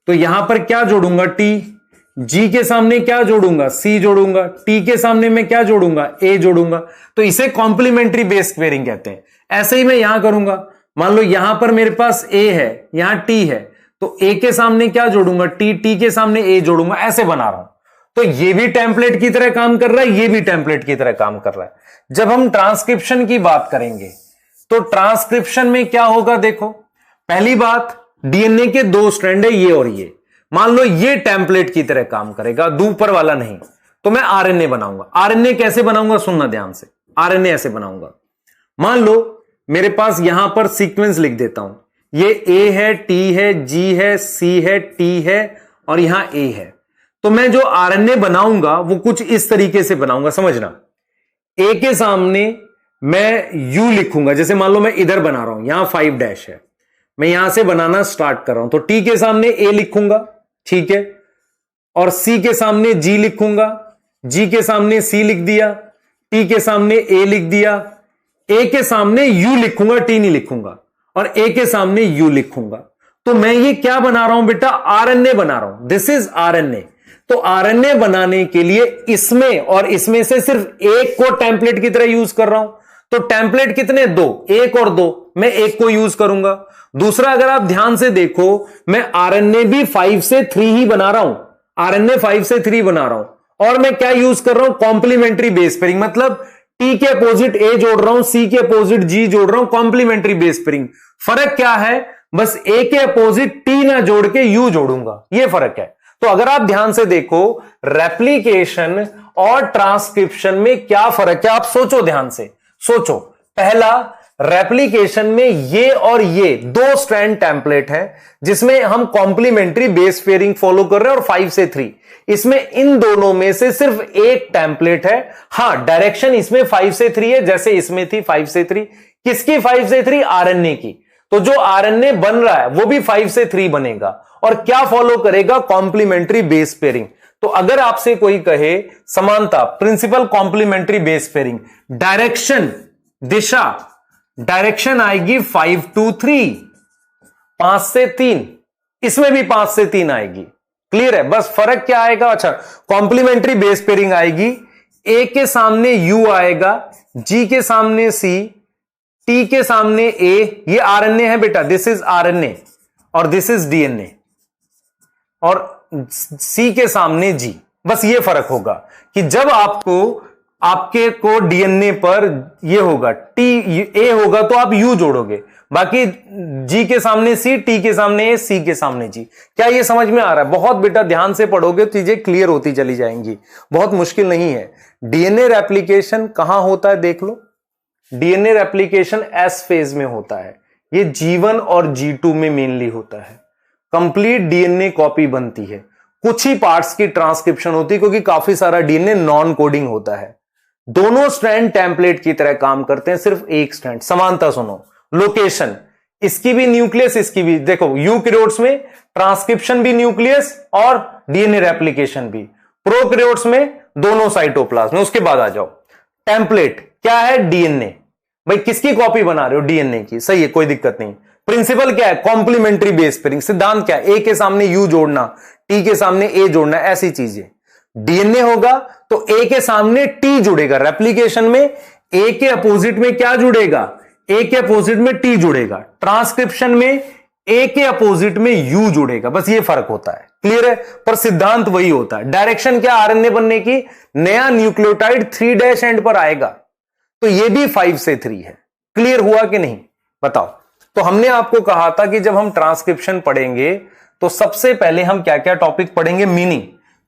तो यहां पर क्या जोड़ूंगा? टी। जी के सामने क्या जोड़ूंगा? सी जोड़ूंगा। टी के सामने मैं क्या जोड़ूंगा? ए जोड़ूंगा। तो इसे कॉम्प्लीमेंट्री बेस पेयरिंग कहते हैं। ऐसे ही मैं यहां करूंगा, मान लो यहां पर मेरे पास ए है, यहां टी है, तो ए के सामने क्या जोड़ूंगा? टी। टी के सामने ए जोड़ूंगा, ऐसे बना रहा हूं। तो ये भी टेम्पलेट की तरह काम कर रहा है, ये भी टेम्पलेट की तरह काम कर रहा है। जब हम ट्रांसक्रिप्शन की बात करेंगे तो ट्रांसक्रिप्शन में क्या होगा, देखो पहली बात, डीएनए के 2 स्ट्रैंड है, ये और ये। मान लो ये टेम्पलेट की तरह काम करेगा, ऊपर वाला नहीं, तो मैं आरएनए बनाऊंगा। आरएनए कैसे बनाऊंगा, सुनना ध्यान से। आरएनए ऐसे बनाऊंगा, मान लो मेरे पास यहां पर सीक्वेंस लिख देता हूं, ये ए है, टी है, जी है, सी है, टी है और यहां ए है। तो मैं जो आरएनए बनाऊंगा वो कुछ इस तरीके से बनाऊंगा, समझना। ए के सामने मैं यू लिखूंगा, जैसे मान लो मैं इधर बना रहा हूं, यहां 5 डैश है, मैं यहां से बनाना स्टार्ट कर रहा हूं, तो टी के सामने ए लिखूंगा, ठीक है, और सी के सामने जी लिखूंगा, जी के सामने सी लिख दिया, टी के सामने ए लिख दिया, ए के सामने यू लिखूंगा, टी नहीं लिखूंगा, और ए के सामने यू लिखूंगा। तो मैं ये क्या बना रहा हूं बेटा, आरएनए बना रहा हूं, दिस इज आरएनए। तो आरएनए बनाने के लिए इसमें और इसमें से सिर्फ एक को टेम्पलेट की तरह यूज कर रहा हूं। तो टेम्पलेट कितने, 2, 1 और 2, मैं एक को यूज करूंगा। दूसरा, अगर आप ध्यान से देखो, मैं आरएनए भी 5 से 3 ही बना रहा हूं, आरएनए 5 से 3 बना रहा हूं, और मैं क्या यूज कर रहा हूं, कॉम्प्लीमेंट्री बेस पेयरिंग, मतलब टी के अपोजिट ए जोड़ रहा हूं, सी के अपोजिट जी जोड़ रहा हूं, कॉम्प्लीमेंट्री बेस पेयरिंग। फर्क क्या है, बस ए के अपोजिट टी ना जोड़ के यू जोड़ूंगा, यह फर्क है। तो अगर आप ध्यान से देखो, रेप्लिकेशन और ट्रांसक्रिप्शन में क्या फर्क है, आप सोचो, ध्यान से सोचो। पहला, रेप्लिकेशन में ये और ये 2 स्ट्रैंड टेम्पलेट है, जिसमें हम कॉम्प्लीमेंट्री बेस पेयरिंग फॉलो कर रहे हैं, और 5 से 3, इसमें इन दोनों में से सिर्फ एक टेम्पलेट है। हां, डायरेक्शन इसमें 5 से 3 है, जैसे इसमें थी 5 से 3। किसकी 5 से 3, आरएनए की। तो जो आरएनए बन रहा है वो भी 5 से 3 बनेगा, और क्या फॉलो करेगा, कॉम्प्लीमेंट्री बेस पेयरिंग। तो अगर आपसे कोई कहे समानता, principle complementary base pairing, direction, दिशा, डायरेक्शन आएगी 5 to 3, 5 से 3, इसमें भी 5 से 3 आएगी। क्लियर है, बस फर्क क्या आएगा, अच्छा, कॉम्प्लीमेंट्री बेस पेयरिंग आएगी, ए के सामने यू आएगा, जी के सामने सी, टी के सामने ए, ये आरएनए है बेटा, दिस इज आरएनए, और दिस इज डीएनए, और सी के सामने जी। बस ये फर्क होगा कि जब आपके को डीएनए पर ये होगा, टी ए होगा तो आप यू जोड़ोगे, बाकी जी के सामने सी, टी के सामने ए, सी के सामने जी। क्या ये समझ में आ रहा है? बहुत बेटा ध्यान से पढ़ोगे तो चीजें क्लियर होती चली जाएंगी, बहुत मुश्किल नहीं है। डीएनए रेप्लिकेशन कहां होता है, देख लो। डीएनए रेप्लिकेशन एस फेज में होता है, ये G1 और G2 में मेनली होता है। कंप्लीट डीएनए कॉपी बनती है, कुछ ही पार्ट्स की ट्रांसक्रिप्शन होती है, क्योंकि काफी सारा डीएनए नॉन कोडिंग होता है। दोनों स्ट्रैंड टेम्पलेट की तरह काम करते हैं, सिर्फ एक स्ट्रैंड। समानता सुनो, लोकेशन, इसकी भी न्यूक्लियस, इसकी भी। देखो यूकैरियोट्स में ट्रांसक्रिप्शन भी न्यूक्लियस और डीएनए रेप्लिकेशन भी, प्रोकैरियोट्स में दोनों साइटोप्लाज्म। उसके बाद आ जाओ, टेम्पलेट क्या है, डीएनए। भाई किसकी कॉपी बना रहे हो, डीएनए की, सही है, कोई दिक्कत नहीं। प्रिंसिपल क्या है, कॉम्प्लीमेंट्री बेस पेयरिंग। सिद्धांत क्या है, ए के सामने यू जोड़ना, टी के सामने ए जोड़ना, ऐसी चीजें। डीएनए होगा तो ए के सामने टी जुड़ेगा, रेप्लिकेशन में ए के अपोजिट में क्या जुड़ेगा, ए के अपोजिट में टी जुड़ेगा, ट्रांसक्रिप्शन में ए के अपोजिट में यू जुड़ेगा। बस ये फर्क होता है, क्लियर है, पर सिद्धांत वही होता है। डायरेक्शन क्या, आरएनए बनने की, नया न्यूक्लियोटाइड 3 डैश एंड पर आएगा, तो ये भी 5 से 3 है। क्लियर हुआ कि नहीं, बताओ। तो हमने आपको कहा था कि जब हम ट्रांसक्रिप्शन पढ़ेंगे तो सबसे पहले हम क्या क्या टॉपिक पढ़ेंगे, मीनिंग।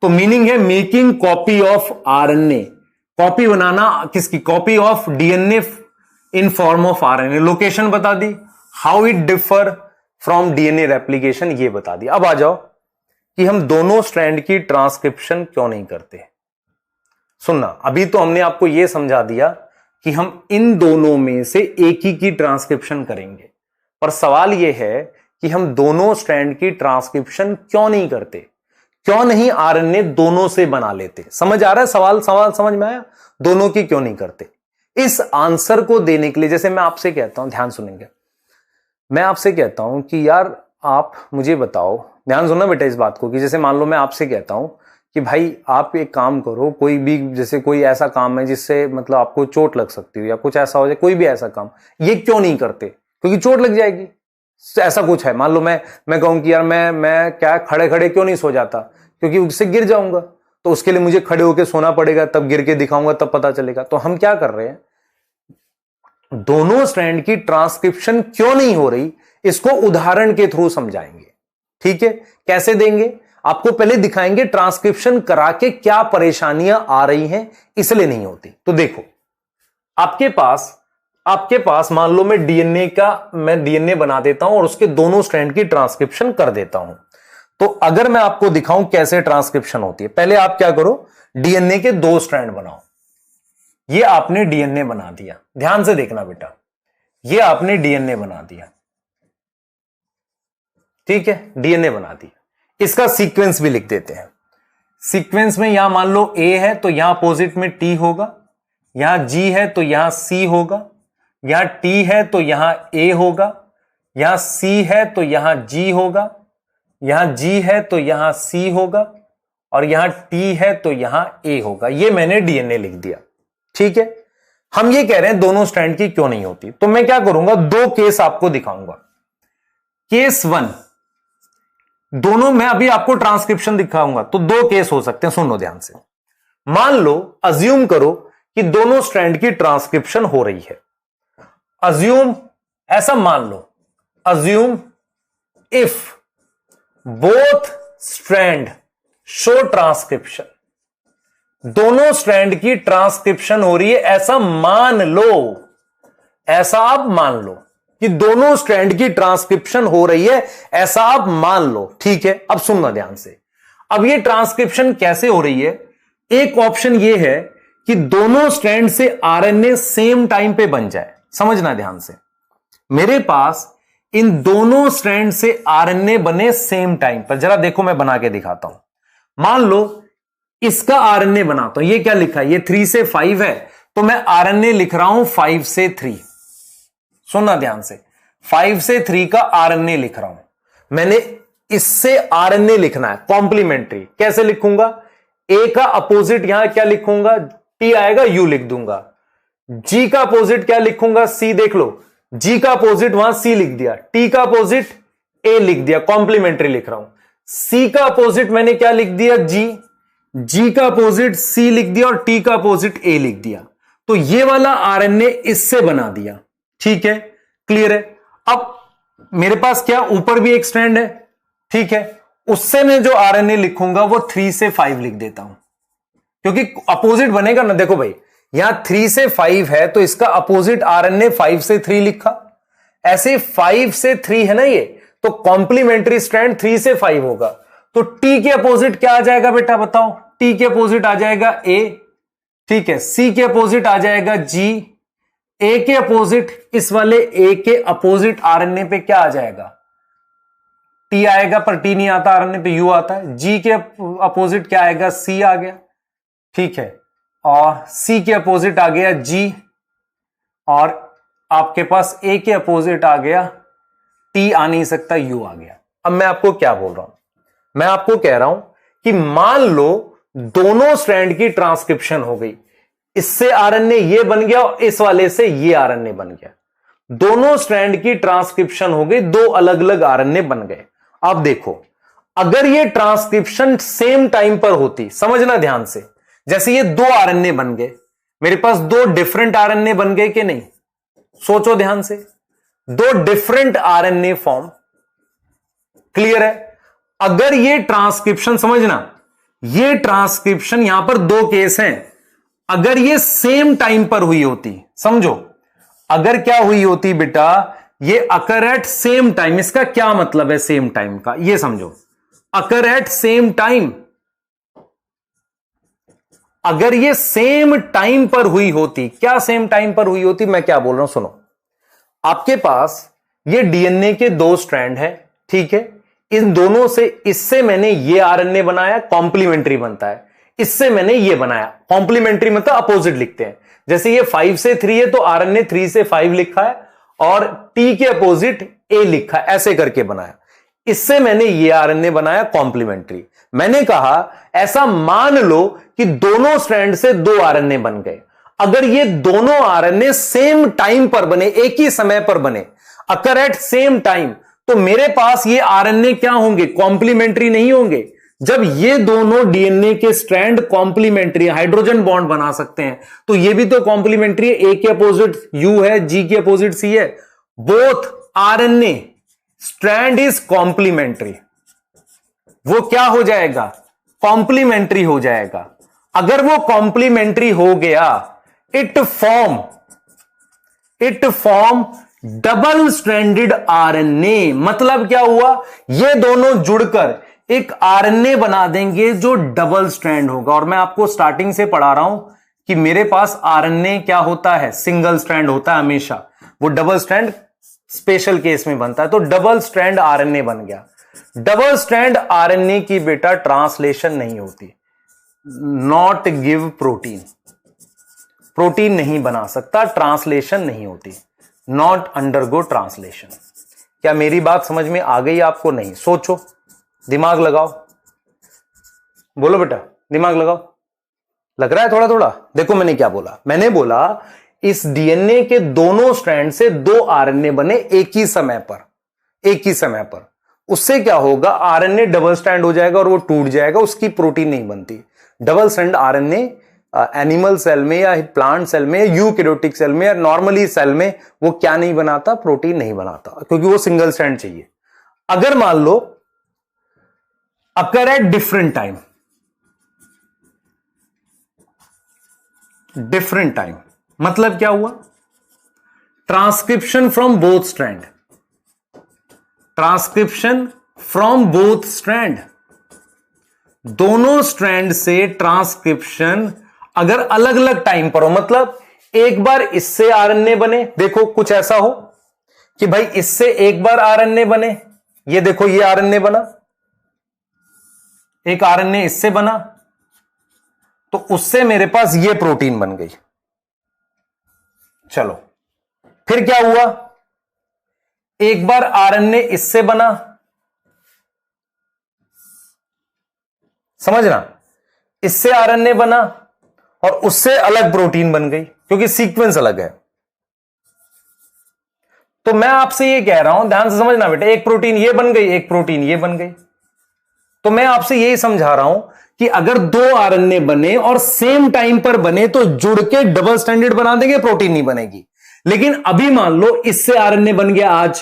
तो मीनिंग है making copy of RNA, copy बनाना किसकी, copy of DNA in form of RNA. Location बता दी, how it differ from DNA replication ये बता दी। अब आ जाओ कि हम दोनों स्ट्रैंड की ट्रांसक्रिप्शन क्यों नहीं करते। सुनना, अभी तो हमने आपको यह समझा दिया कि हम इन दोनों में से एक ही की ट्रांसक्रिप्शन करेंगे, पर सवाल यह है कि हम दोनों स्ट्रैंड की ट्रांसक्रिप्शन क्यों नहीं करते, क्यों नहीं आरएनए दोनों से बना लेते। समझ आ रहा है सवाल समझ में आया, दोनों की क्यों नहीं करते। इस आंसर को देने के लिए, जैसे मैं आपसे कहता हूं, ध्यान सुनेंगे, मैं आपसे कहता हूं कि यार आप मुझे बताओ, ध्यान सुनना बेटा इस बात को, कि जैसे मान लो मैं आपसे कहता हूं कि भाई आप एक काम करो, कोई भी, जैसे कोई ऐसा काम है जिससे मतलब आपको चोट लग सकती हो या कुछ ऐसा हो जाए, कोई भी ऐसा काम, ये क्यों नहीं करते, क्योंकि चोट लग जाएगी। ऐसा कुछ है, मान लो मैं कहूं कि यार मैं क्या खड़े खड़े क्यों नहीं सो जाता, क्योंकि उससे गिर जाऊंगा। तो उसके लिए मुझे खड़े होकर सोना पड़ेगा, तब गिर के दिखाऊंगा तब पता चलेगा। तो हम क्या कर रहे हैं, दोनों स्ट्रैंड की ट्रांसक्रिप्शन क्यों नहीं हो रही इसको उदाहरण के थ्रू समझाएंगे। ठीक है, कैसे देंगे, आपको पहले दिखाएंगे ट्रांसक्रिप्शन करा के क्या परेशानियां आ रही हैं इसलिए नहीं होती। तो देखो, आपके पास मान लो मैं डीएनए बना देता हूं और उसके दोनों स्ट्रैंड की ट्रांसक्रिप्शन कर देता हूं। तो अगर मैं आपको दिखाऊं कैसे ट्रांसक्रिप्शन होती है, पहले आप क्या करो, डीएनए के 2 स्ट्रैंड बनाओ। ये आपने डीएनए बना दिया, ध्यान से देखना बेटा, ये आपने डीएनए बना दिया। ठीक है, डीएनए बना दिया, इसका सीक्वेंस भी लिख देते हैं। सीक्वेंस में यहां मान लो ए है तो यहां अपोजिट में टी होगा, यहां जी है तो यहां सी होगा, यहां टी है तो यहां ए होगा, यहां सी है तो यहां जी होगा, यहां जी है तो यहां सी होगा, और यहां टी है तो यहां ए होगा। ये मैंने डीएनए लिख दिया। ठीक है, हम ये कह रहे हैं दोनों स्ट्रैंड की क्यों नहीं होती, तो मैं क्या करूंगा, 2 केस आपको दिखाऊंगा। केस 1, दोनों में अभी आपको ट्रांसक्रिप्शन दिखाऊंगा तो 2 केस हो सकते हैं, सुनो ध्यान से। मान लो, अज्यूम करो कि दोनों स्ट्रैंड की ट्रांसक्रिप्शन हो रही है। अज्यूम, ऐसा मान लो, assume if both strand show transcription, दोनों स्ट्रैंड की ट्रांसक्रिप्शन हो रही है, ऐसा मान लो, ऐसा आप मान लो कि दोनों स्ट्रैंड की ट्रांसक्रिप्शन हो रही है, ऐसा आप मान लो। ठीक है, अब सुनना ध्यान से। अब ये ट्रांसक्रिप्शन कैसे हो रही है, एक ऑप्शन ये है कि दोनों स्ट्रैंड से आरएनए सेम टाइम पे बन जाए। समझना ध्यान से, मेरे पास इन दोनों स्ट्रैंड से आरएनए बने सेम टाइम पर। जरा देखो, मैं बना के दिखाता हूं। मान लो इसका आरएनए बनाता हूं, ये क्या लिखा है, ये 3 से 5 है, तो मैं आरएनए लिख रहा हूं 5 से 3। सुनना ध्यान से, 5 से 3 का आरएनए लिख रहा हूं। मैंने इससे आरएनए लिखना है कॉम्प्लीमेंट्री। कैसे लिखूंगा, ए का अपोजिट यहां क्या लिखूंगा, टी आएगा, यू लिख दूंगा। जी का अपोजिट क्या लिखूंगा, सी। देख लो, जी का अपोजिट वहां सी लिख दिया, टी का अपोजिट ए लिख दिया, कॉम्प्लीमेंट्री लिख रहा हूं। सी का अपोजिट मैंने क्या लिख दिया, जी का अपोजिट सी लिख दिया, और टी का अपोजिट ए लिख दिया। तो ये वाला आरएनए इससे बना दिया। ठीक है, क्लियर है। अब मेरे पास क्या, ऊपर भी एक स्ट्रैंड है। ठीक है, उससे मैं जो आरएनए लिखूंगा वो 3 से 5 लिख देता हूं, क्योंकि अपोजिट बनेगा ना। देखो भाई, यहां 3 से 5 है तो इसका अपोजिट आरएनए 5 से 3 लिखा, ऐसे 5 से 3 है ना ये, तो कॉम्प्लीमेंट्री स्ट्रैंड 3 से 5 होगा। तो टी के अपोजिट क्या आ जाएगा बेटा, बताओ। टी के अपोजिट आ जाएगा ए। ठीक है, सी के अपोजिट आ जाएगा जी। ए के अपोजिट, इस वाले ए के अपोजिट आरएनए पे क्या आ जाएगा, टी आएगा, पर टी नहीं आता, आरएनए पे यू आता है। जी के अपोजिट क्या आएगा, सी आ गया। ठीक है, और सी के अपोजिट आ गया जी, और आपके पास ए के अपोजिट आ गया, टी आ नहीं सकता, यू आ गया। अब मैं आपको क्या बोल रहा हूं, मैं आपको कह रहा हूं कि मान लो दोनों स्ट्रैंड की ट्रांसक्रिप्शन हो गई, इससे आरएनए ये बन गया और इस वाले से ये आरएनए बन गया। दोनों स्ट्रैंड की ट्रांसक्रिप्शन हो गई, 2 अलग अलग आरएनए बन गए। अब देखो, अगर ये ट्रांसक्रिप्शन सेम टाइम पर होती, समझना ध्यान से, जैसे ये 2 आरएनए बन गए, मेरे पास 2 डिफरेंट आरएनए बन गए कि नहीं, सोचो ध्यान से, 2 डिफरेंट आरएनए फॉर्म। क्लियर है। अगर ये ट्रांसक्रिप्शन, समझना, ये ट्रांसक्रिप्शन यहां पर 2 केस हैं, अगर ये सेम टाइम पर हुई होती, समझो, अगर क्या हुई होती बेटा, ये अकर एट सेम टाइम। इसका क्या मतलब है सेम टाइम का, ये समझो, अकर एट सेम टाइम। अगर ये सेम टाइम पर हुई होती, क्या सेम टाइम पर हुई होती, मैं क्या बोल रहा हूं सुनो। आपके पास ये डीएनए के 2 स्ट्रैंड है, ठीक है, इन दोनों से, इससे मैंने ये आरएनए बनाया, कॉम्प्लीमेंट्री बनता है, इससे मैंने ये बनाया, कॉम्प्लीमेंट्री मतलब अपोजिट लिखते हैं। जैसे ये 5 से 3 है तो आरएनए 3 से 5 लिखा है, और टी के अपोजिट ए लिखा है, ऐसे करके बनाया। इससे मैंने ये आरएनए बनाया कॉम्प्लीमेंट्री। मैंने कहा ऐसा मान लो कि दोनों स्ट्रैंड से 2 आरएनए बन गए। अगर ये दोनों आरएनए सेम टाइम पर बने, एक ही समय पर बने, अकर एट सेम टाइम, तो मेरे पास ये आरएनए क्या होंगे, कॉम्प्लीमेंट्री नहीं होंगे। जब ये दोनों डीएनए के स्ट्रैंड कॉम्प्लीमेंट्री हाइड्रोजन बॉन्ड बना सकते हैं, तो ये भी तो कॉम्प्लीमेंट्री है। ए के अपोजिट यू है, जी के अपोजिट सी है। Both RNA strand is complementary, वो क्या हो जाएगा? कॉम्प्लीमेंट्री हो जाएगा। अगर वो कॉम्प्लीमेंट्री हो गया, it form double stranded RNA. मतलब क्या हुआ? ये दोनों जुड़कर एक आरएनए बना देंगे जो डबल स्ट्रैंड होगा। और मैं आपको स्टार्टिंग से पढ़ा रहा हूं कि मेरे पास आरएनए क्या होता है? सिंगल स्ट्रैंड होता है हमेशा। वो डबल स्ट्रैंड स्पेशल केस में बनता है। तो डबल स्ट्रैंड आरएनए बन गया। डबल स्ट्रैंड आरएनए की बेटा ट्रांसलेशन नहीं होती, नॉट गिव प्रोटीन। प्रोटीन नहीं बना सकता, ट्रांसलेशन नहीं होती, नॉट अंडरगो ट्रांसलेशन। क्या मेरी बात समझ में आ गई आपको? नहीं? सोचो, दिमाग लगाओ, बोलो बेटा, दिमाग लगाओ। लग रहा है थोड़ा थोड़ा? देखो मैंने क्या बोला। मैंने बोला इस डीएनए के दोनों स्ट्रैंड से दो आरएनए बने एक ही समय पर। उससे क्या होगा? आरएनए डबल स्ट्रैंड हो जाएगा और वो टूट जाएगा, उसकी प्रोटीन नहीं बनती। Double strand RNA animal cell में या प्लांट सेल में, यूकैरियोटिक सेल में या नॉर्मली सेल में वो क्या नहीं बनाता? प्रोटीन नहीं बनाता, क्योंकि वो सिंगल स्ट्रैंड चाहिए। अगर मान लो अकर एट डिफरेंट टाइम, मतलब क्या हुआ? ट्रांसक्रिप्शन फ्रॉम बोथ स्ट्रैंड, दोनों स्ट्रैंड से ट्रांसक्रिप्शन अगर अलग अलग टाइम पर हो, मतलब एक बार इससे आरएनए बने, देखो कुछ ऐसा हो कि भाई इससे एक बार आरएनए बने, ये देखो ये आरएनए बना, एक आरएनए इससे बना, तो उससे मेरे पास ये प्रोटीन बन गई। चलो फिर क्या हुआ? एक बार आरएनए इससे बना, समझना, इससे आरएनए बना और उससे अलग प्रोटीन बन गई, क्योंकि सीक्वेंस अलग है। तो मैं आपसे ये कह रहा हूं, ध्यान से समझना बेटा, एक प्रोटीन ये बन गई, एक प्रोटीन ये बन गई। तो मैं आपसे यही समझा रहा हूं कि अगर दो आरएनए बने और सेम टाइम पर बने तो जुड़ के डबल स्ट्रैंडेड बना देंगे, प्रोटीन नहीं बनेगी। लेकिन अभी मान लो इससे आरएनए बन गया आज,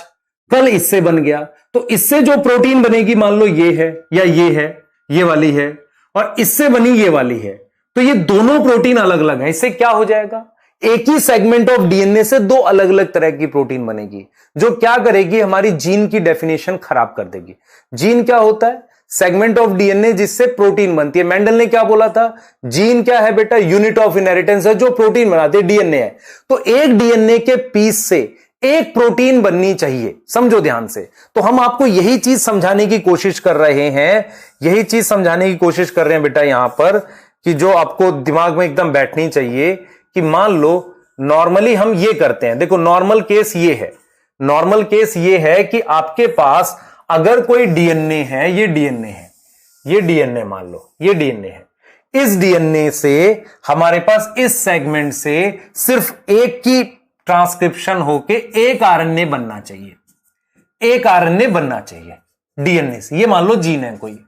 कल इससे बन गया, तो इससे जो प्रोटीन बनेगी मान लो ये है या ये है, ये वाली है, और इससे बनी ये वाली है, तो ये दोनों प्रोटीन अलग अलग है। इससे क्या हो जाएगा? एक ही सेगमेंट ऑफ डीएनए से दो अलग अलग तरह की प्रोटीन बनेगी, जो क्या करेगी? हमारी जीन की डेफिनेशन खराब कर देगी। जीन क्या होता है? सेगमेंट ऑफ डीएनए जिससे प्रोटीन बनती है। मेंडल ने क्या बोला था? जीन क्या है बेटा? यूनिट ऑफ इनहेरिटेंस है, जो प्रोटीन बनाती है, डीएनए है। तो एक डीएनए के पीस से एक प्रोटीन बननी चाहिए, समझो ध्यान से। तो हम आपको यही चीज समझाने की कोशिश कर रहे हैं, बेटा यहां पर, कि जो आपको दिमाग में एकदम बैठनी चाहिए कि मान लो नॉर्मली हम ये करते हैं। देखो नॉर्मल केस ये है कि आपके पास अगर कोई डीएनए है, ये डीएनए मान लो, ये डीएनए है। इस डीएनए से हमारे पास इस सेगमेंट से सिर्फ एक की ट्रांसक्रिप्शन होके एक आरएनए बनना चाहिए, डीएनए से। ये मान लो जीन है कोई,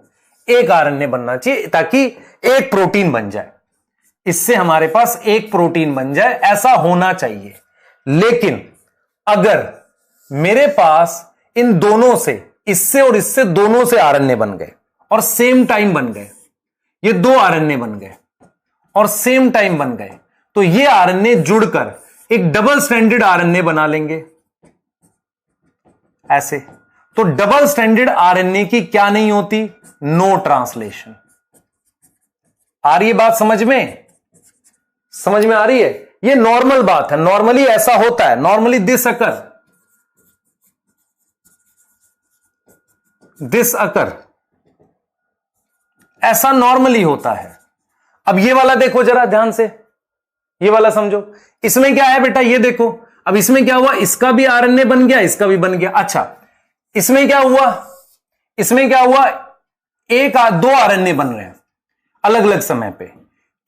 एक आरएनए बनना चाहिए ताकि एक प्रोटीन बन जाए। इससे हमारे पास एक प्रोटीन बन जाए, ऐसा होना चाहिए। लेकिन अगर मेरे पास इन दोनों से, इससे और इससे, दोनों से आरएनए बन गए और सेम टाइम बन गए, ये दो आरएनए बन गए और सेम टाइम बन गए, तो ये आरएनए जुड़कर एक डबल स्ट्रैंडेड आरएनए बना लेंगे ऐसे। तो डबल स्ट्रैंडेड आरएनए की क्या नहीं होती? No translation. आ रही है बात समझ में? समझ में आ रही है? ये नॉर्मल बात है, नॉर्मली ऐसा होता है, नॉर्मली दिस अकर ऐसा नॉर्मली होता है। अब ये वाला देखो जरा ध्यान से, ये वाला समझो। इसमें क्या है बेटा? ये देखो, अब इसमें क्या हुआ? इसका भी आरएनए बन गया, इसका भी बन गया। अच्छा, इसमें क्या हुआ? दो आरएनए बन रहे हैं अलग अलग समय पे।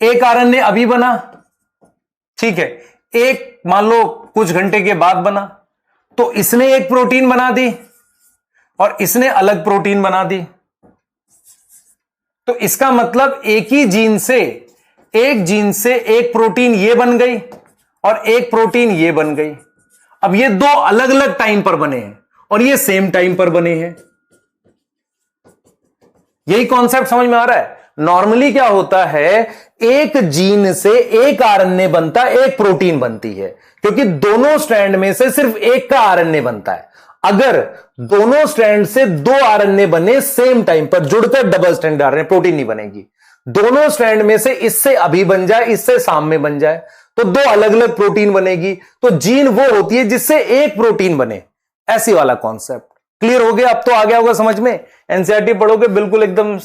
एक आरएनए अभी बना, ठीक है, एक मान लो कुछ घंटे के बाद बना, तो इसने एक प्रोटीन बना दी और इसने अलग प्रोटीन बना दी। तो इसका मतलब एक ही जीन से एक प्रोटीन ये बन गई और एक प्रोटीन ये बन गई। अब ये दो अलग अलग टाइम पर बने हैं और ये सेम टाइम पर बने हैं। यही कॉन्सेप्ट समझ में आ रहा है? नॉर्मली क्या होता है, एक जीन से एक आरएनए बनता है, एक प्रोटीन बनती है, क्योंकि दोनों स्ट्रैंड में से सिर्फ एक का आरएनए बनता है। अगर दोनों स्ट्रैंड से दो आरएनए बने सेम टाइम पर जुड़कर डबल स्ट्रैंड आरएनए, प्रोटीन नहीं बनेगी। दोनों स्ट्रैंड में से इससे अभी बन जाए, इससे शाम में बन जाए, तो दो अलग अलग प्रोटीन बनेगी। तो जीन वो होती है जिससे एक प्रोटीन बने, ऐसी वाला कॉन्सेप्ट। क्लियर हो गया? अब तो आ गया होगा समझ में। एनसीईआरटी पढ़ोगे बिल्कुल एकदम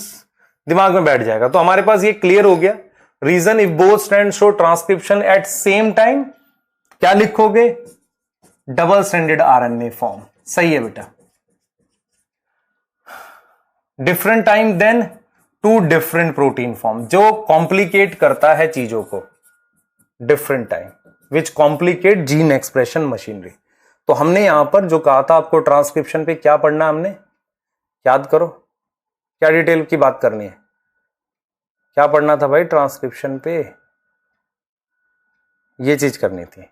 दिमाग में बैठ जाएगा। तो हमारे पास ये क्लियर हो गया। Reason if both strand show transcription at same time, क्या लिखोगे? Double stranded RNA form. सही है बेटा। Different time then two different protein form, जो कॉम्प्लिकेट करता है चीजों को। Different time which complicate gene expression machinery. तो हमने यहां पर जो कहा था आपको ट्रांसक्रिप्शन पे क्या पढ़ना, हमने याद करो, क्या डिटेल की बात करनी है, क्या पढ़ना था भाई ट्रांसक्रिप्शन पे? ये चीज करनी थी।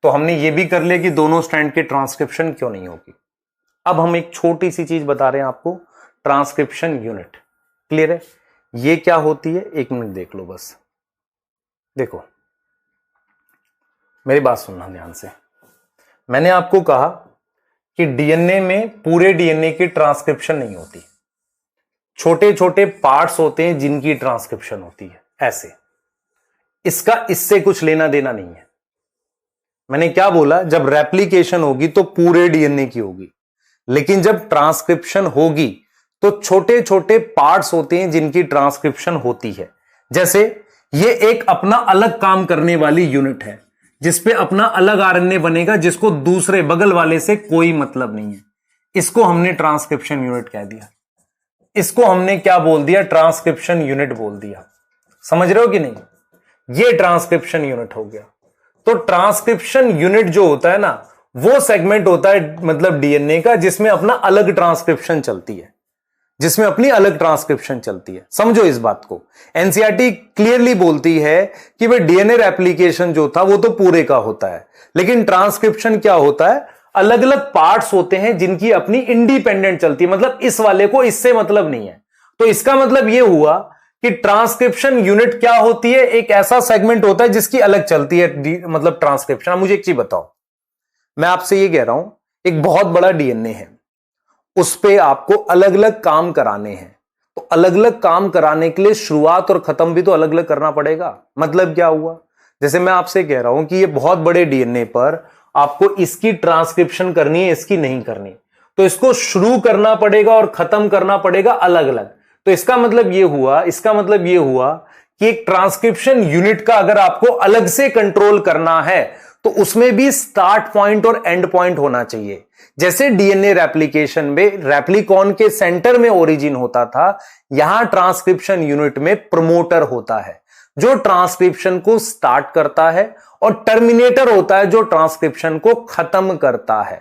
तो हमने ये भी कर लिया कि दोनों स्ट्रैंड के ट्रांसक्रिप्शन क्यों नहीं होगी। अब हम एक छोटी सी चीज बता रहे हैं आपको, ट्रांसक्रिप्शन यूनिट। क्लियर है? ये क्या होती है, एक मिनट देख लो बस। देखो मेरी बात सुनना ध्यान से। मैंने आपको कहा कि डीएनए में पूरे डीएनए की ट्रांसक्रिप्शन नहीं होती, छोटे छोटे पार्ट्स होते हैं जिनकी ट्रांसक्रिप्शन होती है, ऐसे। इसका इससे कुछ लेना देना नहीं है। मैंने क्या बोला, जब रेप्लिकेशन होगी तो पूरे डीएनए की होगी, लेकिन जब ट्रांसक्रिप्शन होगी तो छोटे छोटे पार्ट्स होते हैं जिनकी ट्रांसक्रिप्शन होती है। जैसे ये एक अपना अलग काम करने वाली यूनिट है, जिसपे अपना अलग आरएनए बनेगा, जिसको दूसरे बगल वाले से कोई मतलब नहीं है। इसको हमने ट्रांसक्रिप्शन यूनिट कह दिया। इसको हमने क्या बोल दिया? ट्रांसक्रिप्शन यूनिट बोल दिया। समझ रहे हो कि नहीं? ये ट्रांसक्रिप्शन यूनिट हो गया। तो ट्रांसक्रिप्शन यूनिट जो होता है ना, वो सेगमेंट होता है मतलब डीएनए का, जिसमें अपना अलग ट्रांसक्रिप्शन चलती है, जिसमें अपनी अलग ट्रांसक्रिप्शन चलती है। समझो इस बात को। एनसीईआरटी क्लियरली बोलती है कि भाई डीएनए रेप्लिकेशन जो था वो तो पूरे का होता है, लेकिन ट्रांसक्रिप्शन क्या होता है? अलग अलग पार्ट्स होते हैं जिनकी अपनी इंडिपेंडेंट चलती है, मतलब इस वाले को इससे मतलब नहीं है। तो इसका मतलब यह हुआ कि ट्रांसक्रिप्शन यूनिट क्या होती है? एक ऐसा सेगमेंट होता है जिसकी अलग चलती है मतलब ट्रांसक्रिप्शन। मुझे एक चीज बताओ, मैं आपसे ये कह रहा हूं, एक बहुत बड़ा डीएनए है, उस पे आपको अलग अलग काम कराने हैं। तो अलग अलग काम कराने के लिए शुरुआत और खत्म भी तो अलग अलग करना पड़ेगा। मतलब क्या हुआ? जैसे मैं आपसे कह रहा हूं कि ये बहुत बड़े डीएनए पर आपको इसकी ट्रांसक्रिप्शन करनी है, इसकी नहीं करनी, तो इसको शुरू करना पड़ेगा और खत्म करना पड़ेगा अलग अलग। तो इसका मतलब ये हुआ कि एक ट्रांसक्रिप्शन यूनिट का अगर आपको अलग से कंट्रोल करना है तो उसमें भी स्टार्ट पॉइंट और एंड पॉइंट होना चाहिए। जैसे डीएनए रेप्लिकेशन में रेप्लिकॉन के सेंटर में ओरिजिन होता था, यहां ट्रांसक्रिप्शन यूनिट में प्रमोटर होता है जो ट्रांसक्रिप्शन को स्टार्ट करता है, और टर्मिनेटर होता है जो ट्रांसक्रिप्शन को खत्म करता है।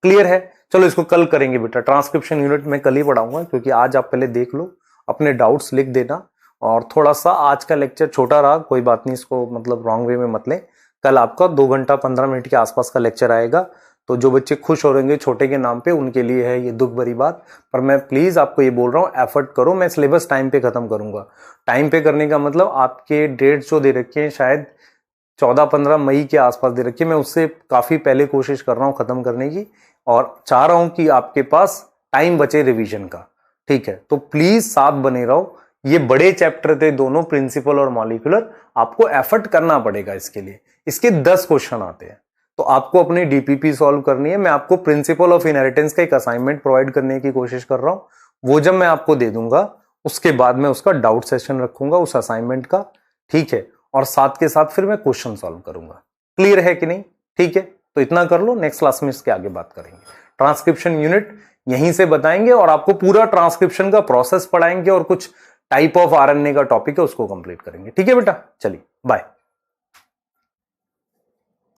क्लियर है? चलो इसको कल करेंगे बेटा। ट्रांसक्रिप्शन यूनिट में कल ही पढ़ाऊंगा, क्योंकि आज आप पहले देख लो, अपने डाउट्स लिख देना। और थोड़ा सा आज का लेक्चर छोटा रहा, कोई बात नहीं, इसको मतलब रॉन्ग वे में मत लें। कल आपका 2 घंटा 15 मिनट के आसपास का लेक्चर आएगा। तो जो बच्चे खुश हो रहेंगे छोटे के नाम पे, उनके लिए है ये दुख भरी बात। पर मैं प्लीज आपको ये बोल रहा हूँ, एफर्ट करो। मैं सिलेबस टाइम पे खत्म करूंगा। टाइम पे करने का मतलब आपके डेट जो दे रखे हैं शायद 14-15 मई के आसपास दे रखी है, मैं उससे काफी पहले कोशिश कर रहा हूं खत्म करने की, और चाह रहा हूं कि आपके पास टाइम बचे रिवीजन का। ठीक है? तो प्लीज साथ बने रहो। ये बड़े चैप्टर थे दोनों, प्रिंसिपल और मॉलिक्यूलर। आपको एफर्ट करना पड़ेगा इसके लिए। इसके 10 क्वेश्चन आते हैं, तो आपको अपनी डीपीपी सॉल्व करनी है। मैं आपको प्रिंसिपल ऑफ इनहेरिटेंस का एक असाइनमेंट प्रोवाइड करने की कोशिश कर रहा हूं। वो जब मैं आपको दे दूंगा, उसके बाद मैं उसका डाउट सेशन रखूंगा उस असाइनमेंट का। ठीक है? और साथ के साथ फिर मैं क्वेश्चन सॉल्व करूंगा। क्लियर है कि नहीं? ठीक है, तो इतना कर लो। नेक्स्ट क्लास में इसके आगे बात करेंगे। ट्रांसक्रिप्शन यूनिट यहीं से बताएंगे और आपको पूरा ट्रांसक्रिप्शन का प्रोसेस पढ़ाएंगे, और कुछ टाइप ऑफ आरएनए का टॉपिक है उसको कंप्लीट करेंगे। ठीक है बेटा? चलिए बाय।